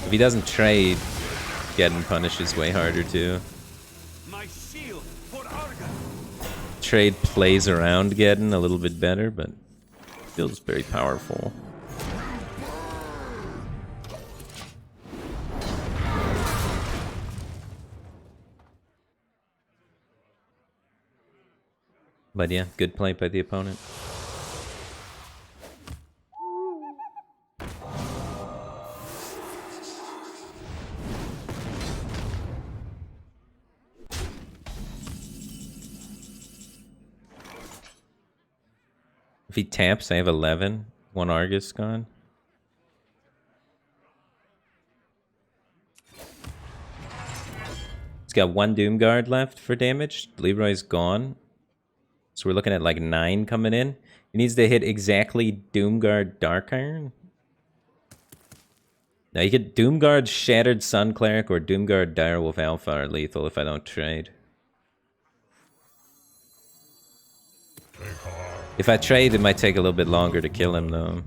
Speaker 1: If he doesn't trade, Geddon punishes way harder too.
Speaker 6: My shield for Argus.
Speaker 1: Trade plays around Geddon a little bit better, but still just very powerful. But yeah, good play by the opponent. If he taps, I have 11. One Argus gone. He's got one Doomguard left for damage. Leroy's gone. So we're looking at like 9 coming in. He needs to hit exactly Doomguard Dark Iron. Now you get Doomguard Shattered Sun Cleric or Doomguard Direwolf Alpha are lethal if I don't trade. If I trade, it might take a little bit longer to kill him though.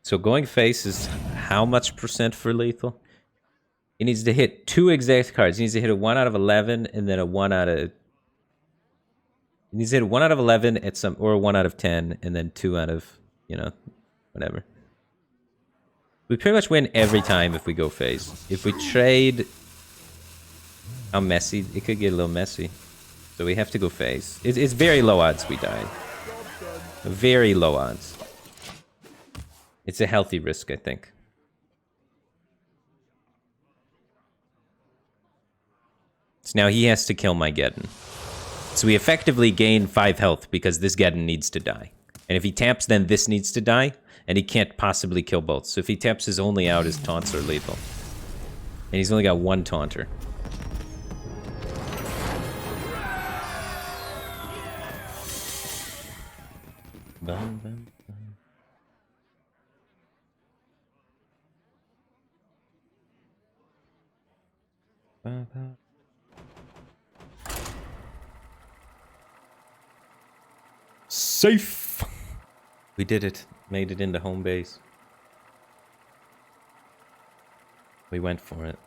Speaker 1: So going face is how much percent for lethal? He needs to hit 2 exact cards. He needs to hit a 1 out of 11 and then a 1 out of... He needs to hit a 1 out of 11 at some... or a 1 out of 10 and then 2 out of, you know, whatever. We pretty much win every time if we go face. If we trade... How messy? It could get a little messy. So we have to go face. It's very low odds we die. Very low odds. It's a healthy risk, I think. So now he has to kill my Geddon. So we effectively gain 5 health because this Geddon needs to die. And if he taps, then this needs to die. And he can't possibly kill both. So if he taps, his only out is taunts are lethal. And he's only got 1 taunter. Bum, bum, bum. Bum, bum. Safe! We did it. Made it into home base. We went for it.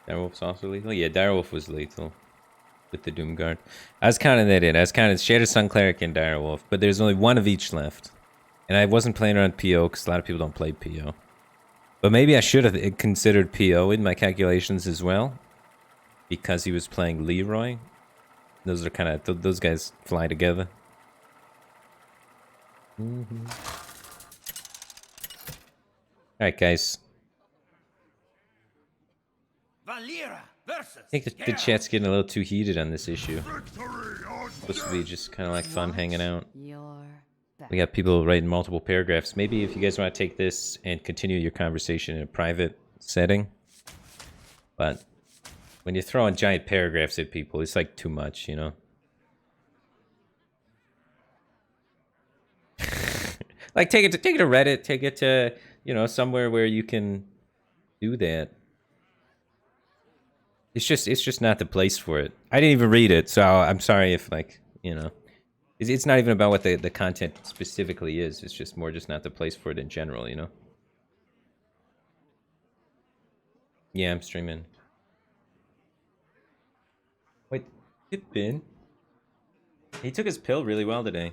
Speaker 1: Direwolf's also lethal? Yeah, Direwolf was lethal with the Doomguard. I was counting that in. I was counting Shattered Sun Cleric and Direwolf, but there's only 1 of each left. And I wasn't playing around PO because a lot of people don't play PO. But maybe I should have considered PO in my calculations as well. Because he was playing Leroy. Those are kind of... those guys fly together. Alright, guys.
Speaker 3: Valera versus
Speaker 1: I think the chat's getting a little too heated on this issue. It's supposed to be just kind of like fun hanging out.
Speaker 5: Your back.
Speaker 1: We got people writing multiple paragraphs. Maybe if you guys want to take this and continue your conversation in a private setting. But when you're throwing giant paragraphs at people, it's like too much, you know? Like take it to Reddit, take it to, you know, somewhere where you can do that. It's just not the place for it. I didn't even read it, so I'm sorry if, like, you know, it's not even about what the content specifically is. It's just more just not the place for it in general, you know. Yeah, I'm streaming. Wait, Pippin? He took his pill really well today.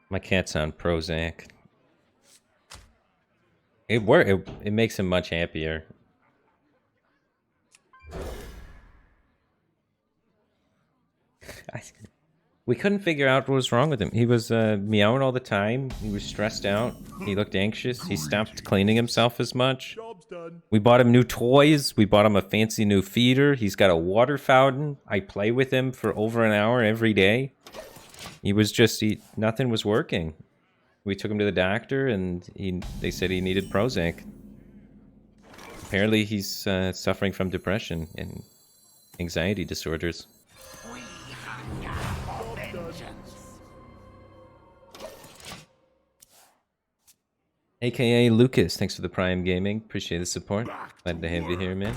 Speaker 1: My cat's on Prozac. It makes him much happier. We couldn't figure out what was wrong with him. He was meowing all the time. He was stressed out. He looked anxious. He stopped cleaning himself as much.
Speaker 2: Job's done.
Speaker 1: We bought him new toys. We bought him a fancy new feeder. He's got a water fountain. I play with him for over an hour every day. He was just... nothing was working. We took him to the doctor, and they said he needed Prozac. Apparently, he's suffering from depression and anxiety disorders.
Speaker 3: We hunger for vengeance.
Speaker 1: AKA Lucas, thanks for the Prime Gaming. Appreciate the support. Glad to have you here, man.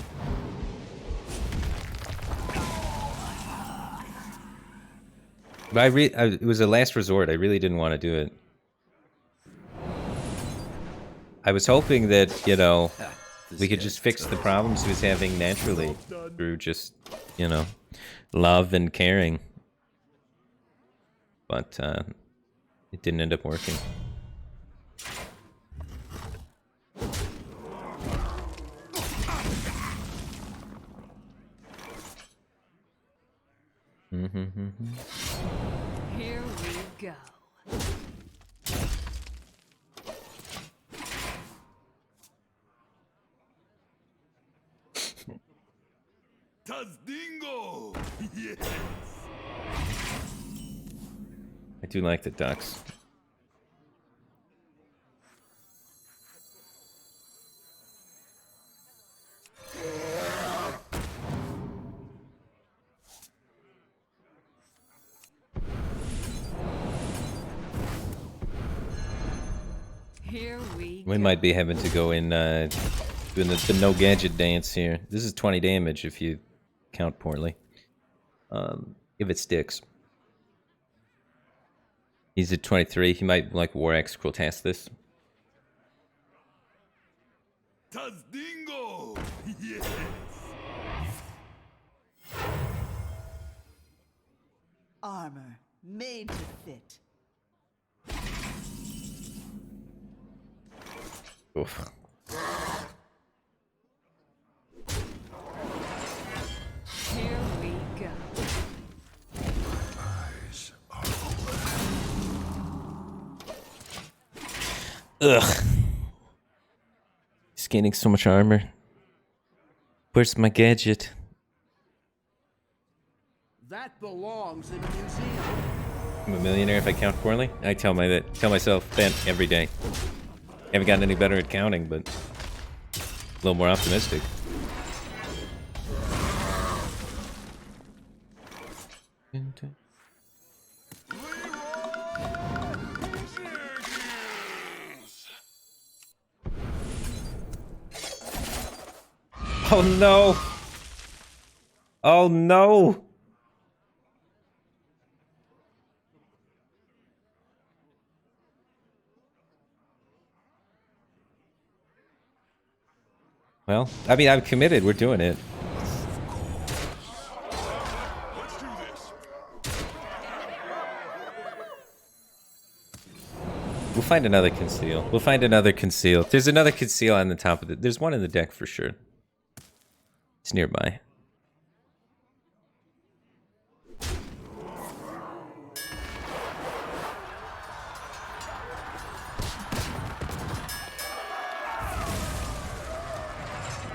Speaker 1: But it was a last resort. I really didn't want to do it. I was hoping that, you know, we could just fix the problems he was having naturally through just, you know, love and caring. But it didn't end up working.
Speaker 5: Here we go.
Speaker 6: Tazdingo! Yes!
Speaker 1: I do like the ducks.
Speaker 5: Here we
Speaker 1: We
Speaker 5: go.
Speaker 1: might be having to go in doing the no gadget dance here. This is 20 damage if you count poorly. If it sticks. He's at 23. He might like War Axe Quiltas this.
Speaker 6: Tazdingo! Yes!
Speaker 4: Armor made to fit.
Speaker 1: Oof.
Speaker 5: Here we go.
Speaker 2: Eyes are
Speaker 1: Ugh. He's gaining so much armor. Where's my gadget?
Speaker 7: That belongs in a museum.
Speaker 1: I'm a millionaire if I count poorly. I tell myself that every day. Haven't gotten any better at counting, but a little more optimistic. Oh no! Oh no! Well, I mean, I'm committed. We're doing it.
Speaker 2: Let's do this.
Speaker 1: We'll find another conceal. We'll find another conceal. There's another conceal on the top of it. There's one in the deck for sure. It's nearby.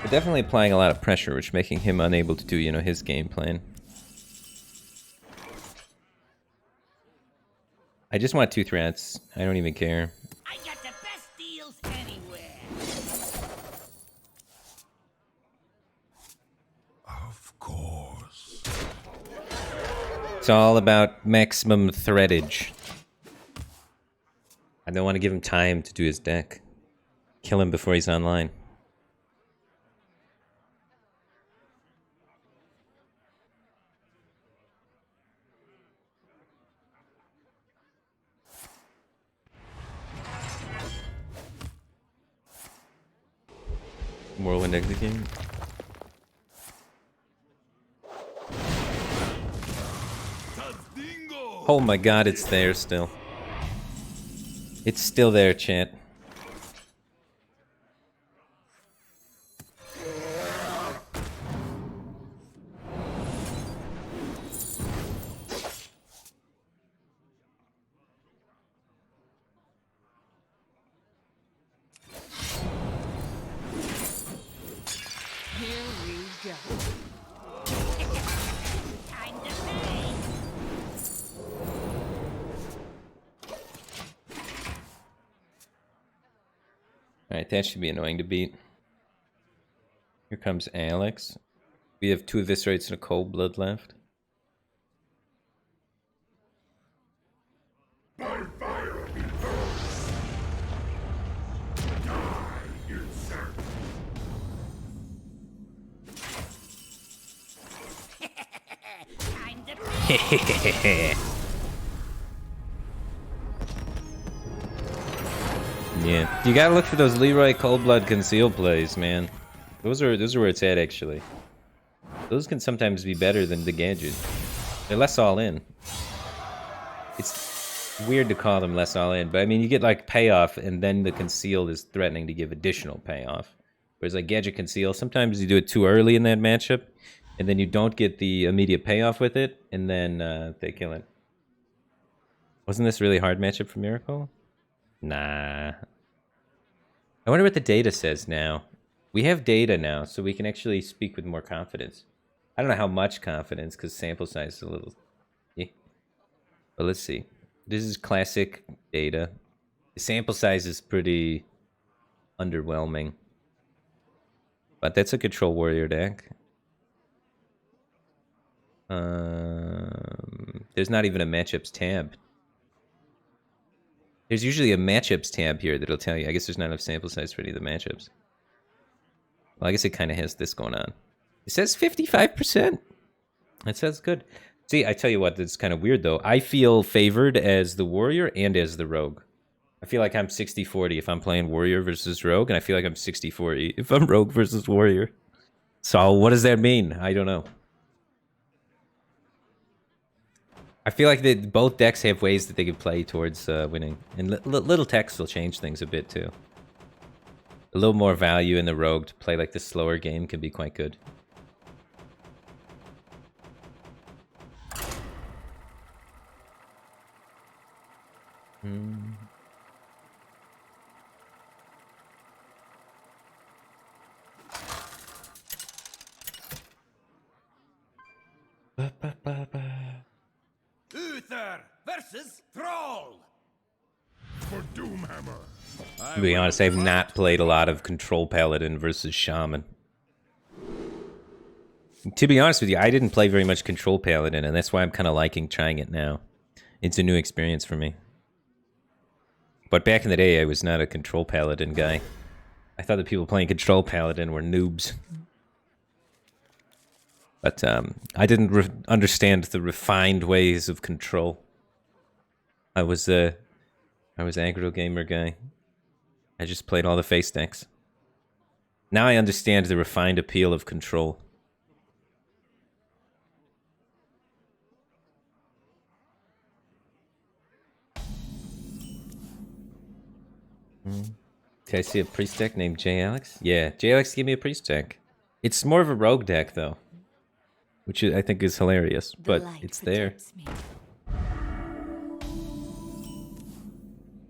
Speaker 1: We're definitely applying a lot of pressure, which making him unable to do, you know, his game plan. I just want 2 threats. I don't even care.
Speaker 3: I got the best deals anywhere.
Speaker 2: Of course.
Speaker 1: It's all about maximum threadage. I don't want to give him time to do his deck. Kill him before he's online. Whirlwind execute. Oh my god, it's there still. It's still there, chat.
Speaker 4: Here we go.
Speaker 3: Time to pay.
Speaker 1: Alright, that should be annoying to beat. Here comes Alex. We have 2 Eviscerates and a Cold Blood left.
Speaker 3: Time to pay.
Speaker 1: Yeah, you gotta look for those Leroy Coldblood conceal plays, man. Those are where it's at, actually. Those can sometimes be better than the gadget. They're less all in. It's weird to call them less all in, but I mean, you get like payoff, and then the conceal is threatening to give additional payoff. Whereas like gadget conceal, sometimes you do it too early in that matchup, and then you don't get the immediate payoff with it, and then they kill it. Wasn't this a really hard matchup for Miracle? Nah. I wonder what the data says now. We have data now, so we can actually speak with more confidence. I don't know how much confidence, because sample size is a little... Yeah. But let's see. This is classic data. The sample size is pretty underwhelming. But that's a Control Warrior deck. There's not even a matchups tab. There's usually a matchups tab here that'll tell you. I guess there's not enough sample size for any of the matchups. Well, I guess it kind of has this going on. It says 55%. That says good. See, I tell you what, that's kind of weird, though. I feel favored as the Warrior and as the Rogue. I feel like I'm 60-40 if I'm playing Warrior versus Rogue, and I feel like I'm 60-40 if I'm Rogue versus Warrior. So what does that mean? I don't know. I feel like that both decks have ways that they could play towards winning. And little text will change things a bit, too. A little more value in the Rogue to play like the slower game could be quite good.
Speaker 6: Uther versus Thrall.
Speaker 2: For Doomhammer.
Speaker 1: To be honest, I've not played a lot of Control Paladin versus Shaman. To be honest with you, I didn't play very much Control Paladin, and that's why I'm kind of liking trying it now. It's a new experience for me. But back in the day, I was not a Control Paladin guy. I thought the people playing Control Paladin were noobs. But I didn't understand the refined ways of control. I was aggro gamer guy. I just played all the face decks. Now I understand the refined appeal of control. Okay, I see a priest deck named J Alex. Yeah, J Alex gave me a priest deck. It's more of a rogue deck though, which I think is hilarious,
Speaker 5: The
Speaker 1: but
Speaker 5: light
Speaker 1: it's there.
Speaker 5: protects me.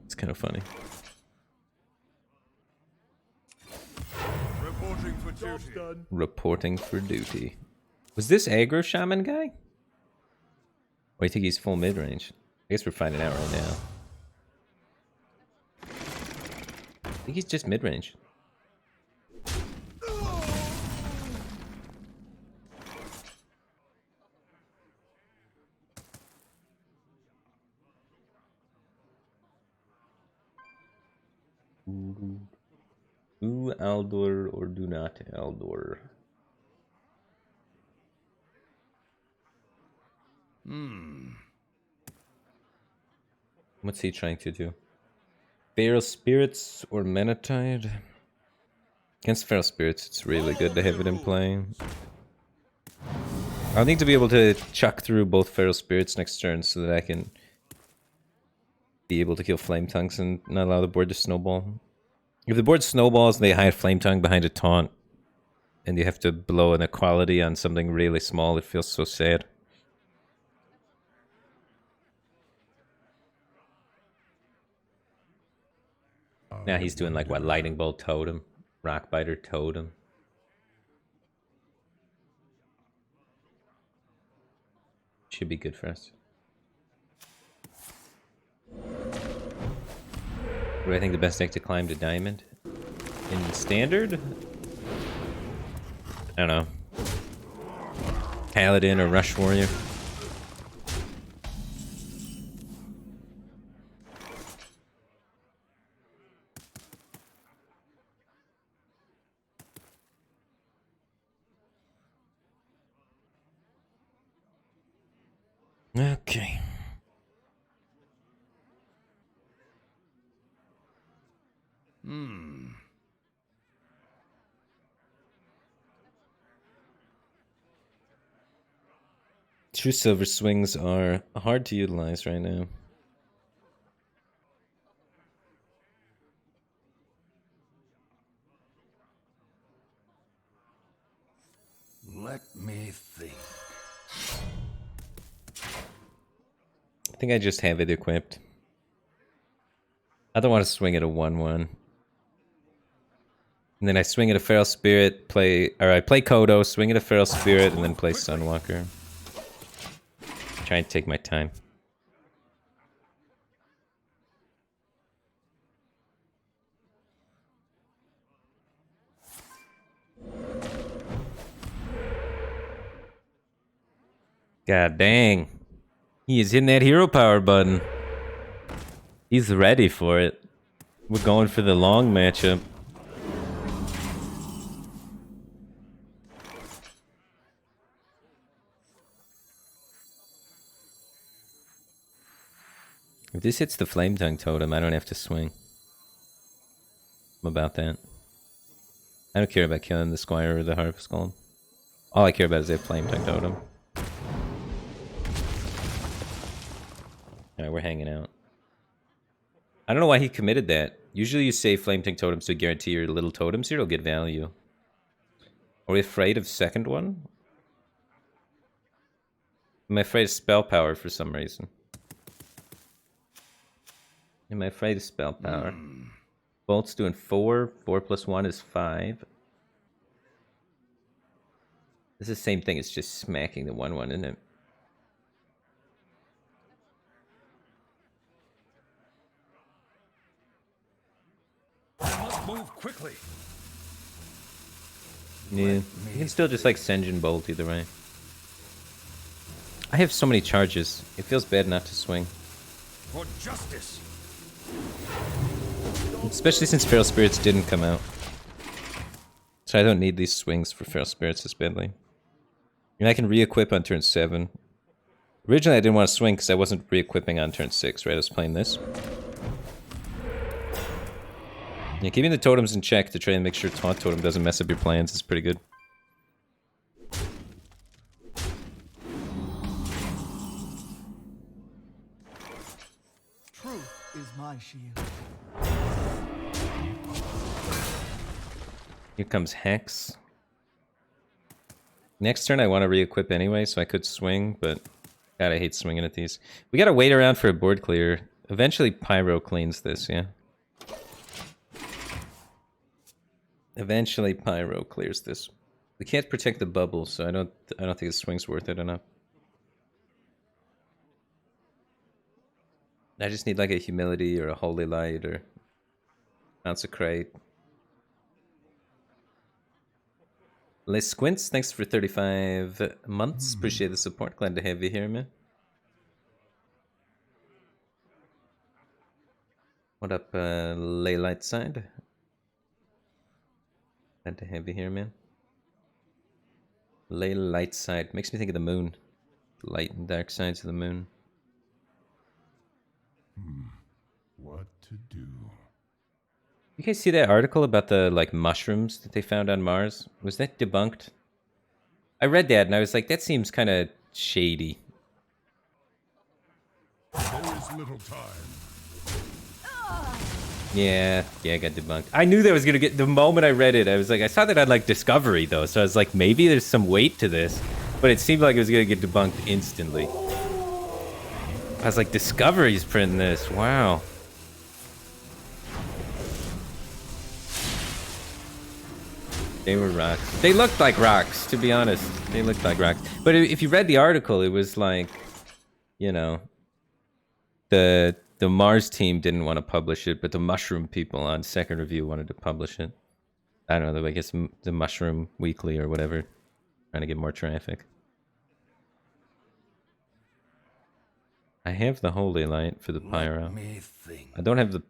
Speaker 1: It's kind of funny.
Speaker 2: Reporting for duty.
Speaker 1: Reporting for duty. Was this aggro shaman guy? Or I think he's full mid range. I guess we're finding out right now. I think he's just mid range. Do Aldor or do not Aldor? What's he trying to do? Feral Spirits or Menatide? Against Feral Spirits, it's really good to have it in play. I'll need to be able to chuck through both Feral Spirits next turn so that I can be able to kill Flame Tongues and not allow the board to snowball. If the board snowballs and they hide Flame Tongue behind a taunt, and you have to blow an equality on something really small, it feels so sad. Now he's doing like what? Lightning Bolt Totem? Rockbiter Totem? Should be good for us. What do I think the best deck to climb to Diamond? In Standard? I don't know. Paladin or Rush Warrior? Okay. True Silver Swings are hard to utilize right now.
Speaker 6: Let me think.
Speaker 1: I think I just have it equipped. I don't want to swing at a 1/1. And then I swing at a Feral Spirit, I play Kodo, swing at a Feral Spirit, and then play Sunwalker. Try and take my time. God dang. He is hitting that hero power button. He's ready for it. We're going for the long matchup. If this hits the Flame Tongue Totem, I don't have to swing. I'm about that. I don't care about killing the Squire or the Harvest Golem. All I care about is that Flame Tongue Totem. Alright, we're hanging out. I don't know why he committed that. Usually you say Flame Tongue Totems to guarantee your little totems here will get value. Are we afraid of second one? I'm afraid of spell power for some reason. Am I afraid of spell power? Bolt's doing 4. 4 plus 1 is 5. This is the same thing, it's just smacking the 1/1, isn't it?
Speaker 6: I must move quickly.
Speaker 1: Yeah, you can still just like Senjin Bolt either way. I have so many charges, it feels bad not to swing.
Speaker 6: For justice.
Speaker 1: Especially since Feral Spirits didn't come out. So I don't need these swings for Feral Spirits as badly. And I can re-equip on turn 7. Originally I didn't want to swing because I wasn't re-equipping on turn 6, right? I was playing this. Yeah, keeping the totems in check to try and make sure Taunt Totem doesn't mess up your plans is pretty good.
Speaker 7: Truth is my shield.
Speaker 1: Here comes Hex. Next turn I want to re-equip anyway, so I could swing, but God, I hate swinging at these. We gotta wait around for a board clear. Eventually Pyro cleans this, yeah? Eventually Pyro clears this. We can't protect the bubble, so I don't think the swing's worth it enough. I just need like a Humility or a Holy Light or Consecrate. Les Squints, thanks for 35 months. Appreciate the support. Glad to have you here, man. What up, Lay Light Side? Glad to have you here, man. Lay Light Side. Makes me think of the moon. Light and dark sides of the moon.
Speaker 2: What to do?
Speaker 1: You guys see that article about the like mushrooms that they found on Mars? Was that debunked? I read that and I was like, that seems kind of shady.
Speaker 2: There is little time.
Speaker 1: Yeah, I got debunked. I knew that was gonna get, the moment I read it, I was like, I saw that on like Discovery though, so I was like, maybe there's some weight to this, but it seemed like it was gonna get debunked instantly. I was like, Discovery's printing this, wow. They were rocks. They looked like rocks, to be honest. They looked like rocks. But if you read the article, it was like, you know, the Mars team didn't want to publish it, but the Mushroom people on Second Review wanted to publish it. I don't know, I guess the Mushroom Weekly or whatever, trying to get more traffic. I have the Holy Light for the Pyro. I don't have the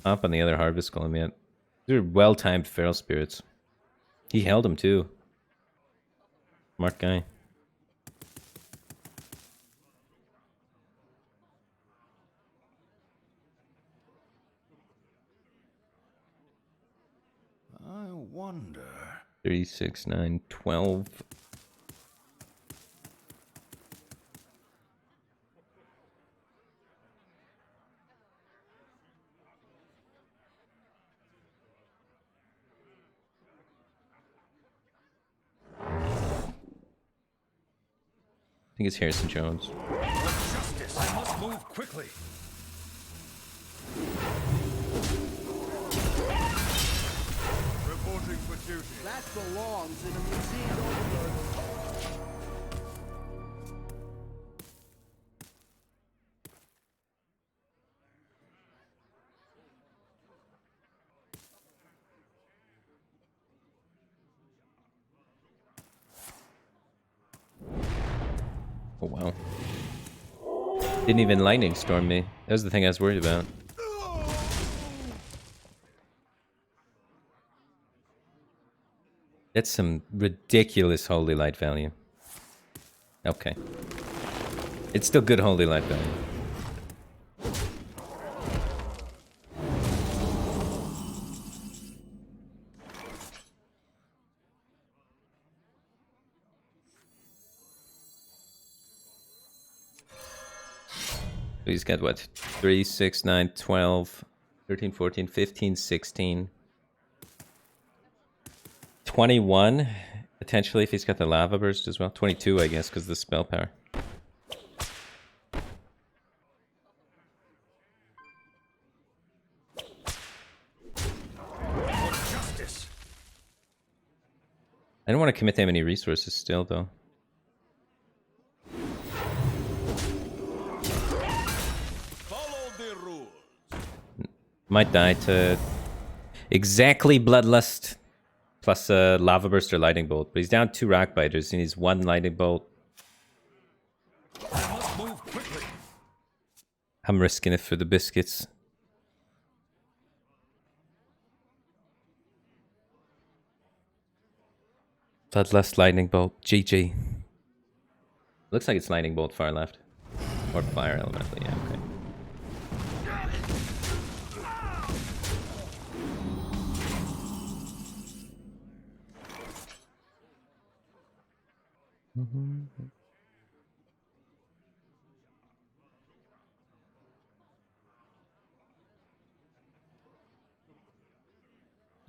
Speaker 1: up on the other Harvest Golem yet. They're well-timed Feral Spirits. He held him too. Smart guy.
Speaker 6: I wonder.
Speaker 1: 3, 6, 9, 12. I think it's Harrison Jones.
Speaker 6: Justice! I must move quickly.
Speaker 2: Reporting for duty.
Speaker 7: That belongs in a museum.
Speaker 1: Oh wow. Didn't even lightning storm me. That was the thing I was worried about. That's some ridiculous Holy Light value. Okay. It's still good Holy Light value. So he's got what? 3, 6, 9, 12, 13, 14, 15, 16. 21, potentially, if he's got the Lava Burst as well. 22, I guess, because of the spell power.
Speaker 6: Justice!
Speaker 1: I don't want to commit that many resources still, though.
Speaker 6: Follow the rules.
Speaker 1: Might die to exactly Bloodlust plus a Lava Burst or Lightning Bolt. But he's down 2 Rock Biters. He needs 1 Lightning Bolt.
Speaker 6: I must move quickly.
Speaker 1: I'm risking it for the biscuits. Bloodlust, Lightning Bolt, GG. Looks like it's Lightning Bolt far left. Or Fire Elemental, yeah, okay.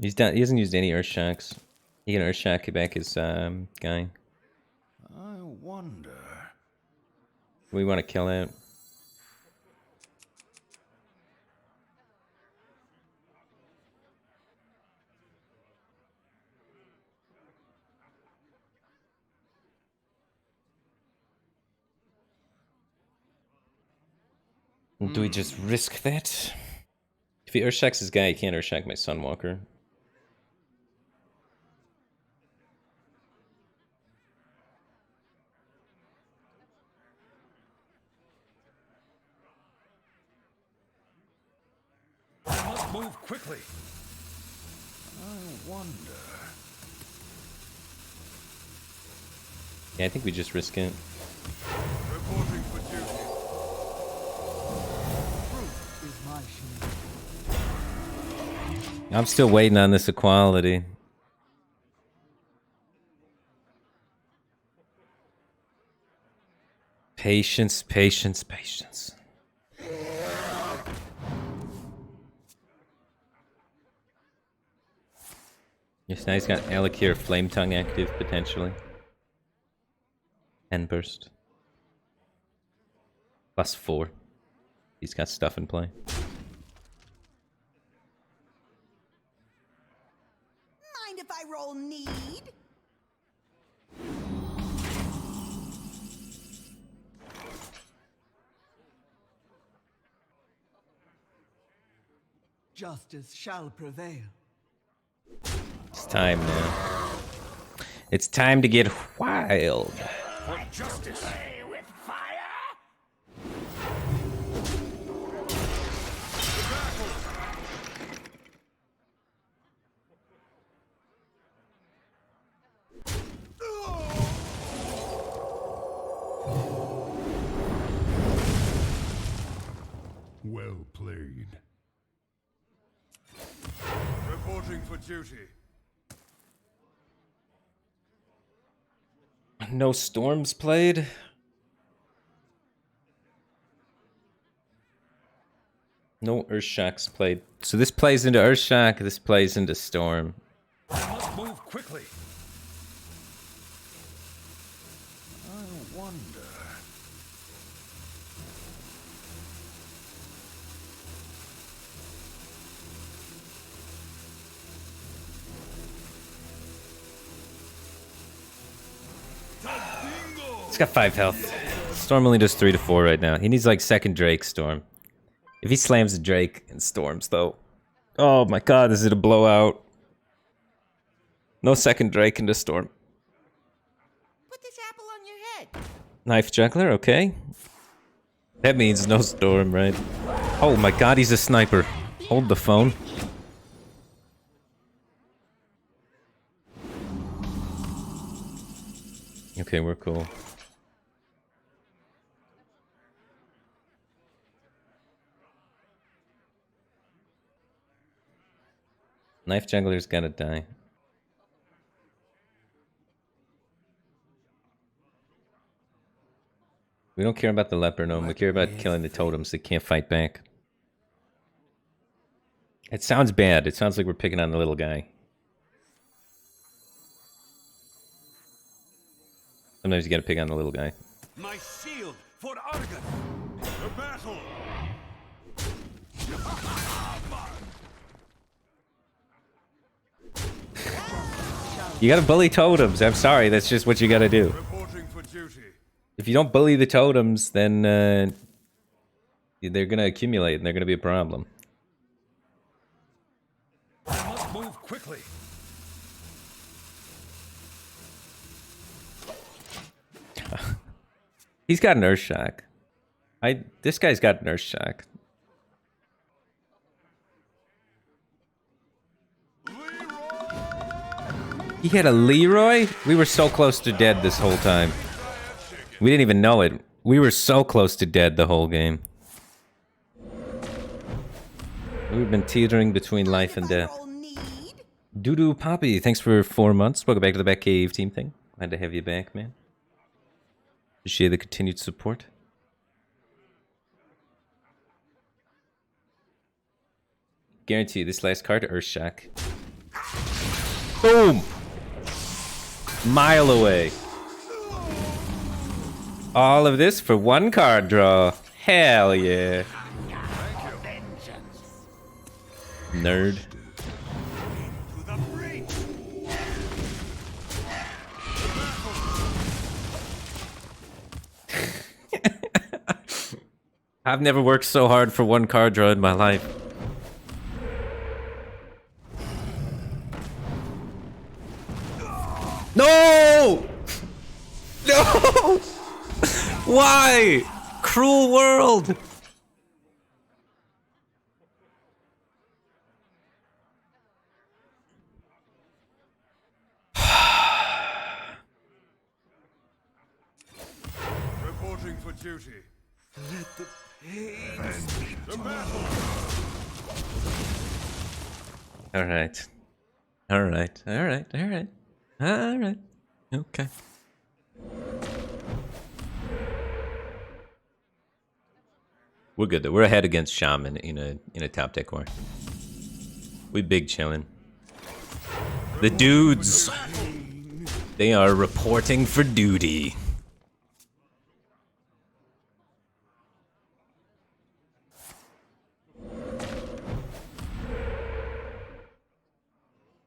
Speaker 1: He's done. He hasn't used any Earth Shocks. He can Earth Shock back his guy.
Speaker 2: I wonder.
Speaker 1: We want to kill it. Do we just risk that? If he Earthshocks his guy, he can't Earthshock my Sunwalker.
Speaker 2: I must move quickly. I wonder.
Speaker 1: Yeah, I think we just risk it.
Speaker 2: Reporting for duty.
Speaker 7: Truth is my shield.
Speaker 1: I'm still waiting on this equality. Patience, patience, patience. Yes, now he's got Alakir Flame Tongue active, potentially. And Burst. +4. He's got stuff in play.
Speaker 3: Mind if I roll need?
Speaker 7: Justice shall prevail.
Speaker 1: It's time now. It's time to get wild.
Speaker 2: For justice.
Speaker 3: Play with fire?
Speaker 2: Well played. Reporting for duty.
Speaker 1: No storms played. No Earthshocks played. So this plays into Earthshock, this plays into Storm.
Speaker 2: I must move quickly. I wonder.
Speaker 1: He's got 5 health. Storm only does 3 to 4 right now. He needs like second Drake Storm. If he slams a Drake and Storms though. Oh my god, is it a blowout? No second Drake into Storm.
Speaker 3: Put this apple on your head.
Speaker 1: Knife Juggler, okay. That means no Storm, right? Oh my god, he's a sniper. Hold the phone. Okay, we're cool. Knife Juggler's gotta die. We don't care about the leper gnome, we care about killing the totems that can't fight back. It sounds bad, it sounds like we're picking on the little guy. Sometimes you gotta pick on the little guy.
Speaker 6: My shield for Argus.
Speaker 2: The battle.
Speaker 1: You gotta bully totems, I'm sorry, that's just what you gotta do.
Speaker 2: Reporting for duty.
Speaker 1: If you don't bully the totems, then they're gonna accumulate and they're gonna be a problem.
Speaker 2: I must move quickly.
Speaker 1: He's got an Earthshock. This guy's got an Earthshock. He had a Leroy? We were so close to dead this whole time. We didn't even know it. We were so close to dead the whole game. We've been teetering between life and death.
Speaker 3: Roll need?
Speaker 1: Doodoo Poppy, thanks for 4 months. Welcome back to the Batcave team thing. Glad to have you back, man. Appreciate the continued support. Guarantee you, this last card, Earthshock. Boom! Mile away. All of this for one card draw. Hell yeah. Nerd. I've never worked so hard for one card draw in my life. No! No! Why? Cruel world!
Speaker 2: Reporting for duty.
Speaker 6: Let the pain speak
Speaker 2: The
Speaker 6: to me.
Speaker 2: battle!
Speaker 1: Alright. Alright. Alright. Alright. Alright. Okay. We're good though. We're ahead against Shaman in a top deck war. We big chillin'. The dudes! They are reporting for duty.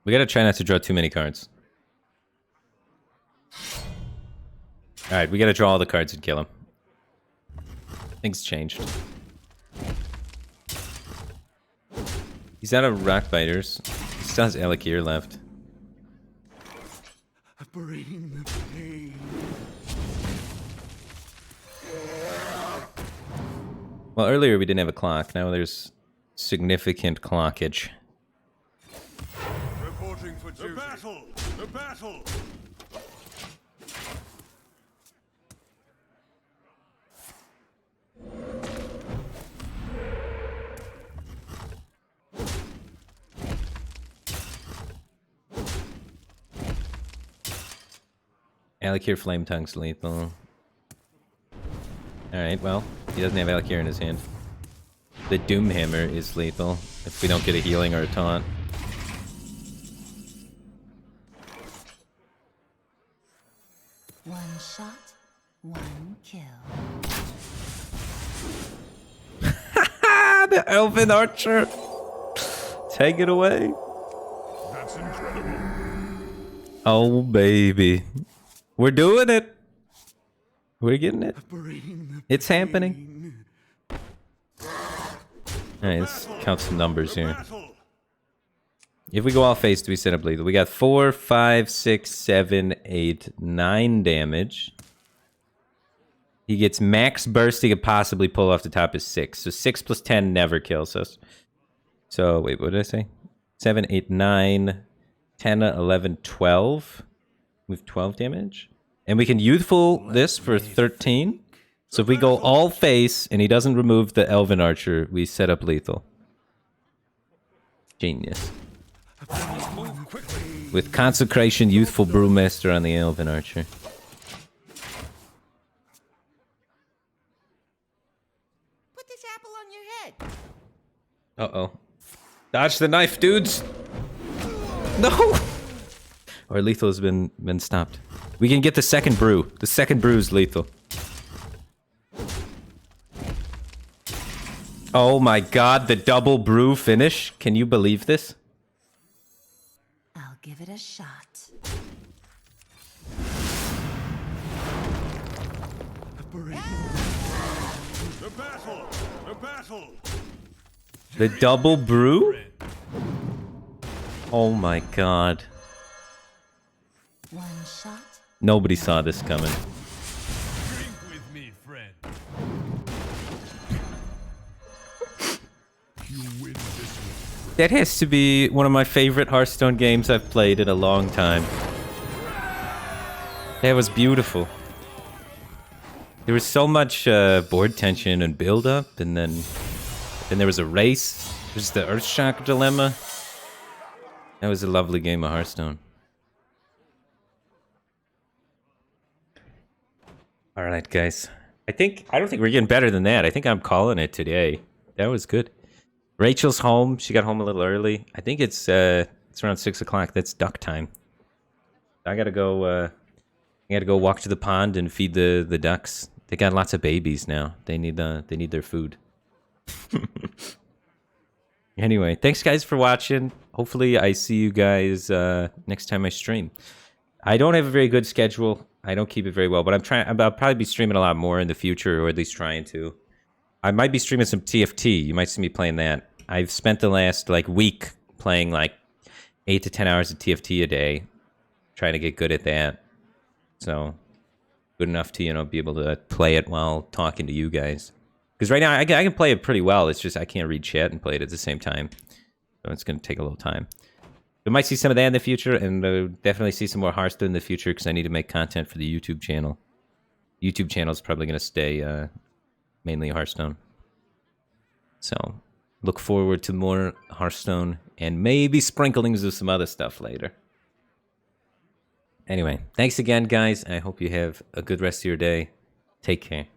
Speaker 1: We gotta try not to draw too many cards. Alright, we gotta draw all the cards and kill him. Things changed. He's out of Rock Biters. He still has Elekir left.
Speaker 6: Bring the pain.
Speaker 1: Well, earlier we didn't have a clock. Now there's significant clockage.
Speaker 2: Reporting for duty. The battle! The battle!
Speaker 1: Elekir Flame Tongue's lethal. Alright, well, he doesn't have Elekir in his hand. The Doom Hammer is lethal if we don't get a healing or a taunt.
Speaker 5: One shot, one kill.
Speaker 1: Ah, the Elven Archer! Take it away.
Speaker 2: That's incredible.
Speaker 1: Oh, baby. We're doing it. We're getting it.
Speaker 6: Bring
Speaker 1: It's happening. Alright, let's count some numbers here.
Speaker 2: Battle!
Speaker 1: If we go all face, do we set up lethal? We got 4, 5, 6, 7, 8, 9 damage. He gets max burst he could possibly pull off the top is 6. So 6 plus 10 never kills us. So, wait, what did I say? 7, 8, 9, 10, 11, 12. We have 12 damage. And we can youthful this for 13. So if we go all face and he doesn't remove the Elven Archer, we set up lethal. Genius. With Consecration, Youthful Brewmaster on the Elven Archer.
Speaker 3: Put this apple on your head.
Speaker 1: Uh-oh. Dodge the knife, dudes! No! Our lethal has been stopped. We can get the second brew. The second brew is lethal. Oh my god, the double brew finish. Can you believe this?
Speaker 5: I'll give it a shot.
Speaker 2: The battle! The battle!
Speaker 1: The double brew? Oh my god.
Speaker 5: One shot.
Speaker 1: Nobody saw this coming.
Speaker 2: Drink with me, friend. You win this one.
Speaker 1: That has to be one of my favorite Hearthstone games I've played in a long time. That was beautiful. There was so much board tension and build-up, and then there was a race. There's the Earthshock dilemma. That was a lovely game of Hearthstone. All right, guys. I don't think we're getting better than that. I think I'm calling it today. That was good. Rachel's home. She got home a little early. I think it's It's around 6 o'clock. That's duck time. I gotta go. I gotta go walk to the pond and feed the ducks. They got lots of babies now. They need their food. Anyway, thanks guys for watching. Hopefully I see you guys next time I stream. I don't have a very good schedule. I don't keep it very well, but I'll probably be streaming a lot more in the future, or at least trying to. I might be streaming some TFT. You might see me playing that. I've spent the last week playing 8 to 10 hours of TFT a day, trying to get good at that. So good enough to be able to play it while talking to you guys. Because right now, I can play it pretty well. It's just I can't read chat and play it at the same time. So it's going to take a little time. We might see some of that in the future, and definitely see some more Hearthstone in the future, because I need to make content for the YouTube channel. YouTube channel is probably going to stay mainly Hearthstone. So look forward to more Hearthstone, and maybe sprinklings of some other stuff later. Anyway, thanks again, guys. I hope you have a good rest of your day. Take care.